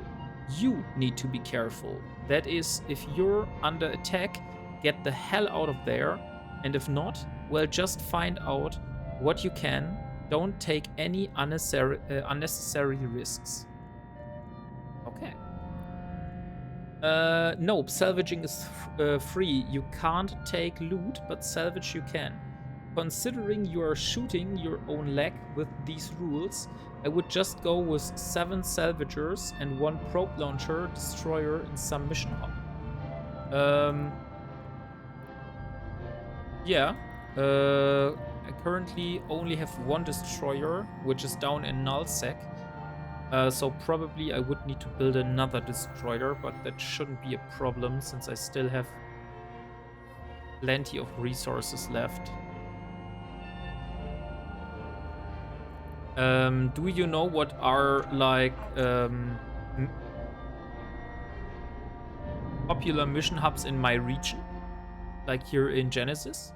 You need to be careful. That is, if you're under attack, get the hell out of there. And if not, well, just find out what you can. Don't take any unnecessary risks. Okay. Nope, salvaging is free. You can't take loot, but salvage you can. Considering you are shooting your own leg with these rules, I would just go with 7 salvagers and 1 probe launcher destroyer in some mission hub. Yeah. I currently only have 1 destroyer, which is down in Nullsec. So probably I would need to build another destroyer, but that shouldn't be a problem since I still have plenty of resources left. Do you know what are like popular mission hubs in my region? Like here in Genesis?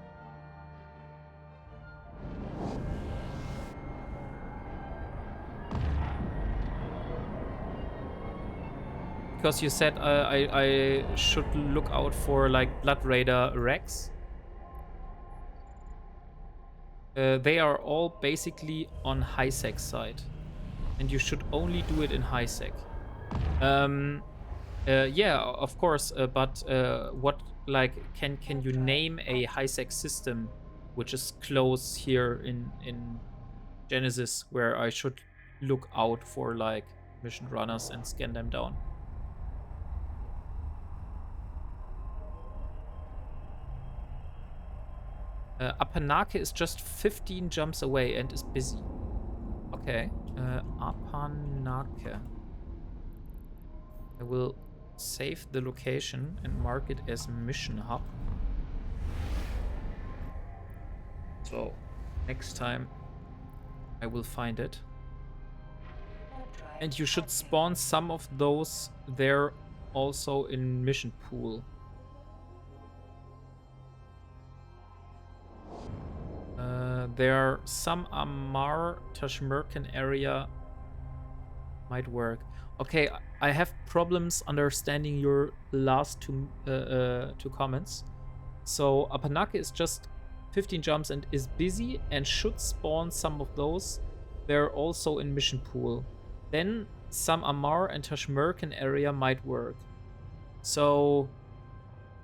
Because you said I should look out for like Blood Raider wrecks. They are all basically on high sec side, and you should only do it in high sec. Yeah, of course. But what like can you name a high sec system which is close here in Genesis where I should look out for like mission runners and scan them down? Apanake is just 15 jumps away and is busy. Okay. Apanake. I will save the location and mark it as mission hub. So next time I will find it. And you should spawn some of those there also in mission pool. There are some Amar Tashmerkan area might work. Okay, I have problems understanding your last two comments. So Apanake is just 15 jumps and is busy and should spawn some of those. They're also in mission pool. Then some Amar and Tashmerkan area might work. So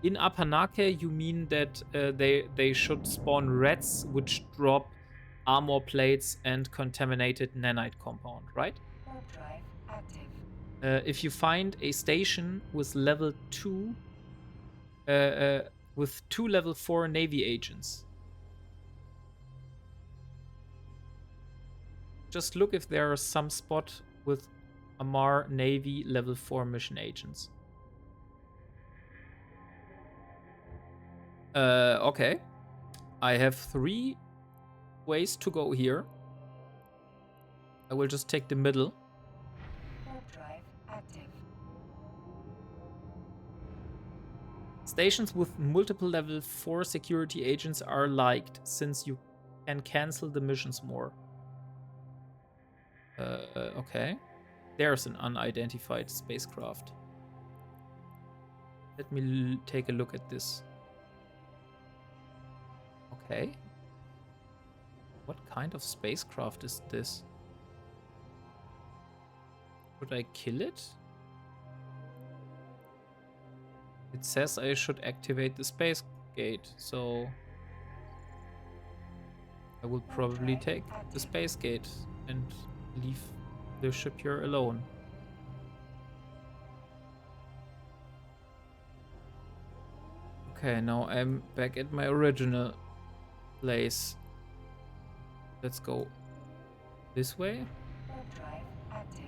In Apanake, you mean that they should spawn rats which drop armor plates and contaminated nanite compound, right? Warp drive active. If you find a station with level 2, with 2 level 4 Navy agents, just look if there is some spot with Amar Navy level 4 mission agents. Okay. I have 3 ways to go here. I will just take the middle. Warp drive active. Stations with multiple level 4 security agents are liked, since you can cancel the missions more. Okay. There's an unidentified spacecraft. Let me take a look at this. Okay. What kind of spacecraft is this? Should I kill it? It says I should activate the space gate, so I will probably take the space gate and leave the ship here alone. Okay, now I'm back at my original place. Let's go this way. Warp drive active.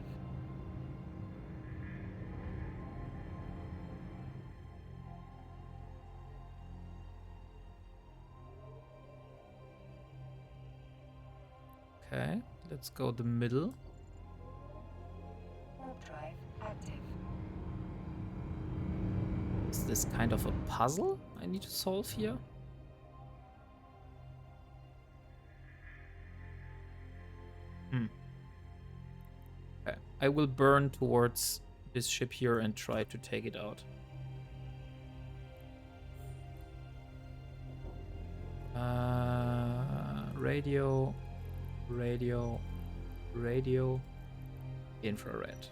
Okay, let's go the middle. Warp drive active. Is this kind of a puzzle I need to solve here? Okay, I will burn towards this ship here and try to take it out. Radio, radio, radio, infrared.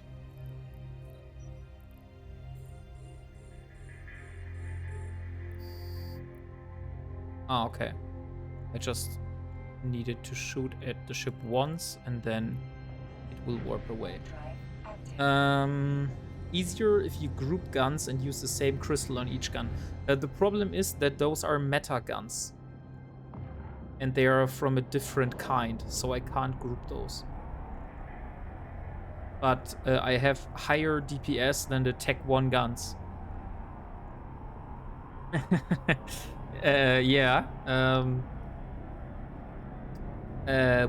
Ah, okay. I just needed to shoot at the ship once and then it will warp away. Drive active. Easier if you group guns and use the same crystal on each gun. The problem is that those are meta guns. And they are from a different kind, so I can't group those. But I have higher DPS than the Tech 1 guns. Yeah.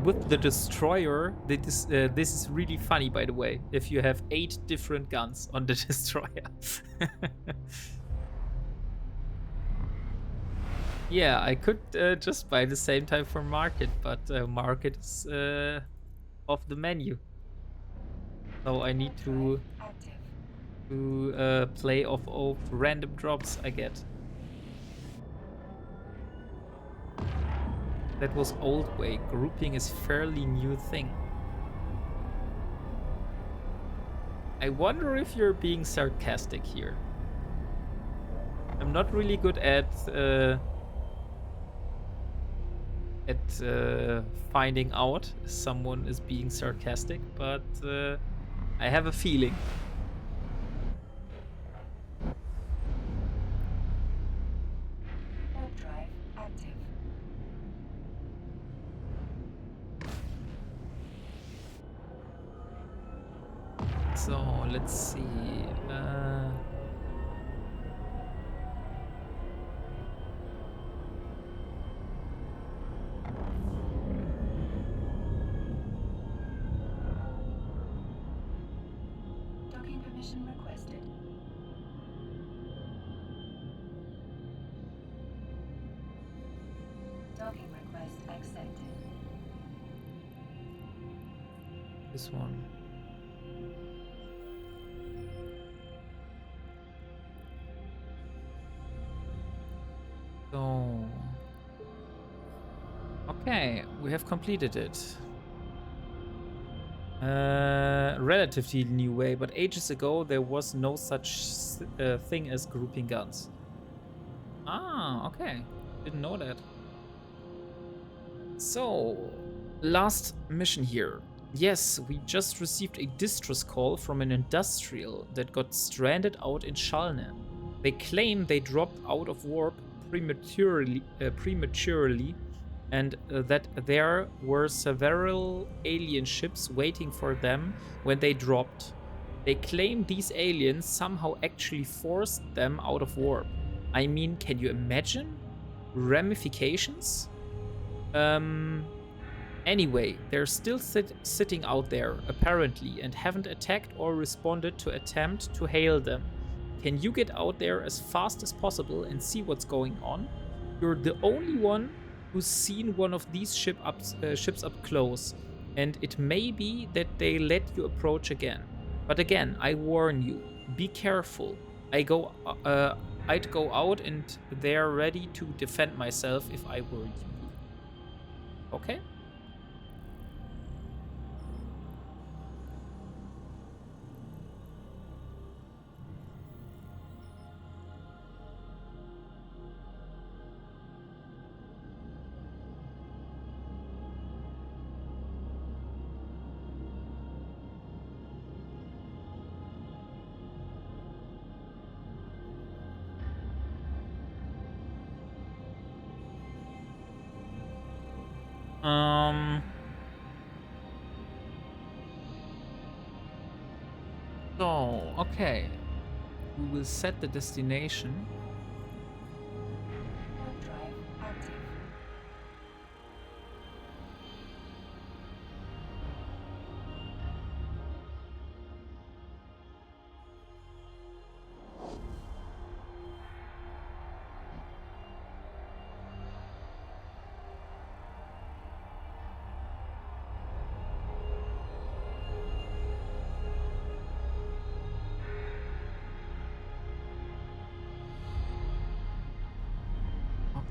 With the destroyer, this is really funny, by the way. If you have 8 different guns on the destroyer. Yeah, I could just buy the same type for market, but market is off the menu. So I need to play off of random drops I get. That was old way. Grouping is fairly new thing. I wonder if you're being sarcastic here. I'm not really good at finding out if someone is being sarcastic, but I have a feeling. Warp drive active. So let's see. Docking permission requested. Docking request accepted. This one. So, okay, we have completed it. Relatively new way, but ages ago there was no such thing as grouping guns. Ah, okay. Didn't know that. So, last mission here. Yes, we just received a distress call from an industrial that got stranded out in Shalna. They claim they dropped out of warp prematurely, and that there were several alien ships waiting for them when they dropped. They claim these aliens somehow actually forced them out of warp. I mean, can you imagine ramifications? Um, Anyway, they're still sitting out there, apparently, and haven't attacked or responded to attempt to hail them. Can you get out there as fast as possible and see what's going on? You're the only one who's seen one of these ships up close, and it may be that they let you approach again. But again, I warn you, be careful. I'd go out and they're ready to defend myself if I were you. Okay? Um, so, okay. We will set the destination. Warp drive active.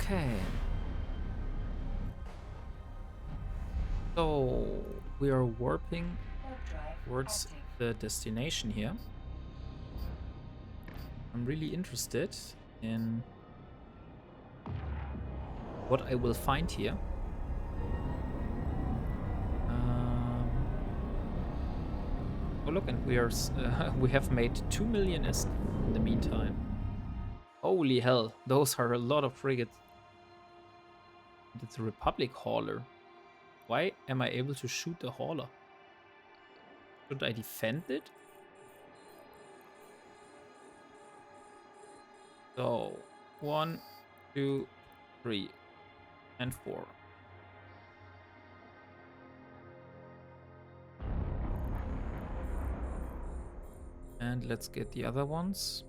Okay. So, we are warping Warp drive towards active. the destination here. I'm really interested in what I will find here. Oh look, and we are we have made 2 million in the meantime. Holy hell, those are a lot of frigates. It's a Republic hauler. Why am I able to shoot the hauler? Should I defend it? So 1, 2, 3, and 4. And let's get the other ones.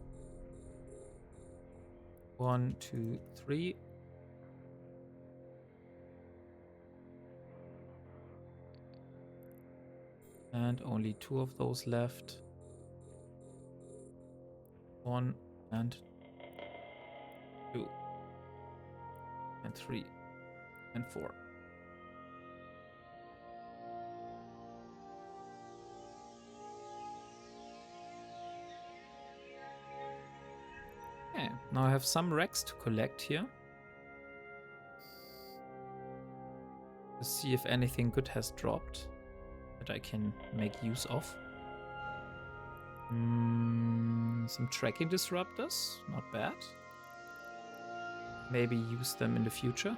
1, 2, 3. And only 2 of those left. 1 and 2 and 3 and 4. Okay, now I have some wrecks to collect here. To see if anything good has dropped that I can make use of. Some tracking disruptors, not bad. Maybe use them in the future.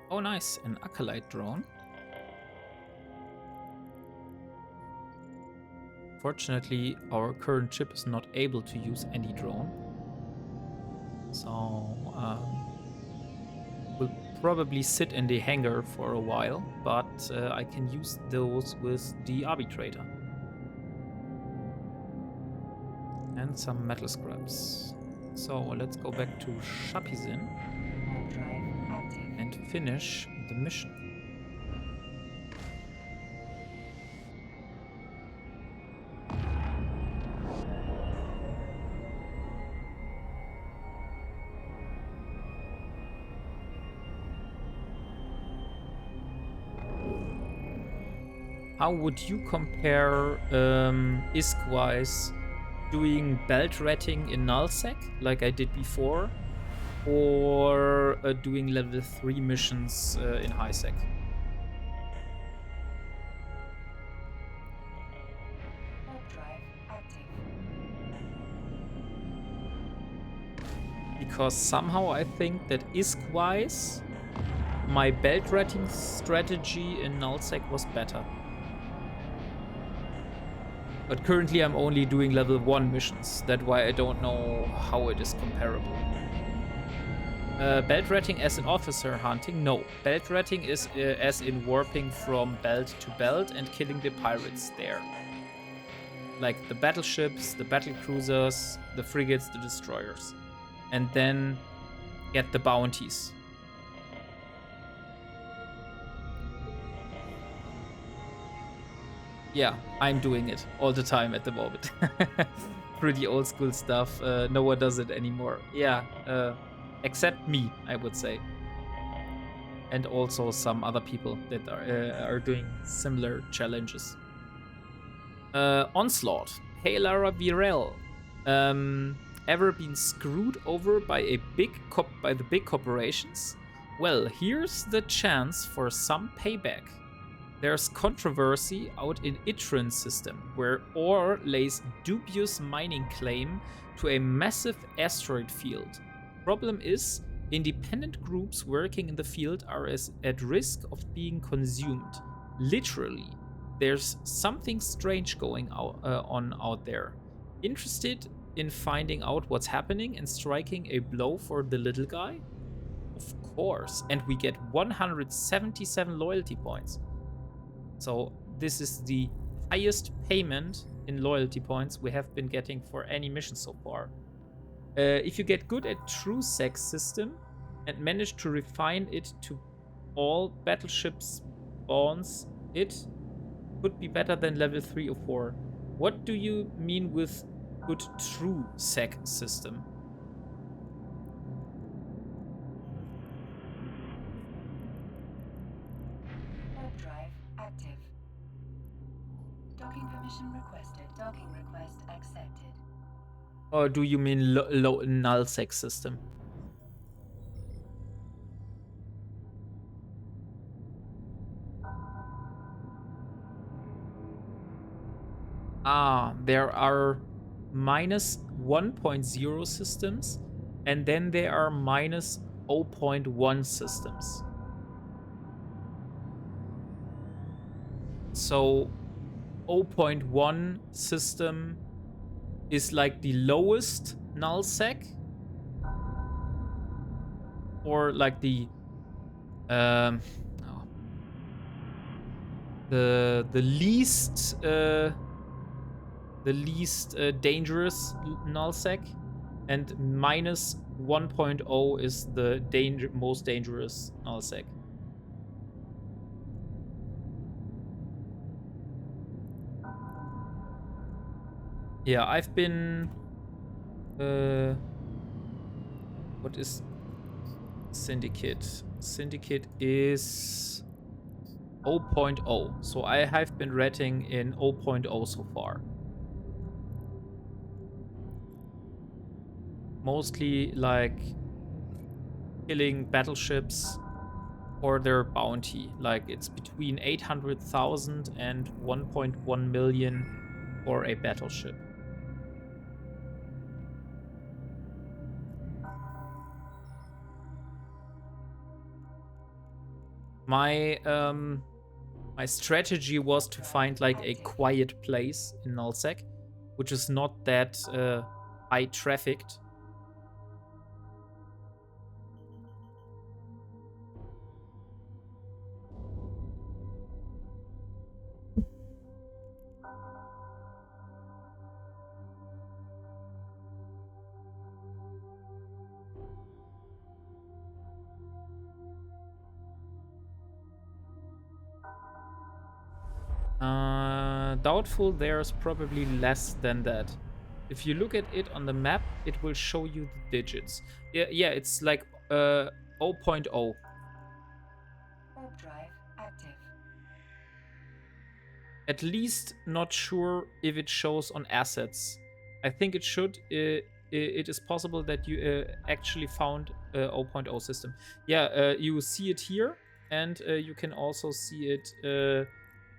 Oh nice, an acolyte drone. Fortunately, our current ship is not able to use any drone. So, we'll probably sit in the hangar for a while, but I can use those with the arbitrator. And some metal scraps. So let's go back to Shapizin Warp drive active. and finish the mission. How would you compare ISK-wise doing belt ratting in nullsec like I did before, or doing level 3 missions in highsec? Warp drive active. Because somehow I think that ISK-wise, my belt ratting strategy in nullsec was better. But currently I'm only doing level 1 missions. That's why I don't know how it is comparable. Belt ratting as an officer hunting? No. Belt ratting is as in warping from belt to belt and killing the pirates there. Like the battleships, the battle cruisers, the frigates, the destroyers. And then get the bounties. Yeah, I'm doing it all the time at the moment. Pretty old school stuff. No one does it anymore. Yeah, except me, I would say. And also some other people that are doing similar challenges. Onslaught. Hey Lara Virel. Ever been screwed over by the big corporations? Well, here's the chance for some payback. There's controversy out in Itran system, where Ore lays dubious mining claim to a massive asteroid field. Problem is, independent groups working in the field are at risk of being consumed. Literally, there's something strange going on out there. Interested in finding out what's happening and striking a blow for the little guy? Of course, and we get 177 loyalty points. So this is the highest payment in loyalty points we have been getting for any mission so far. If you get good at true sex system and manage to refine it to all battleships spawns, it could be better than level 3 or 4. What do you mean with good true sec system? Warp drive active. Docking permission requested. Docking request accepted. Or do you mean low null sec system? There are minus 1.0 systems, and then there are minus 0.1 systems. So 0.1 system is like the lowest null sec, or like the least dangerous nullsec, and minus 1.0 is the most dangerous nullsec. Yeah, I've been what is Syndicate? Syndicate is 0.0. So I have been rating in 0.0 so far. Mostly like killing battleships or their bounty. Like it's between 800,000 and 1.1 million for a battleship. My my strategy was to find like a quiet place in nullsec, which is not that high trafficked. Doubtful, there's probably less than that. If you look at it on the map, it will show you the digits. Yeah, it's like 0.0. Warp drive active. At least not sure if it shows on assets. I think it should. It is possible that you actually found a 0.0 system. Yeah, you see it here, and you can also see it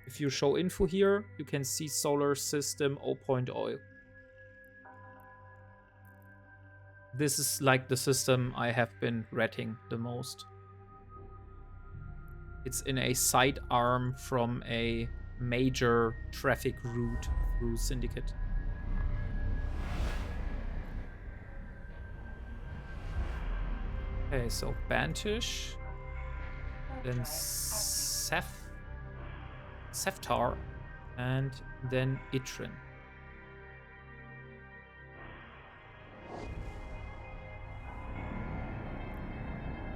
if you show info here. You can see solar system 0.0. This is like the system I have been rating the most. It's in a side arm from a major traffic route through Syndicate. Okay, so Bantish, then Seftar, and then Itrin.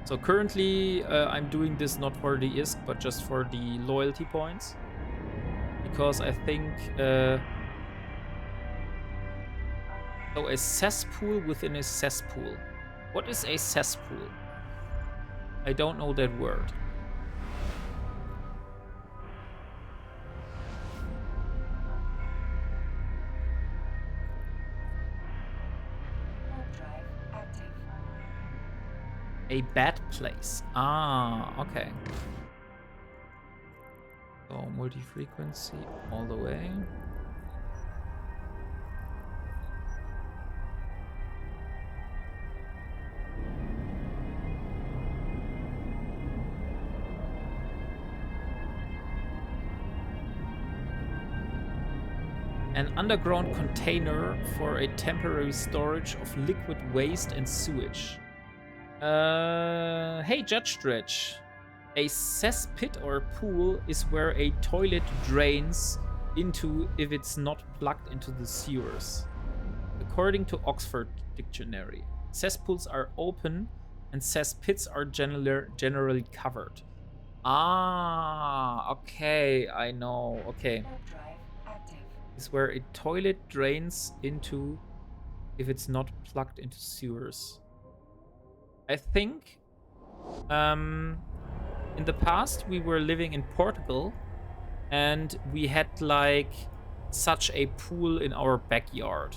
So currently I'm doing this not for the ISK, but just for the loyalty points. Because I think... so a cesspool within a cesspool. What is a cesspool? I don't know that word. A bad place. Ah, okay. So multi-frequency all the way. An underground container for a temporary storage of liquid waste and sewage. Hey, Judge Dredge. A cesspit or pool is where a toilet drains into if it's not plugged into the sewers. According to Oxford Dictionary, cesspools are open and cesspits are generally covered. Ah, okay, I know. Okay. Is where a toilet drains into if it's not plugged into sewers. I think in the past we were living in Portugal and we had like such a pool in our backyard.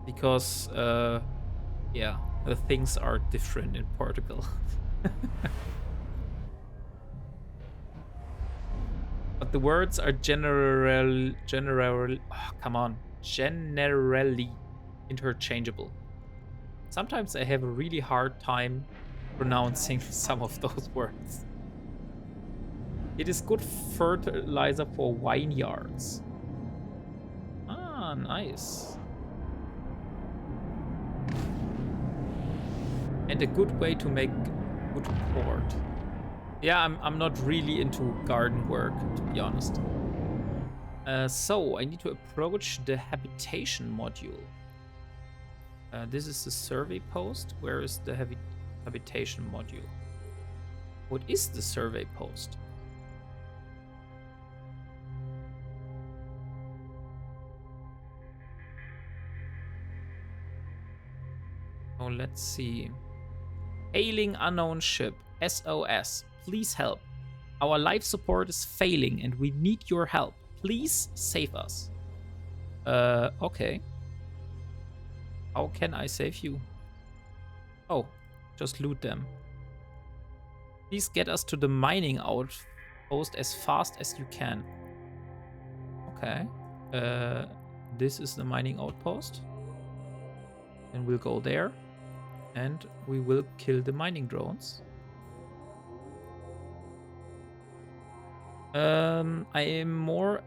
Because yeah, the things are different in Portugal. But the words are generally interchangeable. Sometimes I have a really hard time pronouncing some of those words. It is good fertilizer for vineyards. Ah, nice. And a good way to make good port. Yeah, I'm not really into garden work, to be honest. So, I need to approach the habitation module. This is the survey post. Where is the habitation module? What is the survey post? Oh, let's see. Hailing unknown ship. SOS. Please help. Our life support is failing and we need your help. Please save us. Okay. How can I save you? Oh, just loot them. Please get us to the mining outpost as fast as you can. Okay. This is the mining outpost. And we'll go there. And we will kill the mining drones. I am more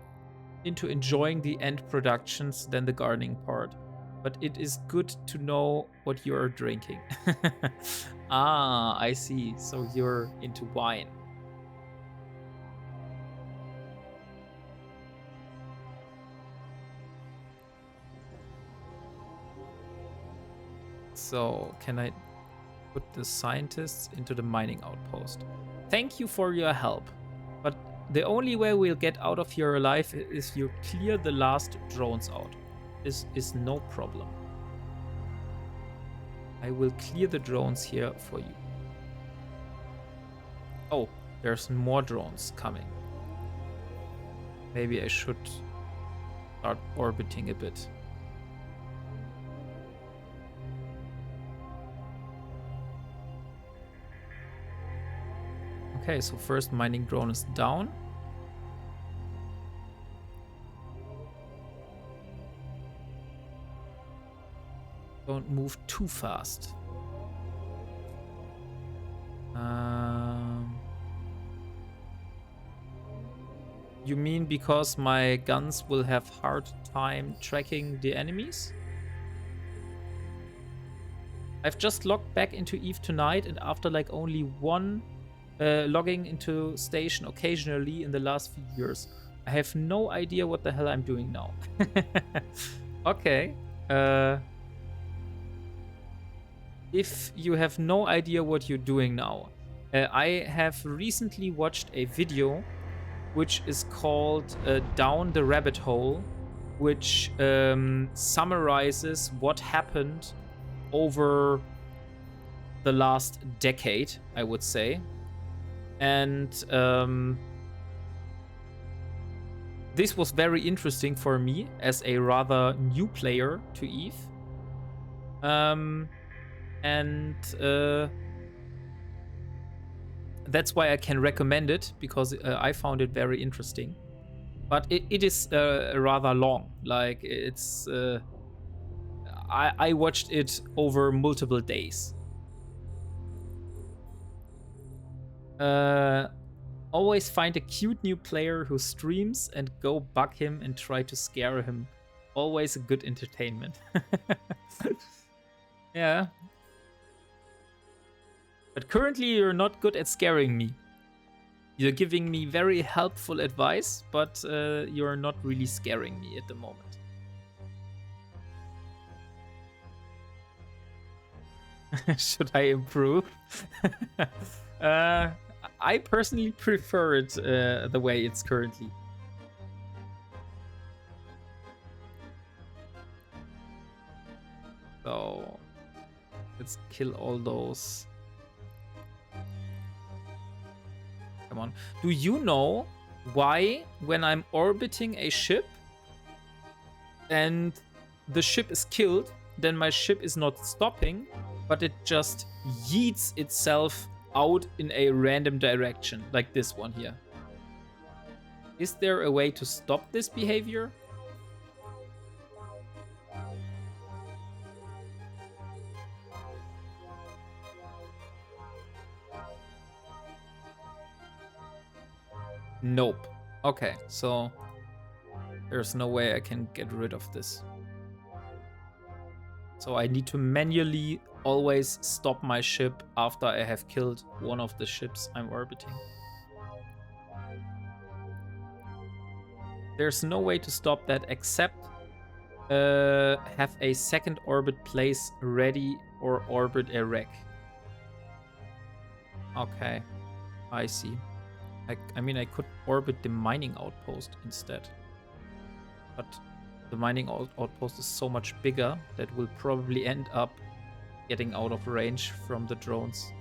into enjoying the end productions than the gardening part. But it is good to know what you are drinking. Ah, I see. So you're into wine. So can I put the scientists into the mining outpost? Thank you for your help. But the only way we'll get out of here alive is you clear the last drones out. This is no problem. I will clear the drones here for you. Oh, there's more drones coming. Maybe I should start orbiting a bit. Okay, so first mining drone is down. Don't move too fast. You mean because my guns will have hard time tracking the enemies? I've just logged back into EVE tonight, and after like only one logging into station occasionally in the last few years, I have no idea what the hell I'm doing now. Okay. If you have no idea what you're doing now, I have recently watched a video which is called Down the Rabbit Hole, which summarizes what happened over the last decade, I would say. And this was very interesting for me as a rather new player to EVE. And that's why I can recommend it, because I found it very interesting. But it is rather long. Like, it's... I watched it over multiple days. Always find a cute new player who streams and go bug him and try to scare him. Always a good entertainment. Yeah. But currently you're not good at scaring me. You're giving me very helpful advice, but you're not really scaring me at the moment. Should I improve? I personally prefer it the way it's currently. So let's kill all those. Come on. Do you know why when I'm orbiting a ship and the ship is killed, then my ship is not stopping, but it just yeets itself out in a random direction, like this one here? Is there a way to stop this behavior? Nope. Okay, so there's no way I can get rid of this. So I need to manually always stop my ship after I have killed one of the ships I'm orbiting. There's no way to stop that except have a second orbit place ready or orbit a wreck. Okay, I see. I mean, I could orbit the mining outpost instead. But the mining outpost is so much bigger that we'll probably end up getting out of range from the drones.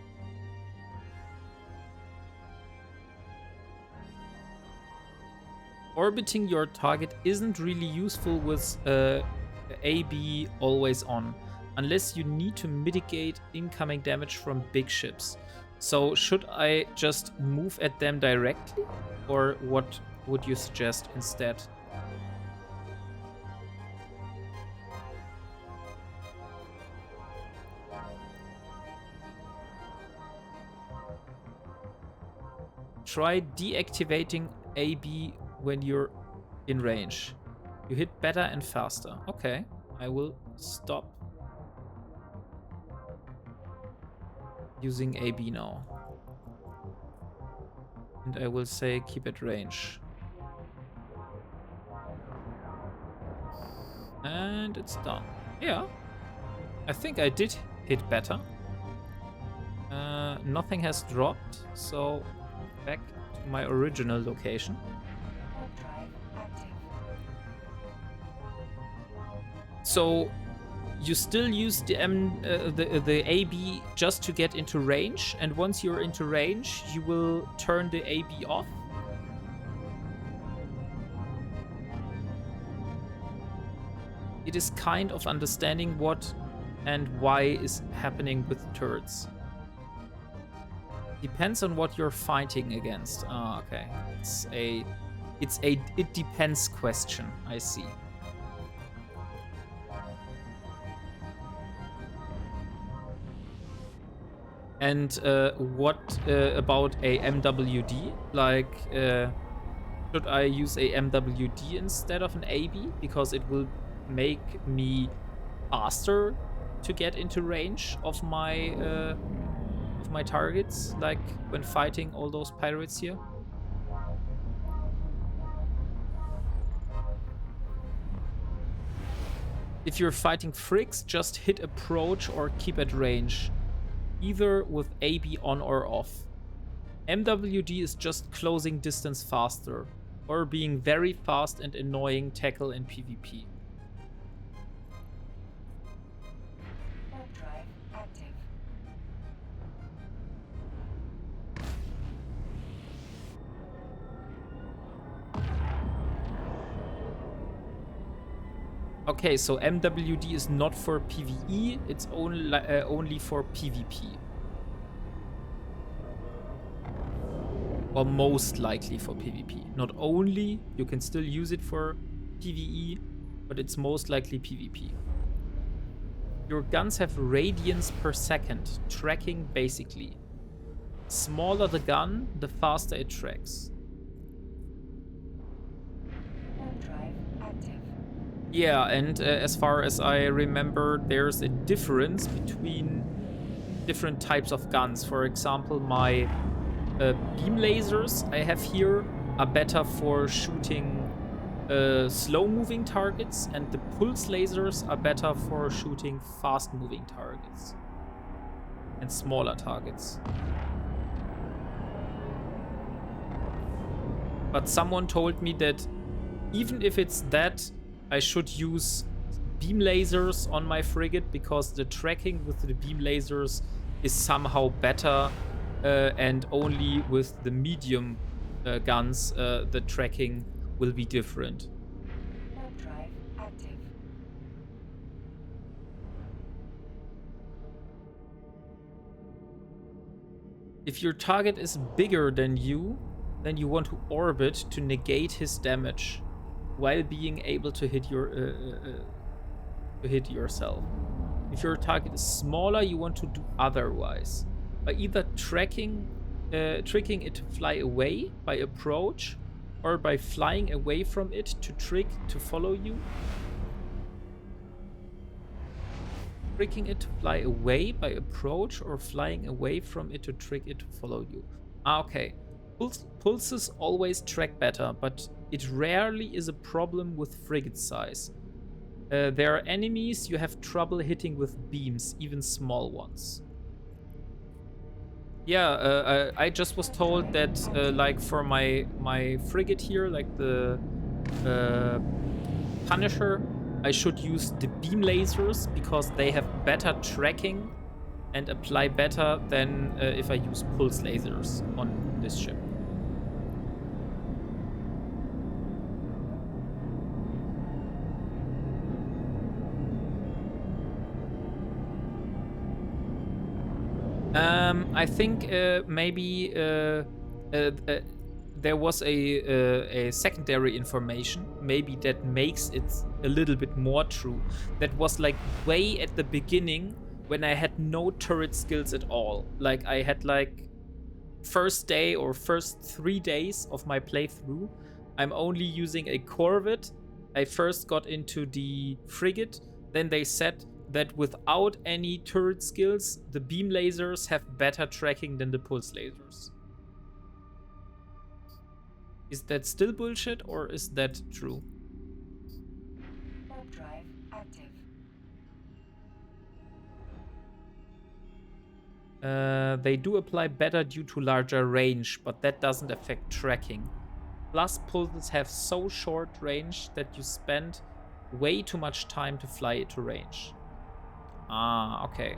Orbiting your target isn't really useful with AB always on, unless you need to mitigate incoming damage from big ships. So should I just move at them directly, or what would you suggest instead? Try deactivating AB when you're in range. You hit better and faster. Okay, I will stop using AB now. And I will say keep at range. And it's done. Yeah, I think I did hit better. Nothing has dropped, so back to my original location. So you still use the AB just to get into range, and once you're into range, you will turn the AB off. It is kind of understanding what and why is happening with turrets. Depends on what you're fighting against. Ah, okay. It depends question. I see. And what about a MWD? Like, should I use a MWD instead of an AB? Because it will make me faster to get into range of my targets, like when fighting all those pirates here. If you're fighting frigs, just hit approach or keep at range, either with AB on or off. MWD is just closing distance faster, or being very fast and annoying tackle in PvP. Warp drive active. Okay, so MWD is not for PvE, it's only for PvP. Or most likely for PvP. Not only, you can still use it for PvE, but it's most likely PvP. Your guns have radians per second, tracking basically. Smaller the gun, the faster it tracks. Warp drive active. Yeah, and as far as I remember, there's a difference between different types of guns. For example, my beam lasers I have here are better for shooting slow-moving targets, and the pulse lasers are better for shooting fast-moving targets and smaller targets. But someone told me that even if it's that, I should use beam lasers on my frigate, because the tracking with the beam lasers is somehow better, and only with the medium guns the tracking will be different. Warp drive active. If your target is bigger than you, then you want to orbit to negate his damage, while being able to hit yourself. If your target is smaller, you want to do otherwise, by either tricking it to fly away by approach, or by flying away from it to trick to follow you. Tricking it to fly away by approach, or flying away from it to trick it to follow you. Ah, okay. Pulses always track better, but it rarely is a problem with frigate size. There are enemies you have trouble hitting with beams, even small ones. Yeah, I just was told that, like for my frigate here, like the Punisher, I should use the beam lasers, because they have better tracking and apply better than if I use pulse lasers on this ship. I think maybe there was a secondary information, maybe that makes it a little bit more true. That was like way at the beginning, when I had no turret skills at all. Like I had like first day or first 3 days of my playthrough, I'm only using a corvette. I first got into the frigate, then they said that without any turret skills, the beam lasers have better tracking than the pulse lasers. Is that still bullshit, or is that true? Warp drive active. They do apply better due to larger range, but that doesn't affect tracking. Plus, pulses have so short range that you spend way too much time to fly it to range. Ah, okay.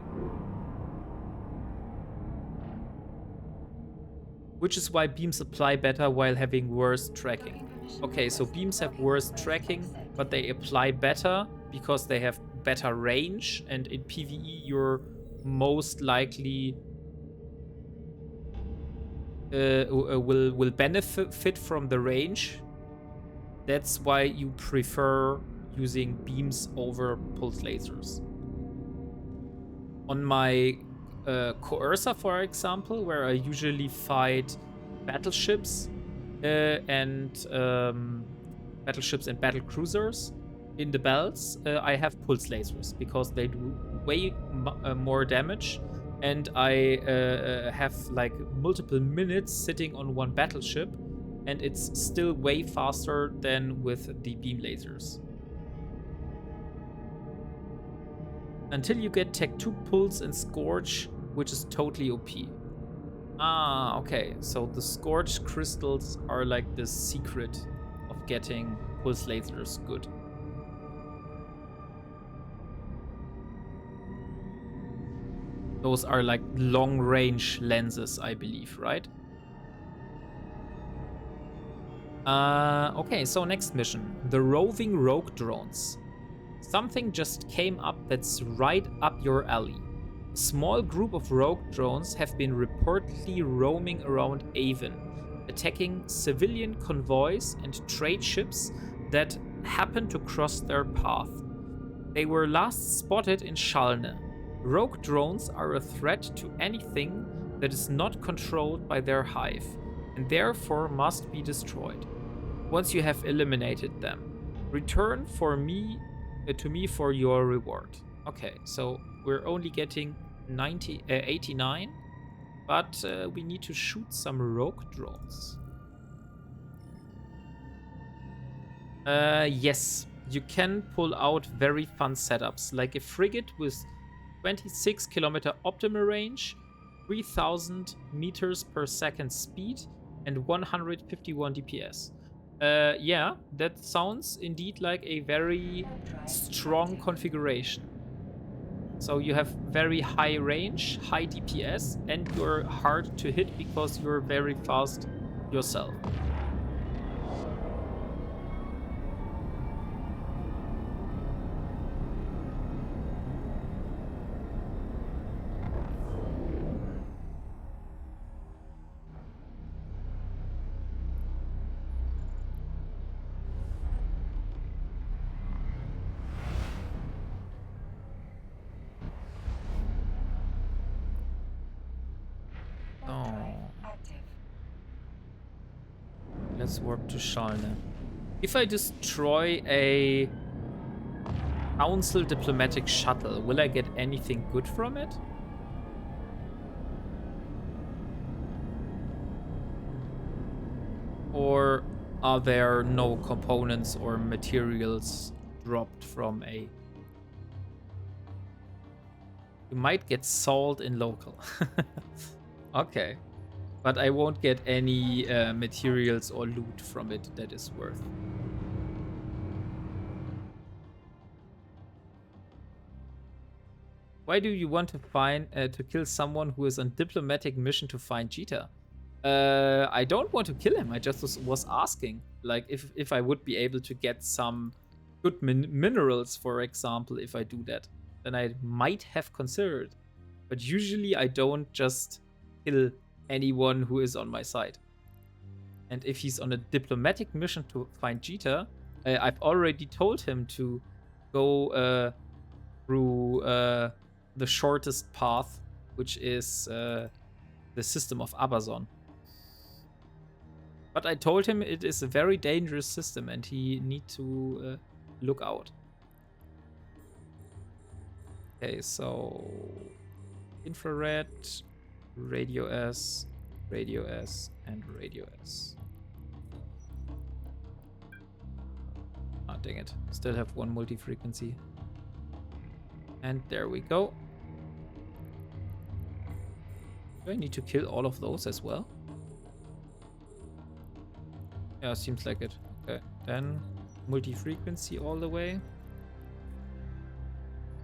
Which is why beams apply better while having worse tracking. Okay, so beams have worse tracking, but they apply better because they have better range, and in PvE you're most likely will benefit from the range. That's why you prefer using beams over pulse lasers. On my coercer, for example, where I usually fight battleships and battleships and battle cruisers in the belts, I have pulse lasers because they do way more damage, and I have like multiple minutes sitting on one battleship, and it's still way faster than with the beam lasers. Until you get Tech 2 Pulse and Scorch, which is totally OP. Ah, okay. So the Scorch crystals are like the secret of getting Pulse lasers good. Those are like long-range lenses, I believe, right? Okay, so next mission. The roving rogue drones. Something just came up that's right up your alley. A small group of rogue drones have been reportedly roaming around Avon, attacking civilian convoys and trade ships that happen to cross their path. They were last spotted in Shalne. Rogue drones are a threat to anything that is not controlled by their hive, and therefore must be destroyed. Once you have eliminated them, return to me for your reward. Okay, so we're only getting 89, but we need to shoot some rogue drones. Yes, you can pull out very fun setups, like a frigate with 26 kilometer optimal range, 3000 meters per second speed, and 151 DPS. Yeah, that sounds indeed like a very strong configuration. So you have very high range, high DPS, and you're hard to hit because you're very fast yourself. Let's warp to Shalne. If I destroy a Council diplomatic shuttle, will I get anything good from it? Or are there no components or materials dropped from a... You might get salt in local. Okay. But I won't get any materials or loot from it that is worth. Why do you want to kill someone who is on diplomatic mission to find Jita? I don't want to kill him. I just was asking, like, if I would be able to get some good minerals, for example, if I do that, then I might have considered. But usually I don't just kill anyone who is on my side. And if he's on a diplomatic mission to find Jita, I've already told him to go through the shortest path, which is the system of Abazon. But I told him it is a very dangerous system and he needs to look out. Okay, so infrared, radio S, and radio S. Ah, dang it. Still have one multi-frequency. And there we go. Do I need to kill all of those as well? Yeah, seems like it. Okay, then multi-frequency all the way.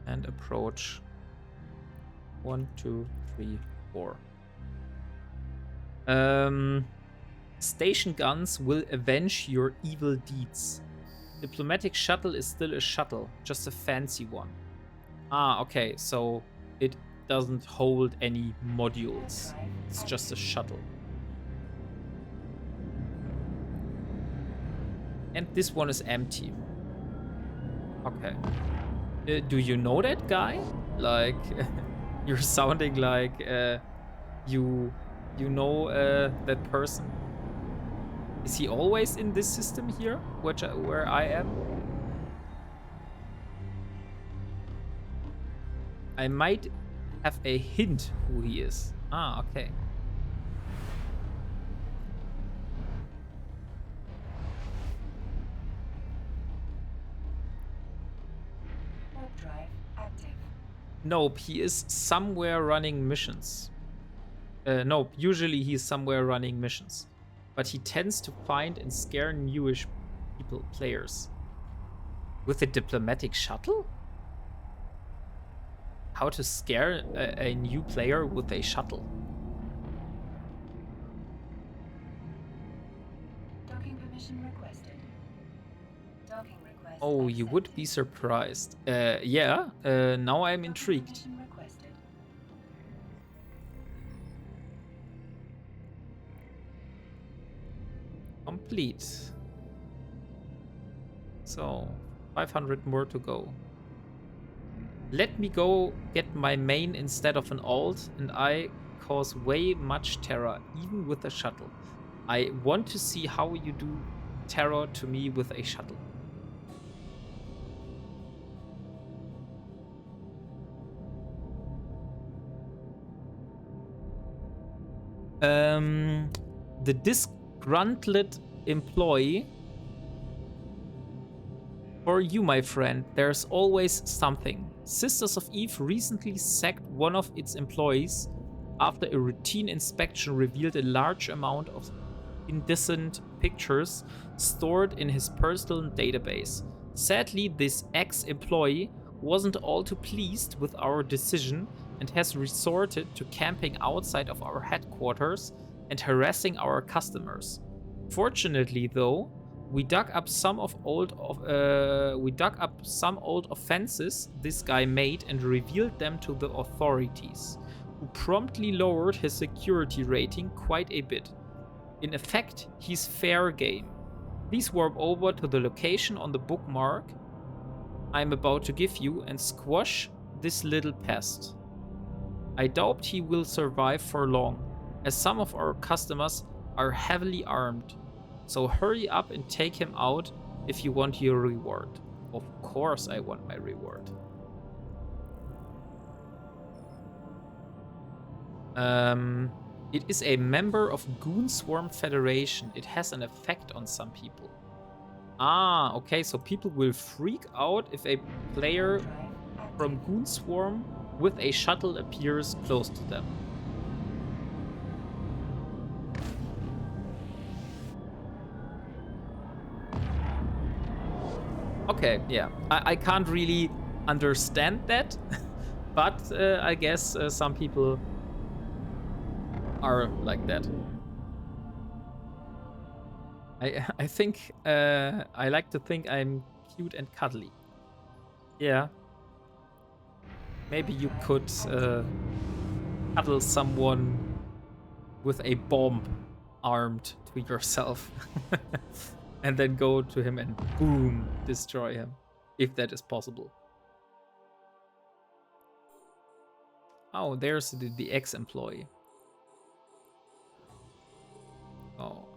And approach 1, 2, 3, 4. Station guns will avenge your evil deeds. Diplomatic shuttle is still a shuttle, just a fancy one. Ah, okay, so it doesn't hold any modules. It's just a shuttle. And this one is empty. Okay. Do you know that guy? Like, you're sounding like you know that person. Is he always in this system here, where I am? I might have a hint who he is. Ah, okay. Warp drive active. Nope, he is somewhere running missions. Nope, usually he's somewhere running missions. But he tends to find and scare newish players. With a diplomatic shuttle? How to scare a new player with a shuttle? Docking permission requested. Docking request Oh, you would accepted. be surprised. Yeah, now I'm Docking intrigued. permission requested. Complete. So, 500 more to go. Let me go get my main instead of an alt, and I cause way much terror, even with a shuttle. I want to see how you do terror to me with a shuttle. The disgruntled employee. For you, my friend, there's always something. Sisters of Eve recently sacked one of its employees after a routine inspection revealed a large amount of indecent pictures stored in his personal database. Sadly, this ex-employee wasn't all too pleased with our decision and has resorted to camping outside of our headquarters and harassing our customers. Fortunately, though, we dug up some old offenses this guy made and revealed them to the authorities, who promptly lowered his security rating quite a bit. In effect, he's fair game. Please warp over to the location on the bookmark I'm about to give you and squash this little pest. I doubt he will survive for long, as some of our customers are heavily armed. So hurry up and take him out if you want your reward. Of course I want my reward. It is a member of Goon Swarm Federation. It has an effect on some people. Ah, okay, so people will freak out if a player from Goon Swarm with a shuttle appears close to them. Okay, yeah. I can't really understand that, but I guess some people are like that. I think I like to think I'm cute and cuddly. Yeah. Maybe you could cuddle someone with a bomb armed to yourself and then go to him and boom, destroy him, if that is possible. Oh, there's the ex-employee. Oh.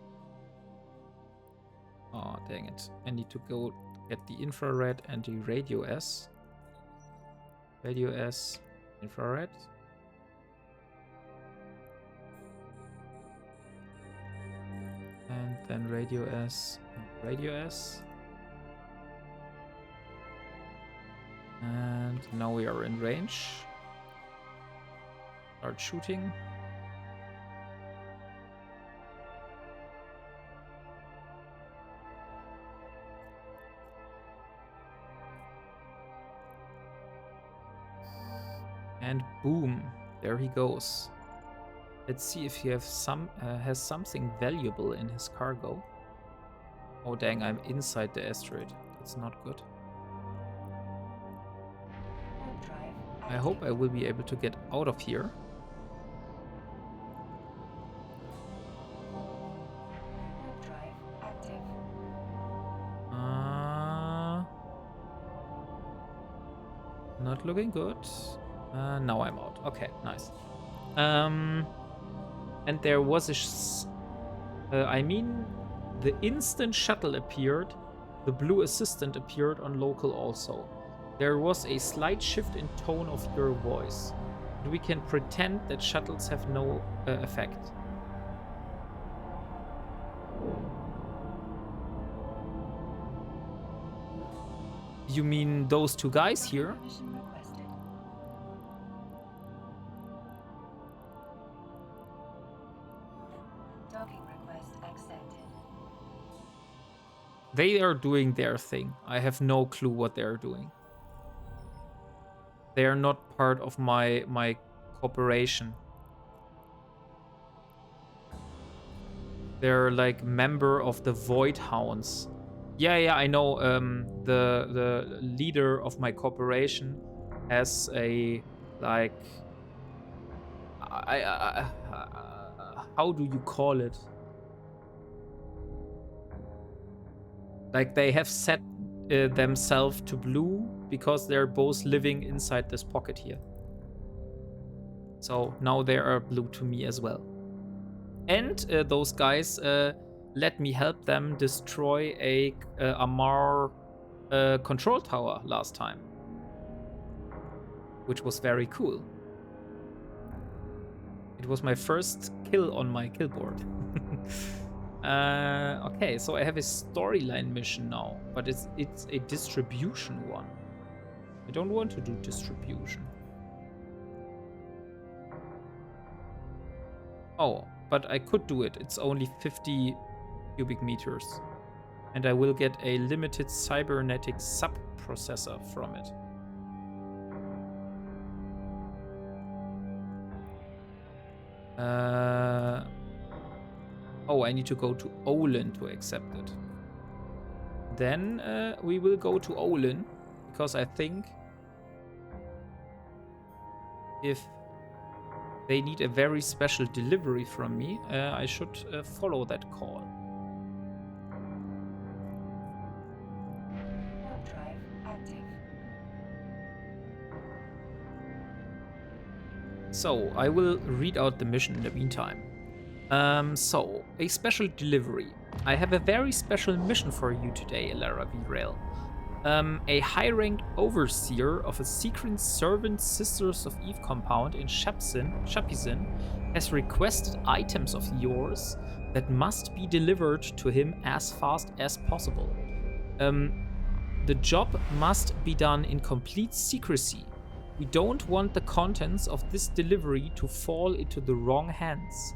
Oh, dang it. I need to go get the infrared and the radio S. Radio S, infrared. And then radio S and radio S. And now we are in range. Start shooting. And boom, there he goes. Let's see if he has something valuable in his cargo. Oh dang, I'm inside the asteroid. That's not good. I hope I will be able to get out of here. Not looking good. Now I'm out. Okay, nice. And there was I mean, the instant shuttle appeared, the blue assistant appeared on local also. There was a slight shift in tone of your voice. We can pretend that shuttles have no effect. You mean those two guys here? They are doing their thing. I have no clue what they are doing. They are not part of my corporation. They're like member of the Void Hounds. Yeah, I know. The leader of my corporation has a like. How do you call it? Like they have set themselves to blue because they're both living inside this pocket here. So now they are blue to me as well. And those guys let me help them destroy a Amar control tower last time, which was very cool. It was my first kill on my kill board. Okay, so I have a storyline mission now, but it's a distribution one. I don't want to do distribution. Oh, but I could do it. It's only 50 cubic meters. And I will get a limited cybernetic sub-processor from it. Oh, I need to go to Olin to accept it. Then we will go to Olin, because I think if they need a very special delivery from me, I should follow that call. Drive active. So I will read out the mission in the meantime. So, a special delivery. I have a very special mission for you today, Elara Virel. A high-ranked overseer of a secret servant Sisters of Eve compound in Shapizin has requested items of yours that must be delivered to him as fast as possible. The job must be done in complete secrecy. We don't want the contents of this delivery to fall into the wrong hands.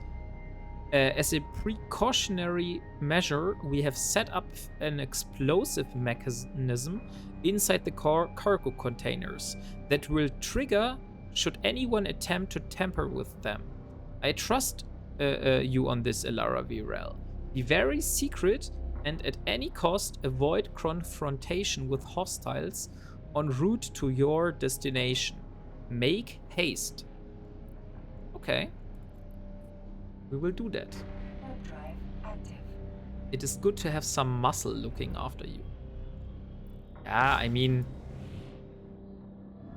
As a precautionary measure, we have set up an explosive mechanism inside the cargo containers that will trigger should anyone attempt to tamper with them. I trust you on this, Elara Virel. Be very secret and at any cost avoid confrontation with hostiles en route to your destination. Make haste. Okay. We will do that. Drive active. It is good to have some muscle looking after you. Yeah, I mean,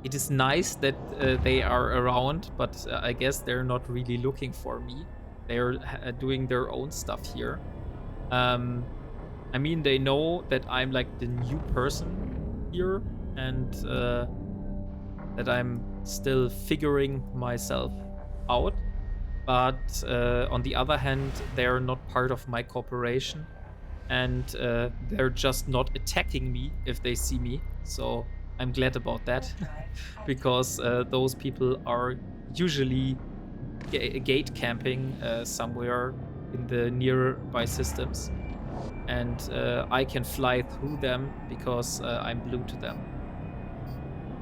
it is nice that they are around, but I guess they're not really looking for me. They're doing their own stuff here. I mean, they know that I'm like the new person here and that I'm still figuring myself out. But on the other hand, they're not part of my corporation, and they're just not attacking me if they see me. So I'm glad about that, because those people are usually gate camping somewhere in the nearby systems, and I can fly through them because I'm blue to them,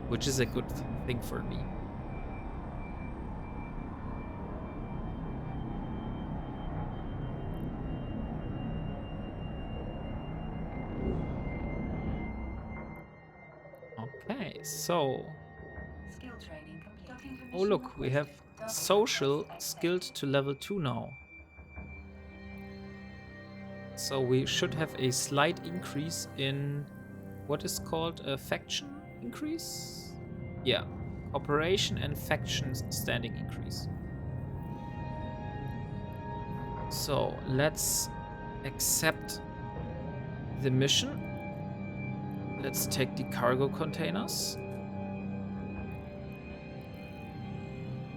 which is a good thing for me. So, Skill training complete. Docking oh permission look, we have requested. Docking social request skilled accepted. to level 2 now. So we should have a slight increase in what is called a faction increase? Yeah, cooperation and faction standing increase. So let's accept the mission. Let's take the cargo containers.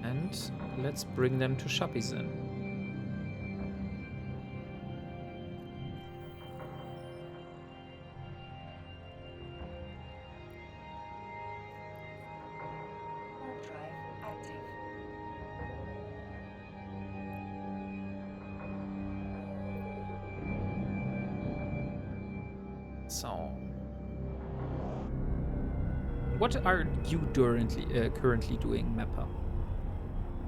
And let's bring them to Shapizen. Warp drive active. So, what are you currently doing, Mappa?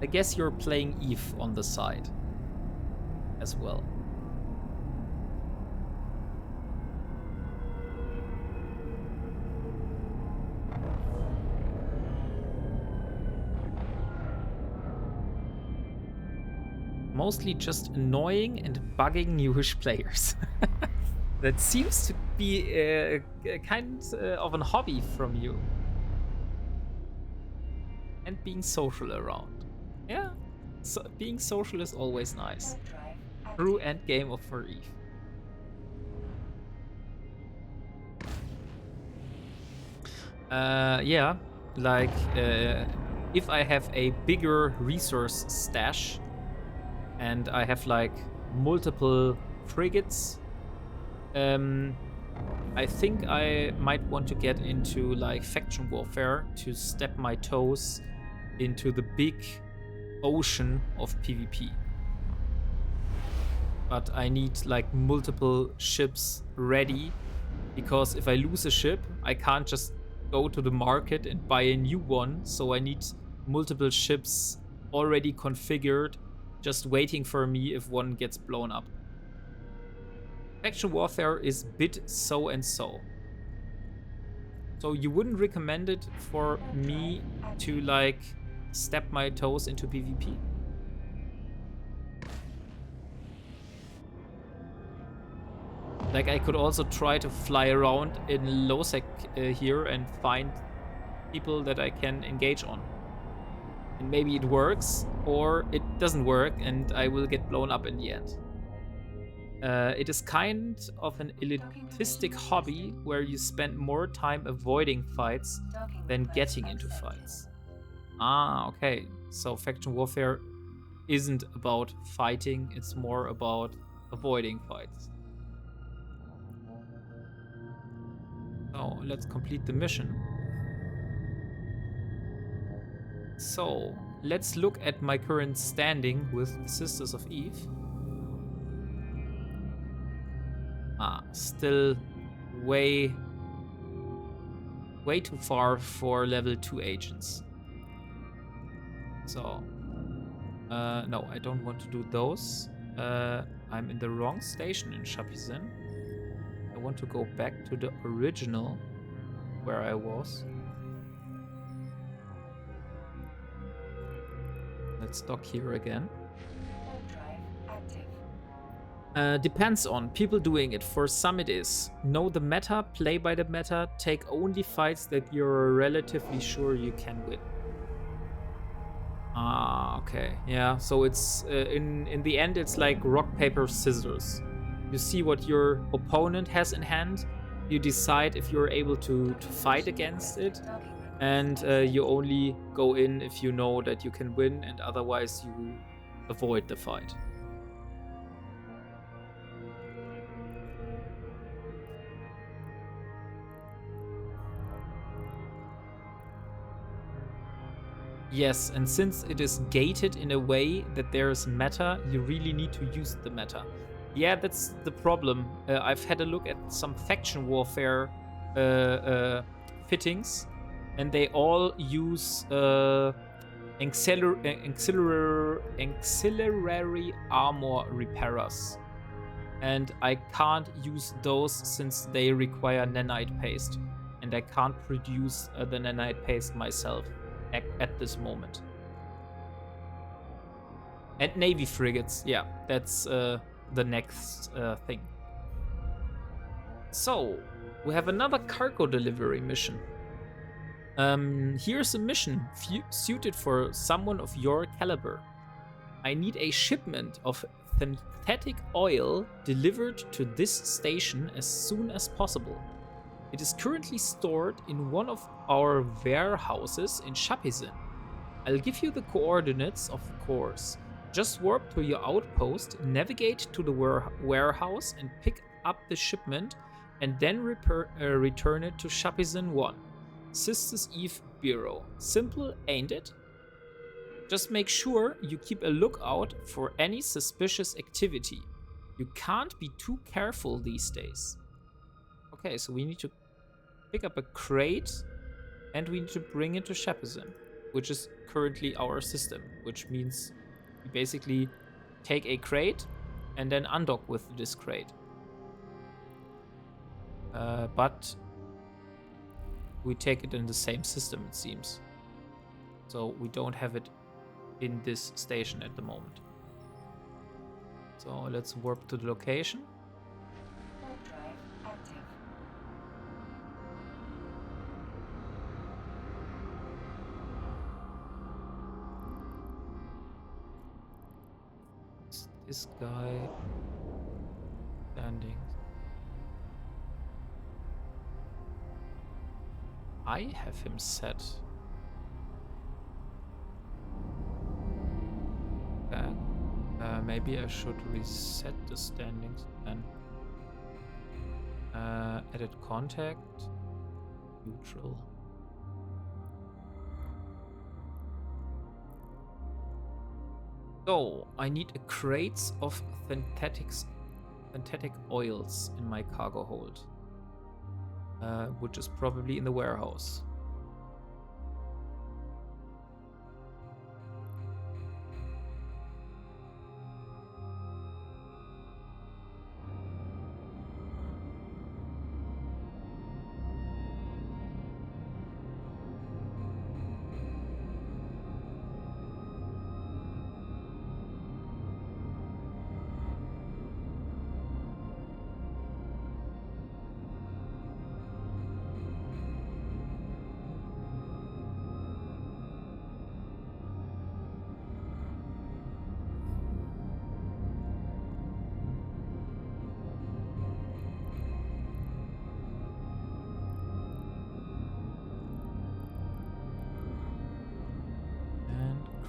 I guess you're playing Eve on the side as well. Mostly just annoying and bugging newish players. That seems to be a kind of a hobby from you. And being social around. Yeah, so being social is always nice. Warp drive active. True end game of For Eve. Yeah, like if I have a bigger resource stash and I have like multiple frigates, I think I might want to get into like faction warfare to step my toes into the big ocean of PvP. But I need like multiple ships ready, because if I lose a ship, I can't just go to the market and buy a new one. So I need multiple ships already configured, just waiting for me if one gets blown up. Faction warfare is bit so and so. So you wouldn't recommend it for me to like step my toes into PvP? Like I could also try to fly around in Losec here and find people that I can engage on. And maybe it works, or it doesn't work and I will get blown up in the end. It is kind of an elitistic hobby where you spend more time avoiding fights than getting into fights. Ah, okay. So faction warfare isn't about fighting, it's more about avoiding fights. So let's complete the mission. So let's look at my current standing with the Sisters of Eve. Ah, still way too far for level 2 agents. So, no, I don't want to do those. I'm in the wrong station in Shapizen. I want to go back to the original where I was. Let's dock here again. Depends on people doing it. For some it is. Know the meta, play by the meta, take only fights that you're relatively sure you can win. Ah, okay. Yeah, so it's in the end it's like rock, paper, scissors. You see what your opponent has in hand, you decide if you're able to fight against it, and you only go in if you know that you can win, and otherwise you avoid the fight. Yes, and since it is gated in a way that there is meta, you really need to use the meta. Yeah, that's the problem. I've had a look at some faction warfare fittings, and they all use ancillary armor repairers. And I can't use those since they require nanite paste. And and I can't produce the nanite paste myself at this moment. And Navy frigates, yeah, that's the next thing. So, we have another cargo delivery mission. Here's a mission suited for someone of your caliber. I need a shipment of synthetic oil delivered to this station as soon as possible. It is currently stored in one of our warehouses in Shapizin. I'll give you the coordinates of the course. Just warp to your outpost, navigate to the warehouse and pick up the shipment, and then return it to Shapizin 1. Sisters Eve Bureau. Simple, ain't it? Just make sure you keep a lookout for any suspicious activity. You can't be too careful these days. Okay, so we need to pick up a crate and we need to bring it to Shapizin, which is currently our system, which means we basically take a crate and then undock with this crate. But we take it in the same system, it seems. So we don't have it in this station at the moment. So let's warp to the location. Warp drive active. Is this guy standing? I have him set. Okay. Maybe I should reset the standings then. Edit contact. Neutral. So, I need a crates of synthetic oils in my cargo hold. Which is probably in the warehouse.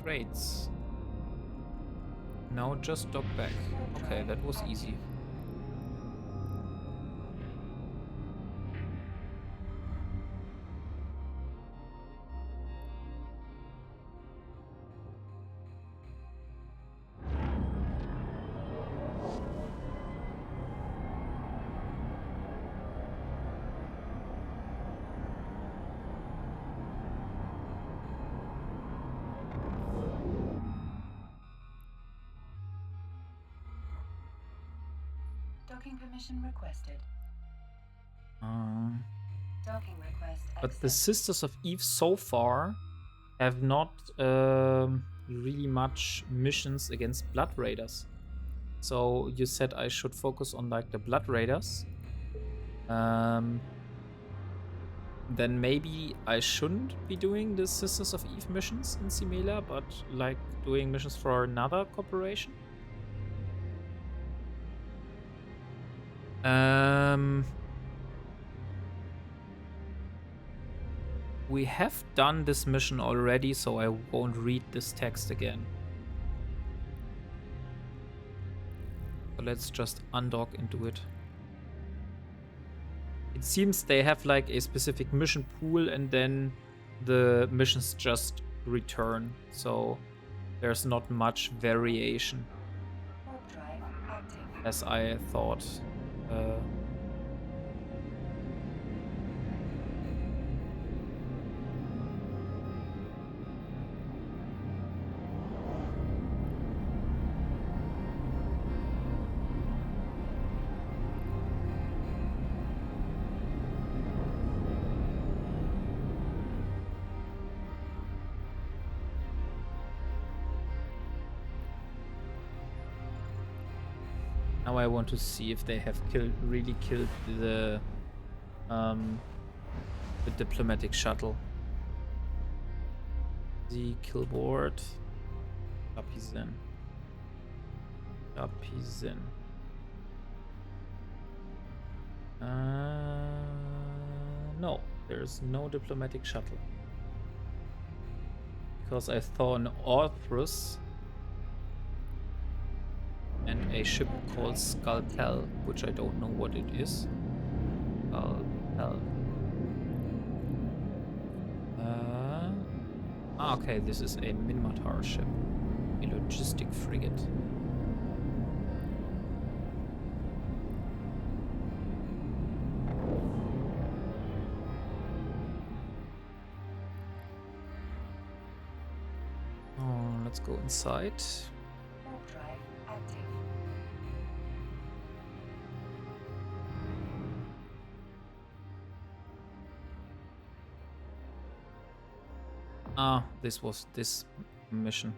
Crates. Now just dock back. Okay, that was easy. Docking permission requested. Um, Docking request but the accepted. Sisters of Eve so far have not really much missions against Blood Raiders. So you said I should focus on like the Blood Raiders. Then maybe I shouldn't be doing the Sisters of Eve missions in Simela, but like doing missions for another corporation. We have done this mission already, so I won't read this text again. So let's just undock and do it. It seems they have like a specific mission pool and then the missions just return. So there's not much variation Warp drive active. as I thought. Now I want to see if they have really killed the diplomatic shuttle. The killboard. Dradimin. Dradimin. No, there's no diplomatic shuttle. Because I saw an Orthrus and a ship called Scalpel, which I don't know what it is. Scalpel. Okay, this is a Minmatar ship. A logistic frigate. Oh, let's go inside. Warp drive active. This was this mission.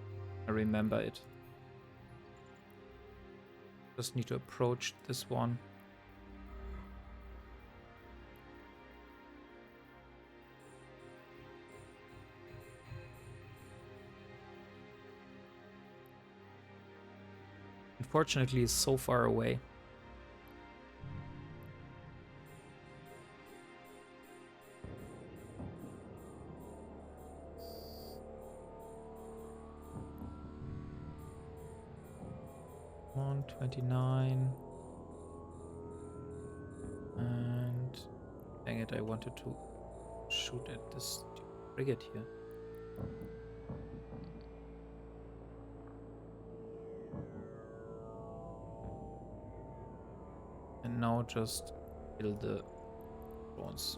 I remember it. Just need to approach this one. Unfortunately, it's so far away. On 29. And dang it, I wanted to shoot at this frigate here. And now just kill the drones.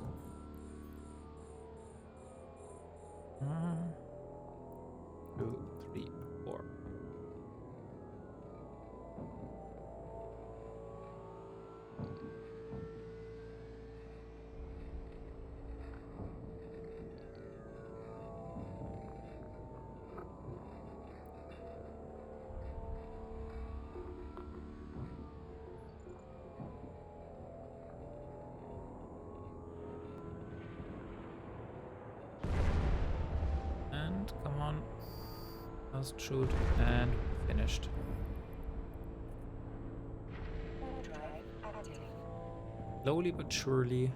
2, 3, 4. And come on. Last shoot and finished. Warp drive active. Slowly but surely,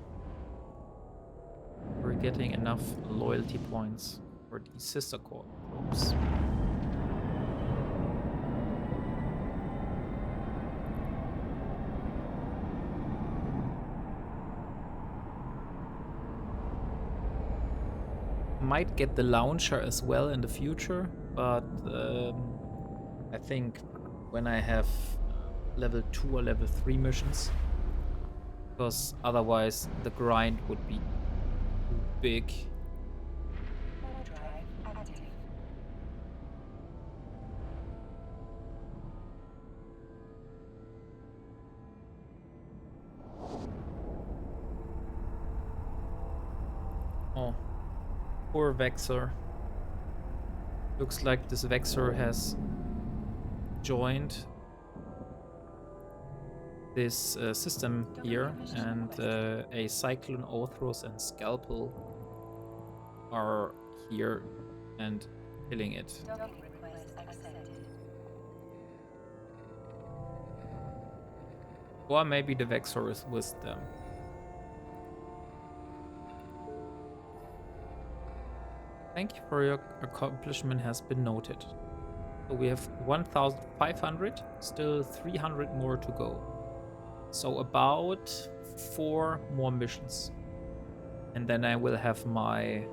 we're getting enough loyalty points for the sister corps probes. Might get the launcher as well in the future, but I think when I have level 2 or level 3 missions, because otherwise the grind would be too big. Warp drive active. Oh, poor Vexor. Looks like this Vexor has joined this system here, and a Cyclone, Orthros, and Scalpel are here and killing it. Docking request accepted. Or maybe the Vexor is with them. Thank you for your accomplishment has been noted. So we have 1,500, still 300 more to go. So about 4 more missions. And then I will have my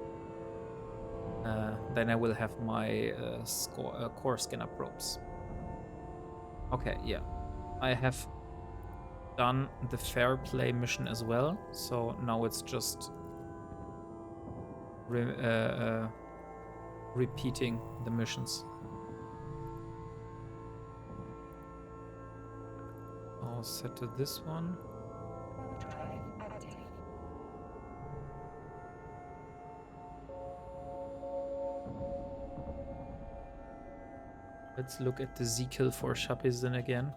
core scanner probes. Okay, yeah. I have done the fair play mission as well, so now it's just repeating the missions. I'll set to this one. Warp drive active. Let's look at the Z kill for Shapizin again.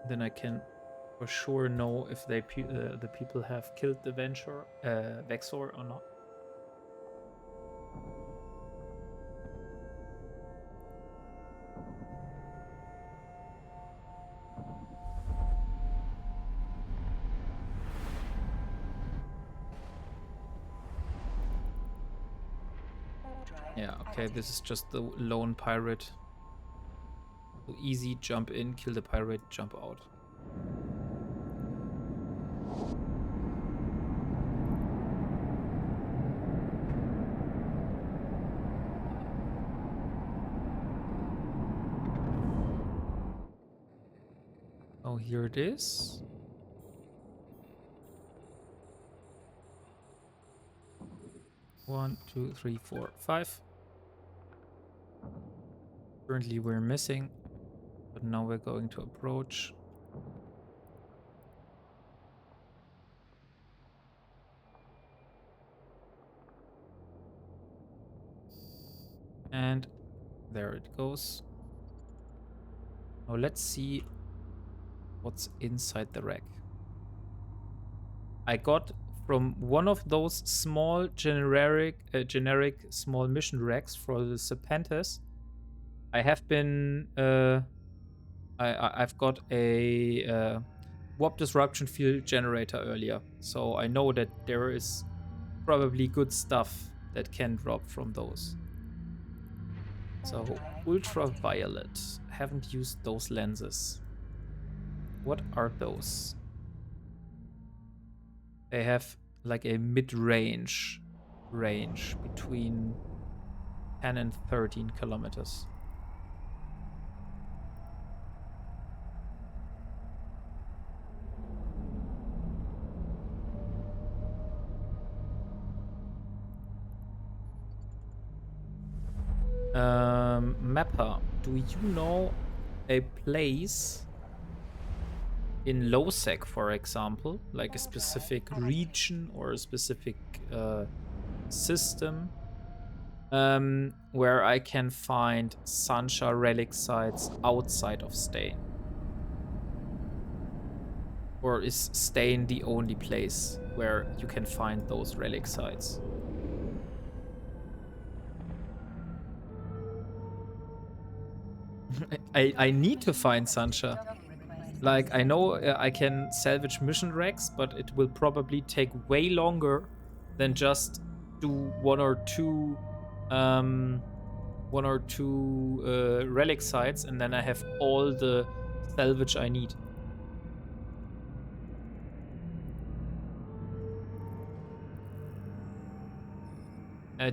then I can for sure know if the people have killed the Vexor or not. Yeah, okay, this is just the lone pirate. So easy, jump in, kill the pirate, jump out. Oh, here it is. One, two, three, four, five. Currently we're missing, but now we're going to approach. And there it goes. Now let's see what's inside the rack. I got from one of those small generic small mission racks for the Serpentis. I have been I've got a warp disruption field generator earlier, so I know that there is probably good stuff that can drop from those. So ultraviolet, haven't used those lenses. What are those? They have like a mid-range range between 10 and 13 kilometers. Mapper, do you know a place in Lowsec, for example, like a specific region or a specific system, where I can find Sancha relic sites outside of Stain? Or is Stain the only place where you can find those relic sites? I need to find Sancha. Like, I know I can salvage mission wrecks, but it will probably take way longer than just do one or two relic sites, and then I have all the salvage I need.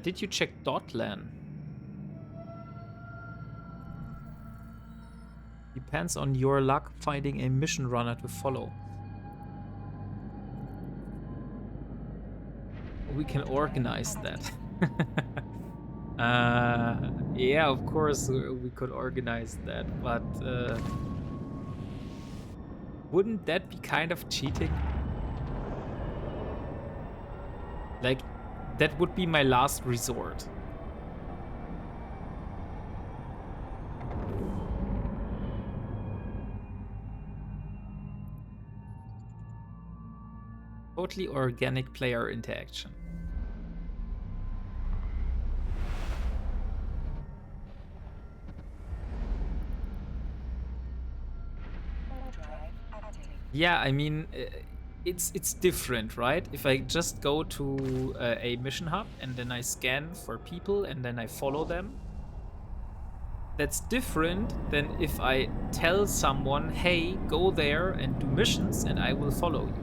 Did you check Dotlan? Depends on your luck finding a mission runner to follow. We can organize that. Yeah, of course we could organize that, but wouldn't that be kind of cheating? Like, that would be my last resort. Totally organic player interaction. Yeah, I mean, it's different, right? If I just go to a mission hub and then I scan for people and then I follow them, that's different than if I tell someone, hey, go there and do missions and I will follow you.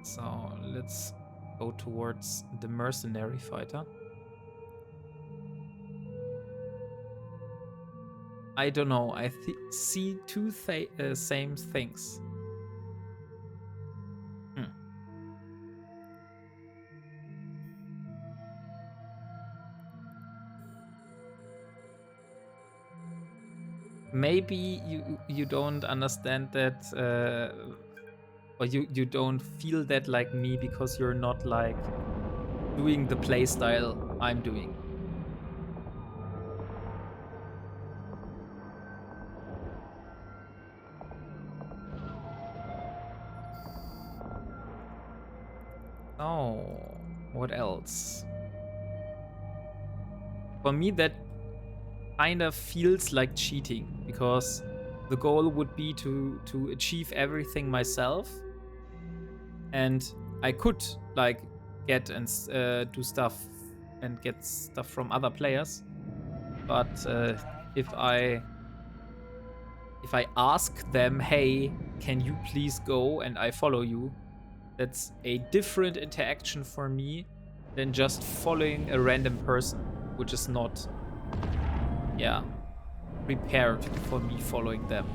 So let's go towards the mercenary fighter. I don't know. I see two same things. Maybe you don't understand that, or you don't feel that like me because you're not like doing the playstyle I'm doing. Oh, what else? For me, that kind of feels like cheating, because the goal would be to achieve everything myself, and I could like get and do stuff and get stuff from other players, but if I ask them, hey, can you please go and I follow you, that's a different interaction for me than just following a random person, which is not, yeah, prepared for me following them.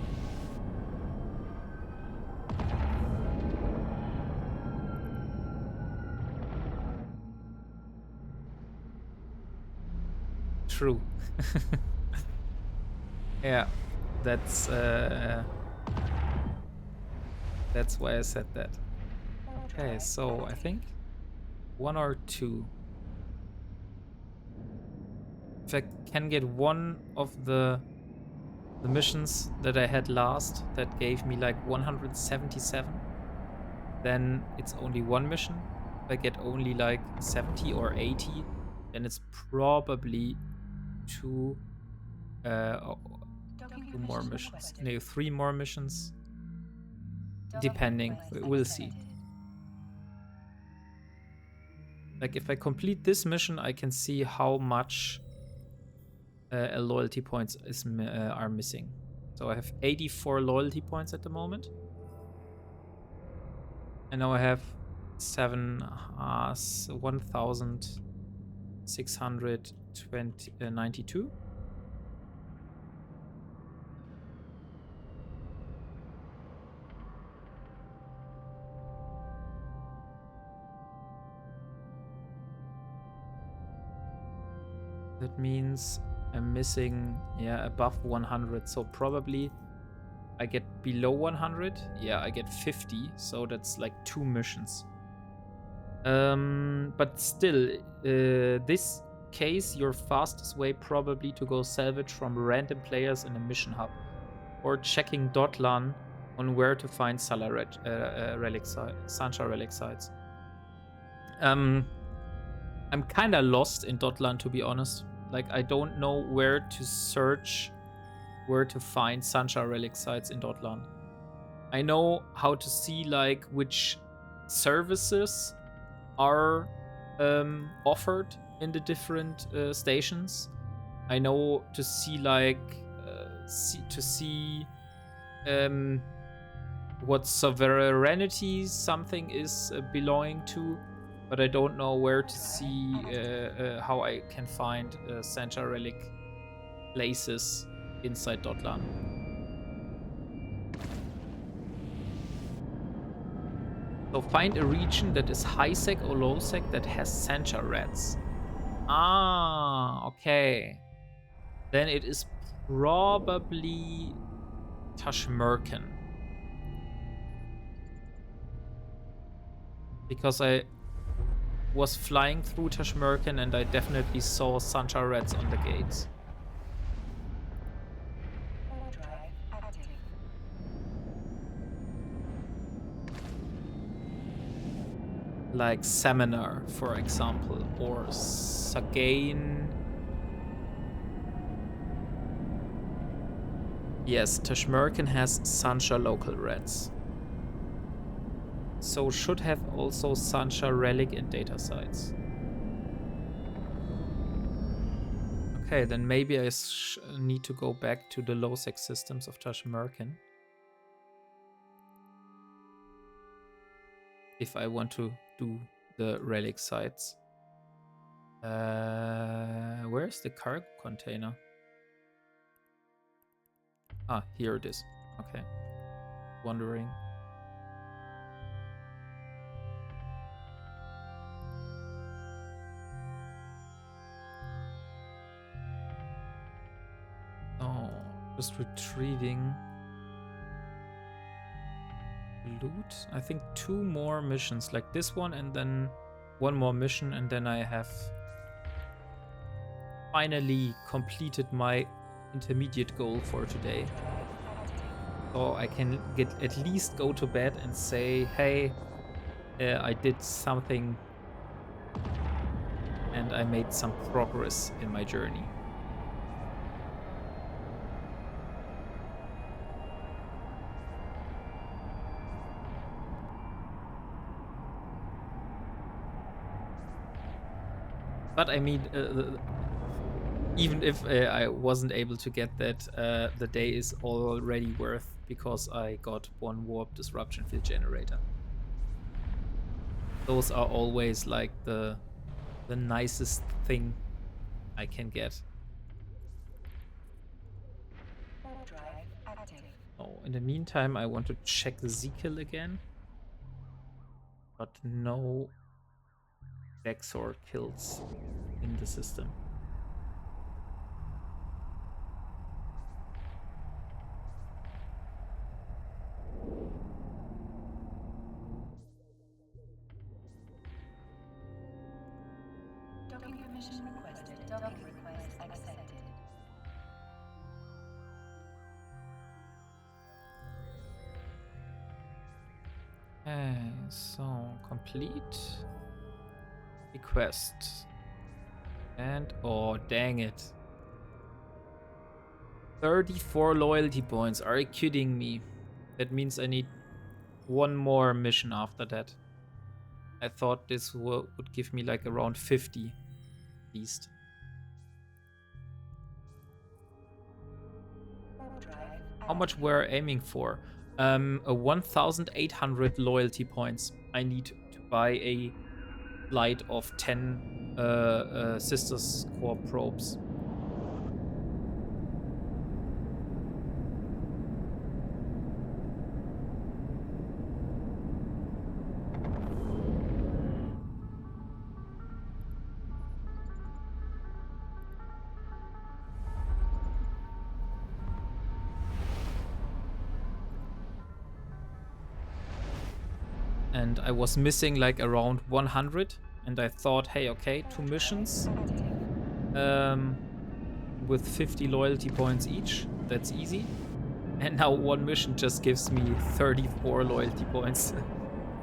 True. Yeah, that's why I said that. Okay, so I think 1 or 2. If I can get one of the missions that I had last that gave me like 177, then it's only one mission. If I get only like 70 or 80, then it's probably two more missions. No, 3 more missions. Depending. We'll see. Like if I complete this mission, I can see how much loyalty points are missing. So I have 84 loyalty points at the moment. And now I have 1,692. That means I'm missing, yeah, above 100. So probably I get below 100. Yeah, I get 50. So that's like 2 missions. But still, this case, your fastest way probably to go salvage from random players in a mission hub, or checking Dotlan on where to find Sancha relic sites. I'm kind of lost in Dotlan, to be honest. Like, I don't know where to search, where to find Sancha relic sites in Dotlan. I know how to see like which services are offered in the different stations. I know to see like what sovereignty something is belonging to, but I don't know where to see how I can find Sancha relic places inside Dotlan. So find a region that is high sec or low sec that has Sancha rats. Ah, okay. Then it is probably Tashmerkan. Because I was flying through Tashmerkan and I definitely saw Sancha rats on the gates. Like Seminar, for example, or Sagain. Yes, Tashmerkan has Sancha local rats. So should have also Sancha relic and data sites. Okay, then maybe I need to go back to the low sec systems of Tashmerkan if I want to do the relic sites. Where's the cargo container? Ah, here it is. Okay. Wondering. Oh, just retrieving loot. I think 2 more missions, like this one and then one more mission, and then I have finally completed my intermediate goal for today. So I can at least go to bed and say, hey, I did something and I made some progress in my journey. But I mean, even if I wasn't able to get that, the day is already worth, because I got one warp disruption field generator. Those are always like the nicest thing I can get. Drive active. Oh, in the meantime, I want to check the Z-kill again. But no backsword kills in the system. Docking permission requested. Docking request accepted. Okay, so complete request. And oh, dang it. 34 loyalty points. Are you kidding me? That means I need one more mission after that. I thought this would give me like around 50 at least. How much we're aiming for? 1,800 loyalty points. I need to buy a flight of 10 Sisters Core probes. And I was missing like around 100, and I thought, hey, okay, 2 missions with 50 loyalty points each, that's easy. And now one mission just gives me 34 loyalty points,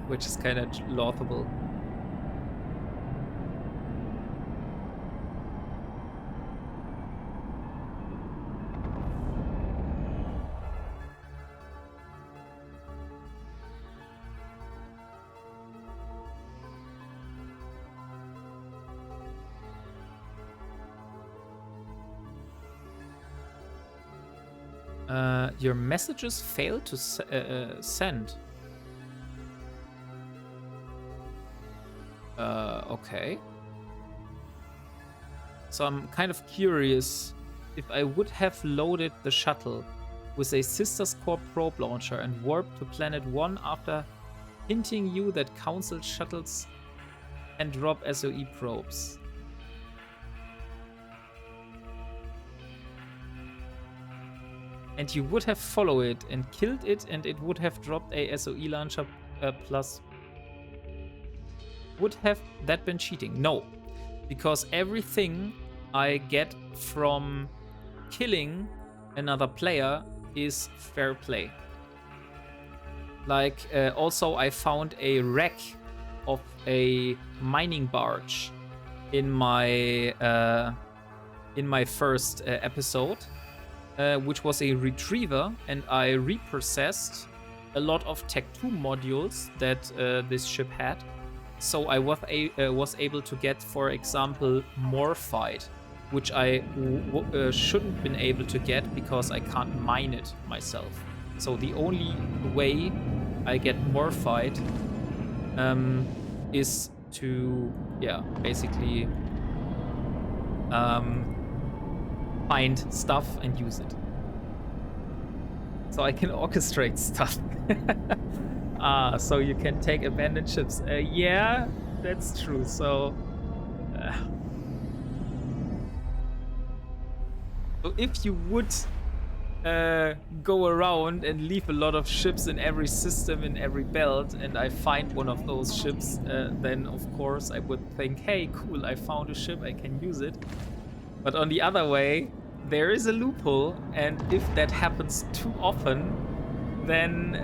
which is kind of laughable. Your messages failed to send. Okay. So I'm kind of curious if I would have loaded the shuttle with a Sisters Core probe launcher and warped to Planet 1 after hinting you that Council shuttles can drop SOE probes. And you would have followed it and killed it, and it would have dropped a SOE launcher plus. Would have that been cheating? No, because everything I get from killing another player is fair play. Like, also I found a wreck of a mining barge in my first episode. Which was a retriever, and I reprocessed a lot of Tech 2 modules that this ship had. So I was able to get, for example, Morphite, which I shouldn't been able to get because I can't mine it myself. So the only way I get Morphite is to, basically find stuff and use it. So I can orchestrate stuff. So you can take abandoned ships. Yeah, that's true. So if you would go around and leave a lot of ships in every system, in every belt, and I find one of those ships, then of course I would think, hey, cool, I found a ship, I can use it. But on the other way, there is a loophole, and if that happens too often, then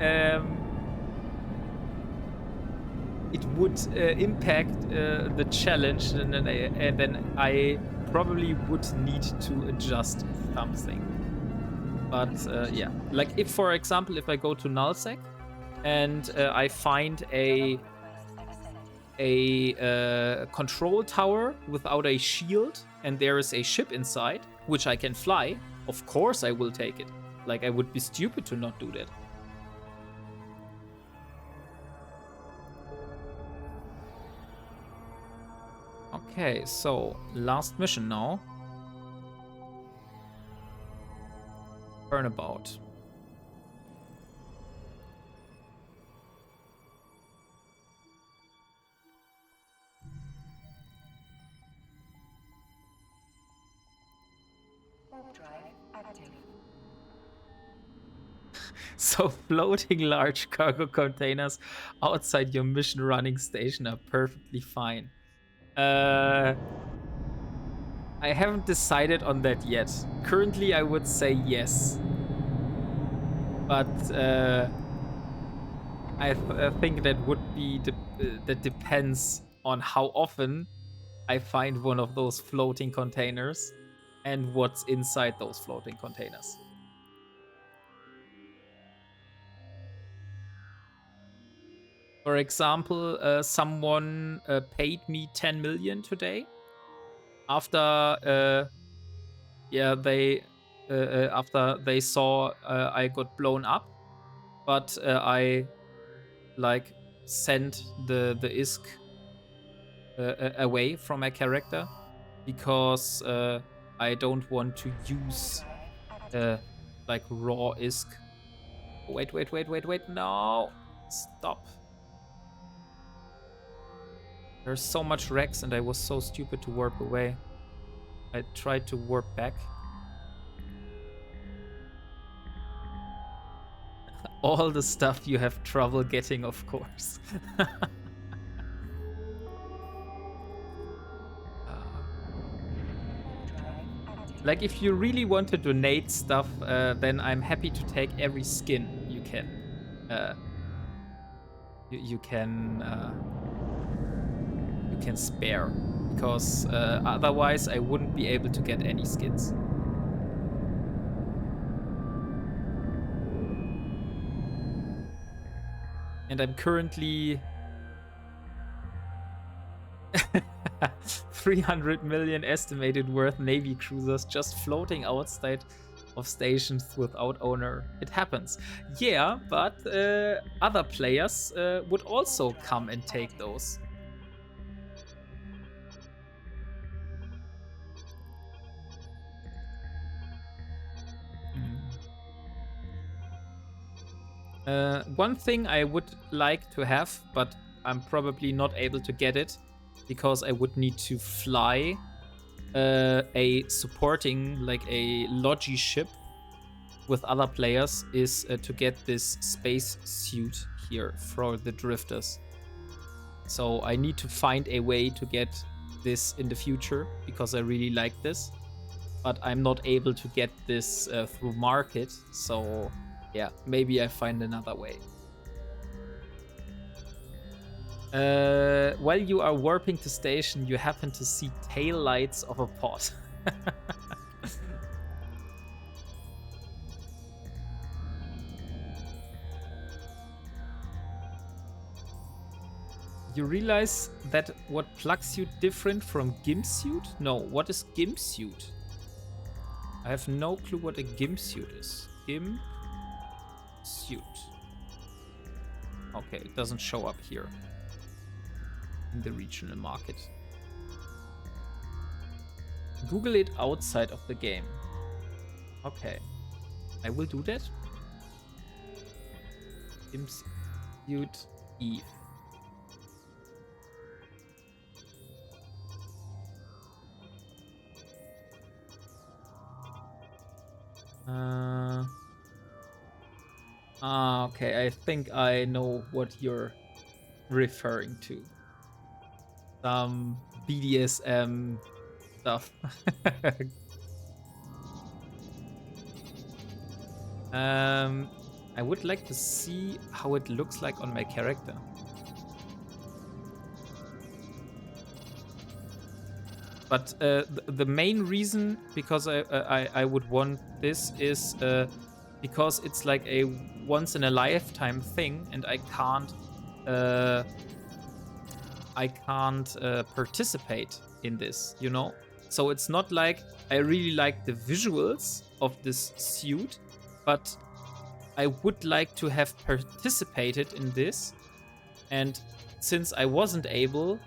it would impact the challenge, and then I probably would need to adjust something. But yeah, like if, for example, if I go to nullsec and I find a control tower without a shield and there is a ship inside which I can fly, of course I will take it. Like, I would be stupid to not do that. Okay, so last mission now. Turnabout. Drive active. So floating large cargo containers outside your mission running station are perfectly fine. I haven't decided on that yet. Currently, I would say yes. But I think that would be that depends on how often I find one of those floating containers and what's inside those floating containers. For example, someone paid me 10 million today after after they saw I got blown up, but I like sent the ISK away from my character because I don't want to use like raw ISK. Wait, no, stop. There's so much Rex and I was so stupid to warp away. I tried to warp back. All the stuff you have trouble getting, of course. Like, if you really want to donate stuff, then I'm happy to take every skin you can. You can spare, because otherwise I wouldn't be able to get any skins. And I'm currently 300 million estimated worth Navy cruisers just floating outside of stations without owner. It happens. Yeah, but other players would also come and take those. One thing I would like to have, but I'm probably not able to get it because I would need to fly a supporting, like a logi ship with other players, is to get this space suit here for the drifters. So I need to find a way to get this in the future because I really like this, but I'm not able to get this through market. So yeah, maybe I find another way. While you are warping to station, you happen to see tail lights of a pod. You realize that what plugs you different from gimp suit? No, what is gimp suit? I have no clue what a gimp suit is. Gimp suit. Okay, it doesn't show up here in the regional market. Google it outside of the game. Okay, I will do that. Gimp suit Eve. Okay, I think I know what you're referring to. Some BDSM stuff. I would like to see how it looks like on my character. But the main reason because I would want this is because it's like a once in a lifetime thing, and I can't participate in this, you know? So it's not like I really like the visuals of this suit, but I would like to have participated in this. And since I wasn't able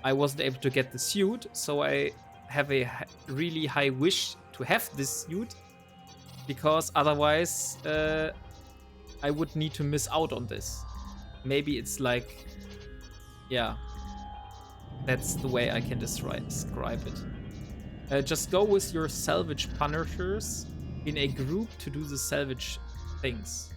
to get the suit, so I have a really high wish to have this suit, because otherwise I would need to miss out on this. Maybe it's like, yeah, that's the way I can describe it. Just go with your salvage punishers in a group to do the salvage things.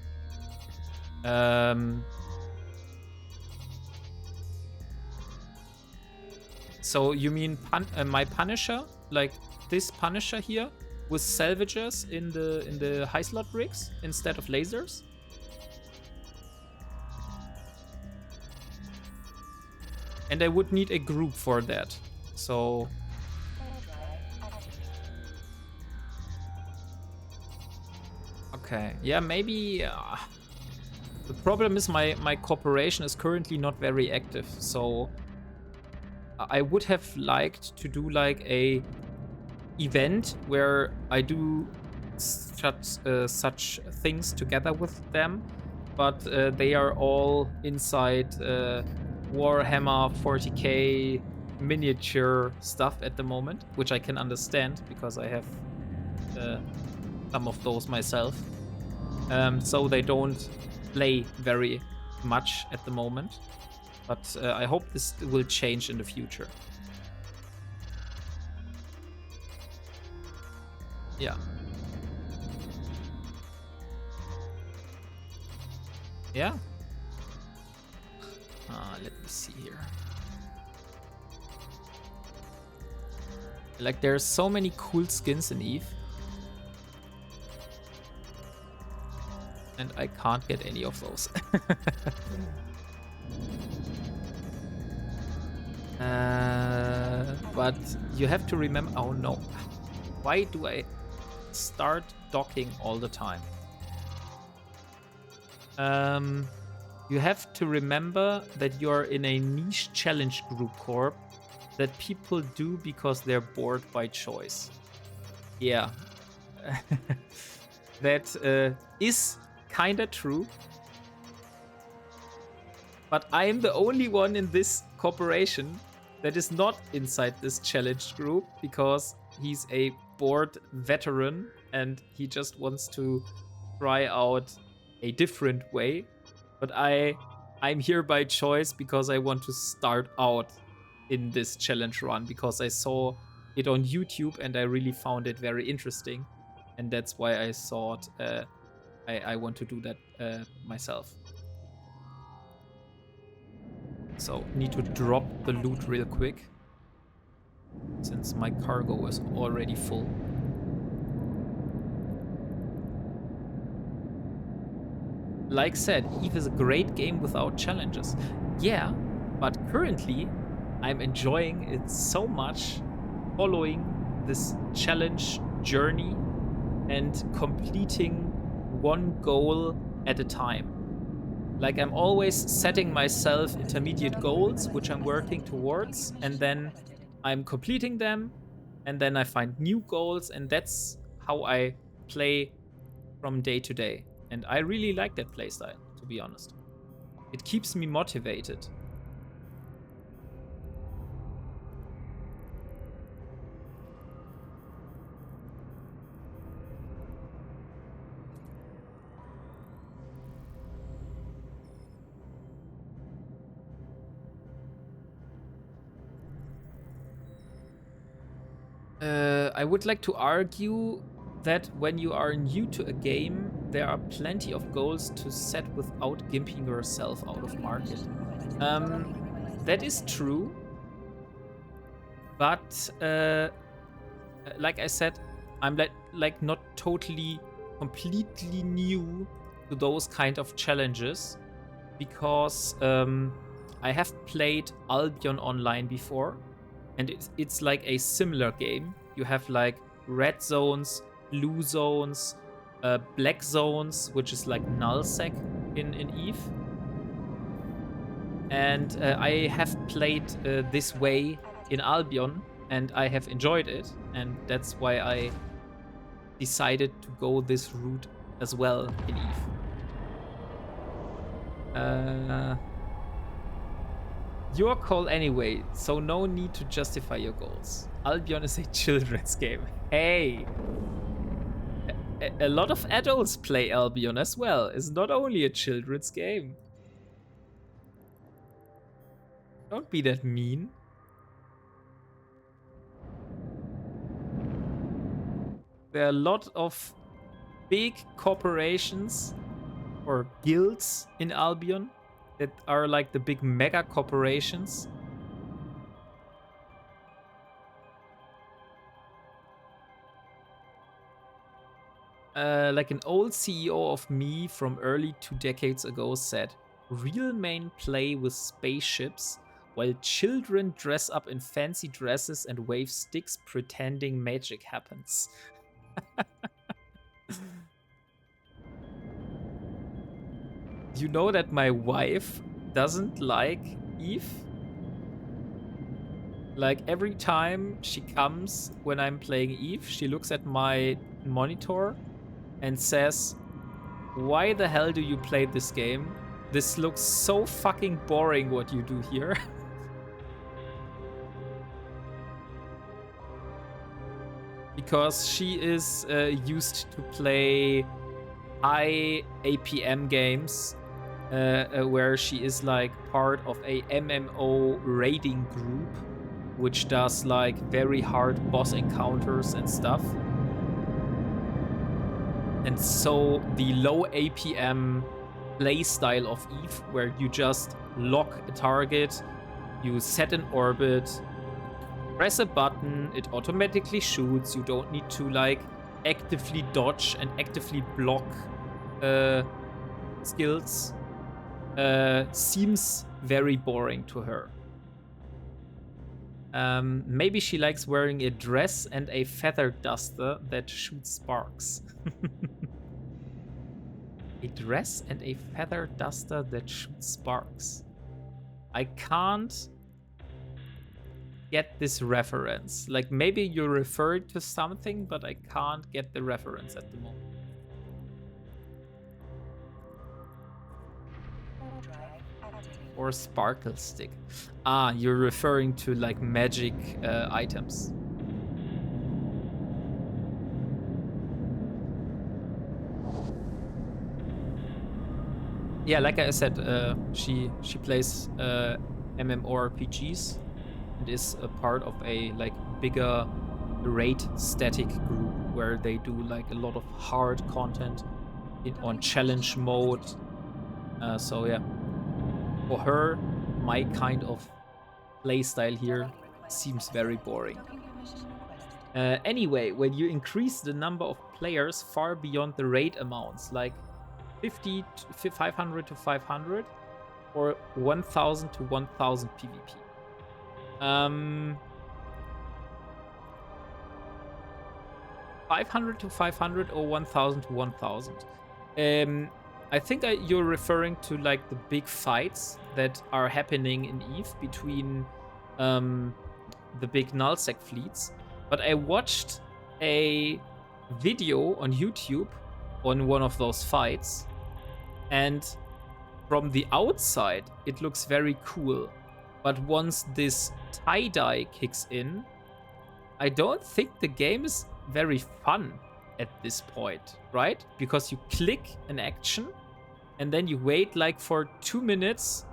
So you mean my Punisher, like this Punisher here, with salvagers in the high slot rigs instead of lasers? And I would need a group for that. So okay, yeah, maybe. The problem is my corporation is currently not very active, so I would have liked to do like a event where I do such things together with them, but they are all inside Warhammer 40k miniature stuff at the moment, which I can understand because I have some of those myself. So they don't play very much at the moment, but I hope this will change in the future. Yeah. Yeah. Let me see here. Like, there's so many cool skins in Eve. And I can't get any of those. But you have to remember... Oh, no. Why do I start docking all the time? You have to remember that you're in a niche challenge group corp that people do because they're bored by choice. Yeah. That is kinda true. But I'm the only one in this corporation that is not inside this challenge group because he's a bored veteran and he just wants to try out a different way. But I'm here by choice because I want to start out in this challenge run because I saw it on YouTube and I really found it very interesting. And that's why I thought I want to do that myself. So, need to drop the loot real quick, since my cargo is already full. Like said, Eve is a great game without challenges. Yeah, but currently I'm enjoying it so much, following this challenge journey and completing one goal at a time. Like, I'm always setting myself intermediate goals, which I'm working towards, and then I'm completing them, and then I find new goals, and that's how I play from day to day. And I really like that playstyle, to be honest. It keeps me motivated. I would like to argue that when you are new to a game, there are plenty of goals to set without gimping yourself out of market. That is true, but like I said, I'm like not totally, completely new to those kind of challenges because I have played Albion online before, and it's like a similar game. You have like red zones, blue zones, black zones, which is like nullsec in Eve. And I have played this way in Albion, and I have enjoyed it, and that's why I decided to go this route as well in Eve. Your call anyway, so no need to justify your goals. Albion is a children's game. Hey! A lot of adults play Albion as well. It's not only a children's game. Don't be that mean. There are a lot of big corporations or guilds in Albion that are like the big mega corporations. Like an old CEO of me from early 2 decades ago said, real men play with spaceships while children dress up in fancy dresses and wave sticks pretending magic happens. You know that my wife doesn't like Eve? Like every time she comes when I'm playing Eve, she looks at my monitor and says, why the hell do you play this game? This looks so fucking boring what you do here. Because she is used to play high APM games where she is like part of a MMO raiding group which does like very hard boss encounters and stuff. And so the low APM playstyle of Eve, where you just lock a target, you set an orbit, press a button, it automatically shoots, you don't need to like actively dodge and actively block skills, seems very boring to her. Maybe she likes wearing a dress and a feather duster that shoots sparks. A dress and a feather duster that shoots sparks. I can't get this reference. Like maybe you referred to something, but I can't get the reference at the moment. Or sparkle stick. Ah, you're referring to like magic items. Yeah, like I said, she plays MMORPGs and is a part of a like bigger raid static group where they do like a lot of hard content on challenge mode. So yeah, for her, my kind of playstyle here seems very boring. Anyway, when you increase the number of players far beyond the raid amounts, like 50 to 500 to 500 or 1000 to 1000 PvP. 500 to 500 or 1000 to 1000. I think you're referring to like the big fights that are happening in Eve between the big nullsec fleets. But I watched a video on YouTube on one of those fights, and from the outside it looks very cool. But once this tie-dye kicks in, I don't think the game is very fun at this point, right? Because you click an action and then you wait like for 2 minutes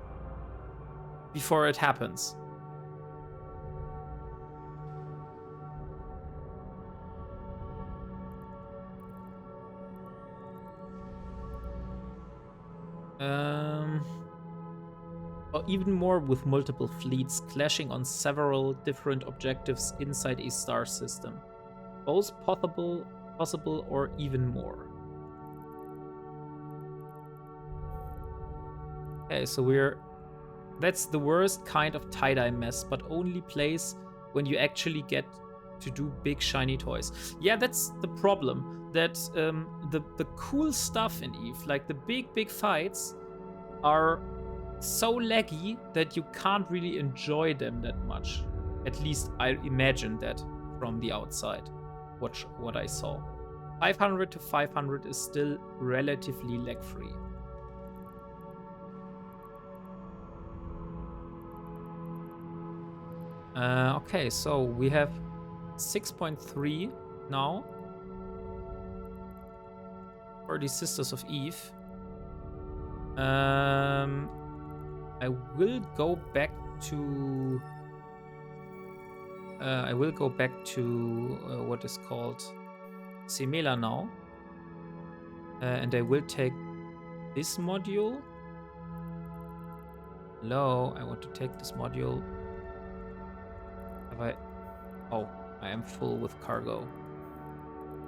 before it happens. Or even more with multiple fleets clashing on several different objectives inside a star system. Both possible or even more. Okay, so that's the worst kind of tie-dye mess, but only plays when you actually get to do big shiny toys. Yeah, that's the problem. That the cool stuff in EVE, like the big fights, are so laggy that you can't really enjoy them that much. At least I imagine that from the outside. What I saw. 500 to 500 is still relatively lag-free. Okay, so we have 6.3 now for the Sisters of Eve. I will go back to what is called Semela now, and I will take this module. Hello, I want to take this module. Have I? Oh, I am full with cargo,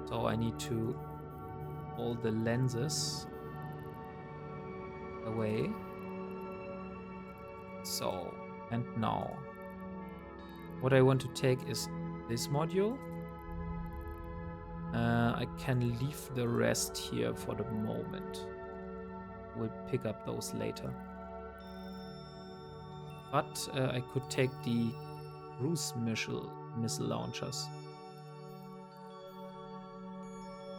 so I need to all the lenses away. So, and now what I want to take is this module. I can leave the rest here for the moment. We'll pick up those later. But I could take the cruise missile launchers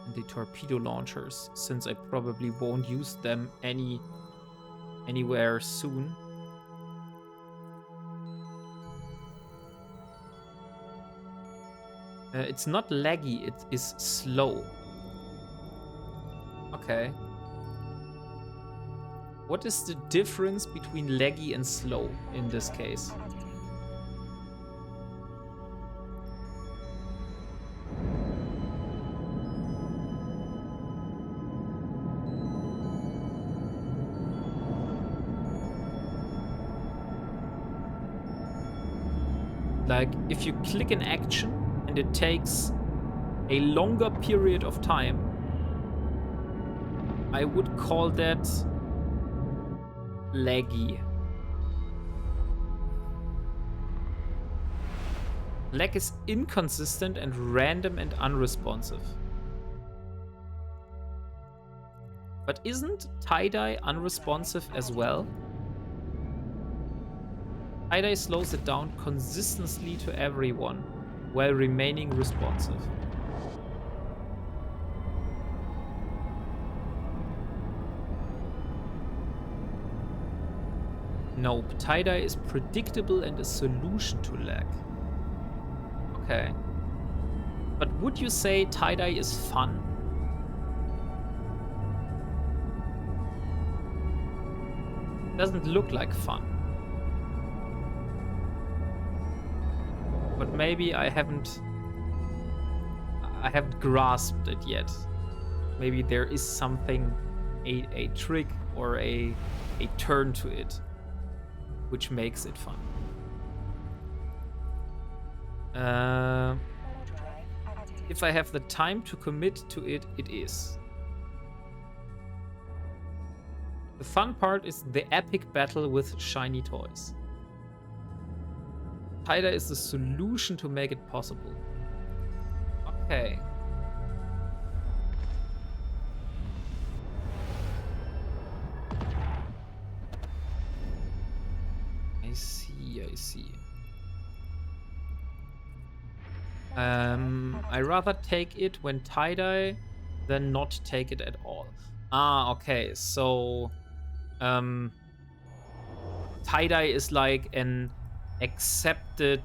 and the torpedo launchers, since I probably won't use them anywhere soon. It's not laggy, it is slow. Okay. What is the difference between laggy and slow in this case? Like, if you click an action and it takes a longer period of time, I would call that laggy. Lag is inconsistent and random and unresponsive. But isn't tie-dye unresponsive as well? Tie-dye slows it down consistently to everyone while remaining responsive. Nope, tie-dye is predictable and a solution to lag. Okay. But would you say tie-dye is fun? Doesn't look like fun. But maybe I haven't grasped it yet. Maybe there is something, a trick or a turn to it, which makes it fun. If I have the time to commit to it, it is. The fun part is the epic battle with shiny toys. Tie-dye is the solution to make it possible. Okay. I see. I rather take it when tie-dye than not take it at all. Ah, okay. So, tie-dye is like an accepted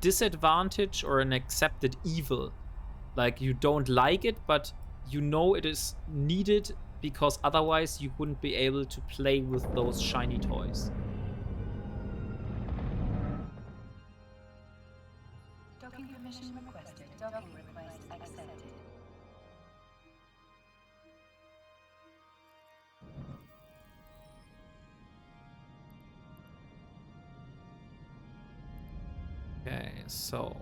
disadvantage or an accepted evil. Like, you don't like it, but you know it is needed because otherwise you wouldn't be able to play with those shiny toys. Docking permission requested. Docking request accepted. Okay, so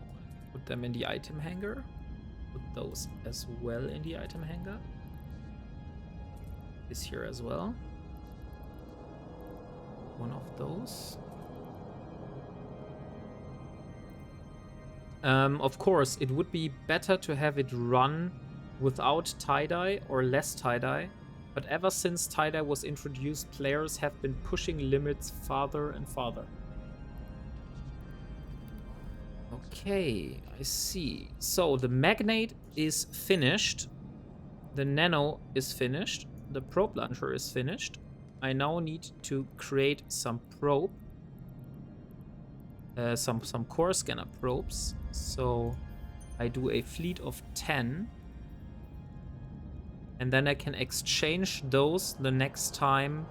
put them in the item hanger. Put those as well in the item hanger. This here as well. One of those. Of course, it would be better to have it run without tie-dye or less tie-dye, but ever since tie-dye was introduced, players have been pushing limits farther and farther. Okay, I see. So the magnate is finished. The nano is finished. The probe launcher is finished. I now need to create some probe. Some core scanner probes. So I do a fleet of 10. And then I can exchange those the next time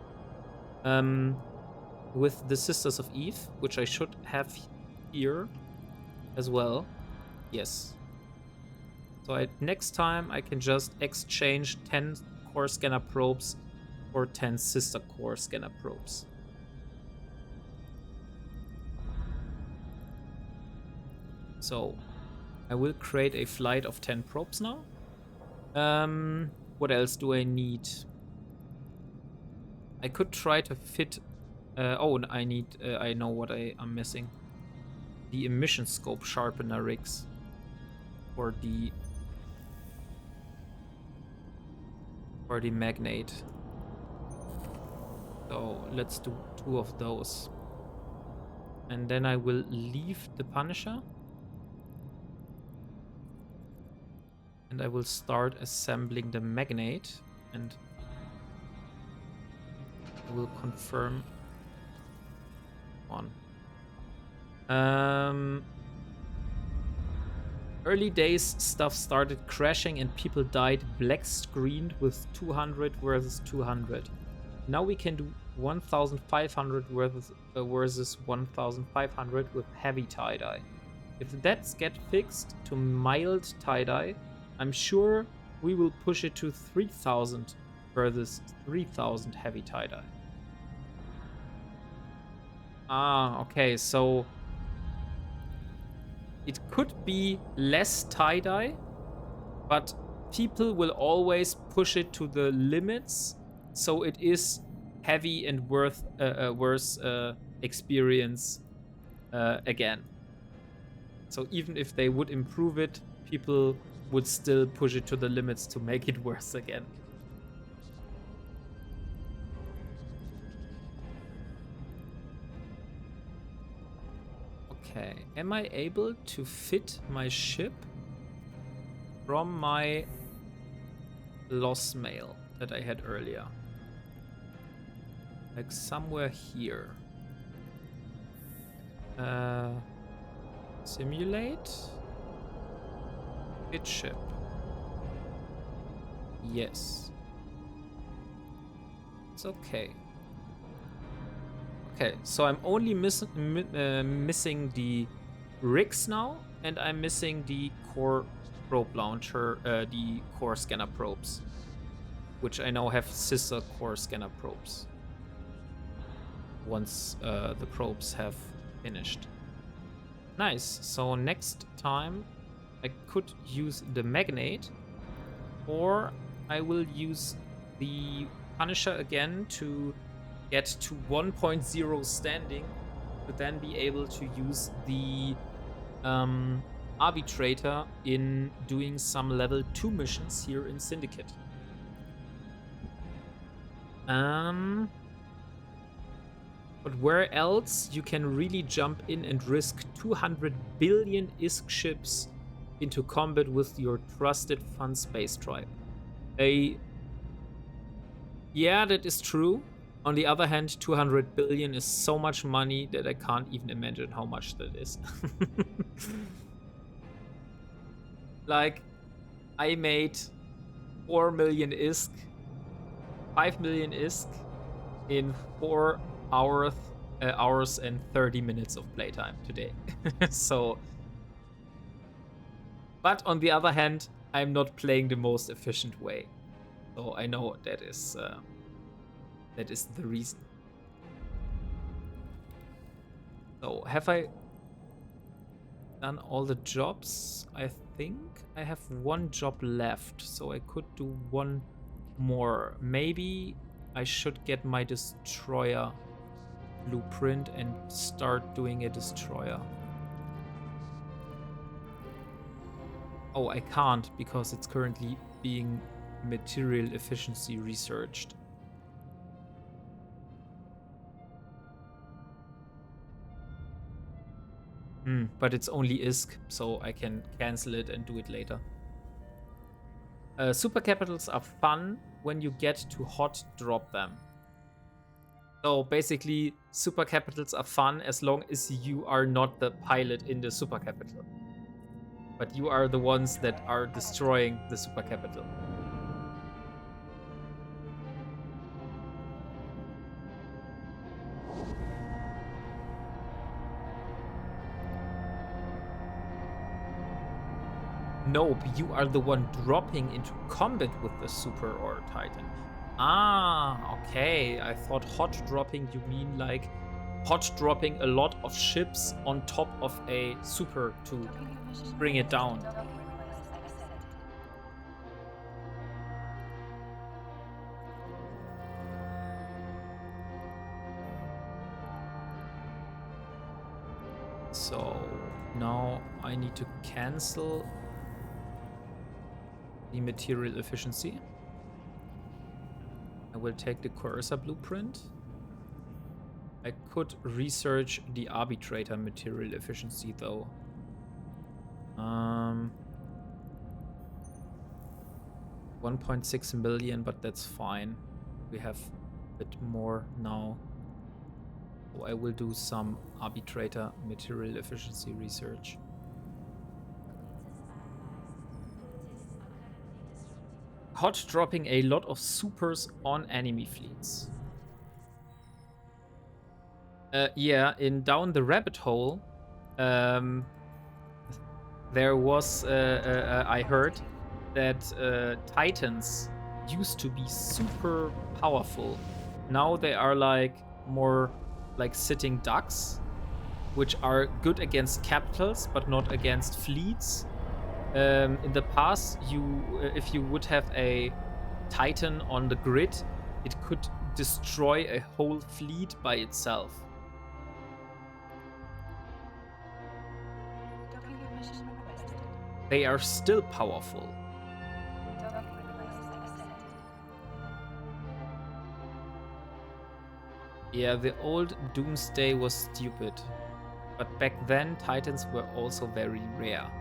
with the Sisters of Eve, which I should have here as well. Yes. So next time I can just exchange 10 core scanner probes for 10 sister core scanner probes. So I will create a flight of 10 probes now. What else do I need? I could try to fit... I know what I am missing. The emission scope sharpener rigs. For the magnate. So let's do 2 of those. And then I will leave the Punisher. And I will start assembling the magnate. And I will confirm one. Early days stuff started crashing and people died black screened with 200 versus 200. Now we can do 1500 versus 1500 with heavy tie-dye. If that gets fixed to mild tie-dye, I'm sure we will push it to 3000 versus 3000 heavy tie-dye. Ah, okay, so it could be less tie-dye, but people will always push it to the limits, so it is heavy and worse experience again. So even if they would improve it, people would still push it to the limits to make it worse again. Okay, am I able to fit my ship from my loss mail that I had earlier? Like somewhere here. Simulate? Fit ship. Yes. It's okay. Okay, so I'm only missing the rigs now, and I'm missing the core probe launcher, the core scanner probes, which I now have sister core scanner probes once the probes have finished. Nice, so next time I could use the magnate, or I will use the Punisher again to get to 1.0 standing, to then be able to use the Arbitrator in doing some level 2 missions here in Syndicate. But where else you can really jump in and risk 200 billion ISK ships into combat with your trusted fun space tribe? Yeah, that is true. On the other hand, 200 billion is so much money that I can't even imagine how much that is. Like, I made 4 million ISK, 5 million ISK in 4 hours and 30 minutes of playtime today. So, but on the other hand, I'm not playing the most efficient way. So I know that is the reason. So have I done all the jobs. I think I have one job left, so I could do one more. Maybe I should get my destroyer blueprint and start doing a destroyer. Oh, I can't because it's currently being material efficiency researched. But it's only ISK, so I can cancel it and do it later. Super capitals are fun when you get to hot drop them. So basically, super capitals are fun as long as you are not the pilot in the super capital. But you are the ones that are destroying the super capital. Nope, you are the one dropping into combat with the super or titan. Ah, okay. I thought hot dropping, you mean like hot dropping a lot of ships on top of a super to bring it down. So now I need to cancel the material efficiency. I will take the cursor blueprint. I could research the arbitrator material efficiency though. 1.6 million, but that's fine. We have a bit more now. So I will do some arbitrator material efficiency research. Hot dropping a lot of supers on enemy fleets. Yeah, in Down the Rabbit Hole, there was, I heard that Titans used to be super powerful. Now they are like more like sitting ducks, which are good against capitals, but not against fleets. In the past, if you would have a Titan on the grid, it could destroy a whole fleet by itself. They are still powerful. Yeah, the old Doomsday was stupid. But back then, Titans were also very rare.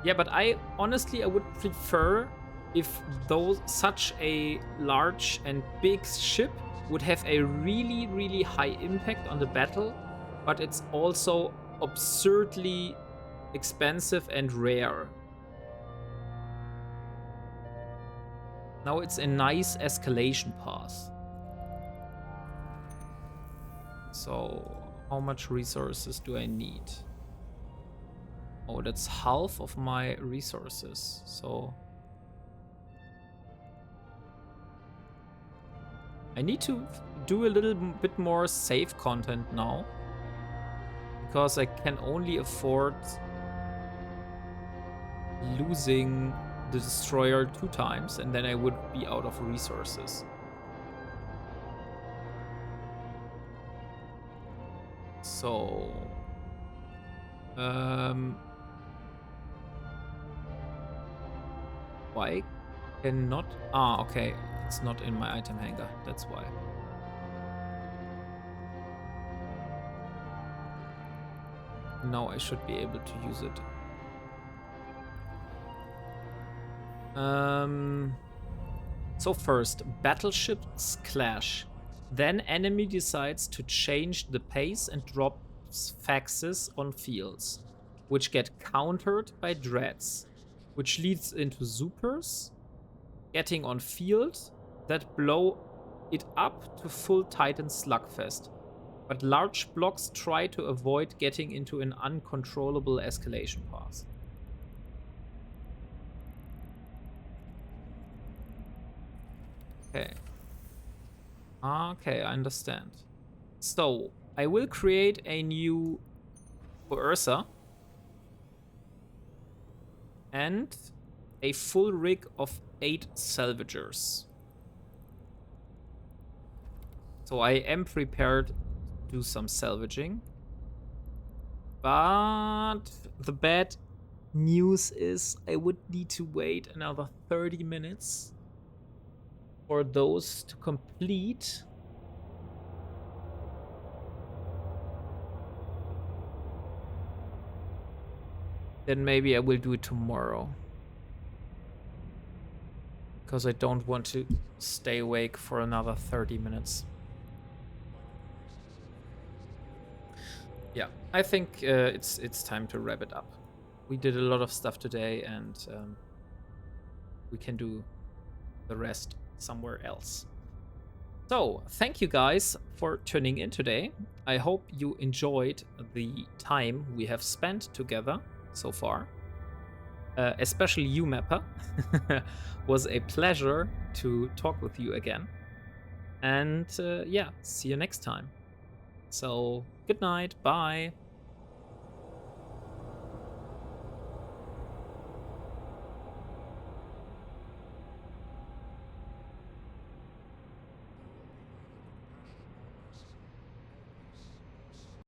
Yeah, but I would prefer if such a large and big ship would have a really, really high impact on the battle, but it's also absurdly expensive and rare. Now it's a nice escalation path. So how much resources do I need? Oh, that's half of my resources. So I need to do a little bit more save content now, because I can only afford losing the destroyer 2 times, and then I would be out of resources. So why cannot? Ah, okay, it's not in my item hanger, that's why. Now I should be able to use it. So first, battleships clash. Then enemy decides to change the pace and drops faxes on fields, which get countered by dreads, which leads into supers getting on field that blow it up to full Titan slugfest. But large blocks try to avoid getting into an uncontrollable escalation path. Okay. Okay, I understand. So, I will create a new for Ursa. And a full rig of 8 salvagers. So I am prepared to do some salvaging. But the bad news is I would need to wait another 30 minutes for those to complete. Then maybe I will do it tomorrow. Because I don't want to stay awake for another 30 minutes. Yeah, I think it's time to wrap it up. We did a lot of stuff today, and we can do the rest somewhere else. So, thank you guys for tuning in today. I hope you enjoyed the time we have spent together so far. Especially you, Mapper. Was a pleasure to talk with you again. And yeah, see you next time. So, good night, bye.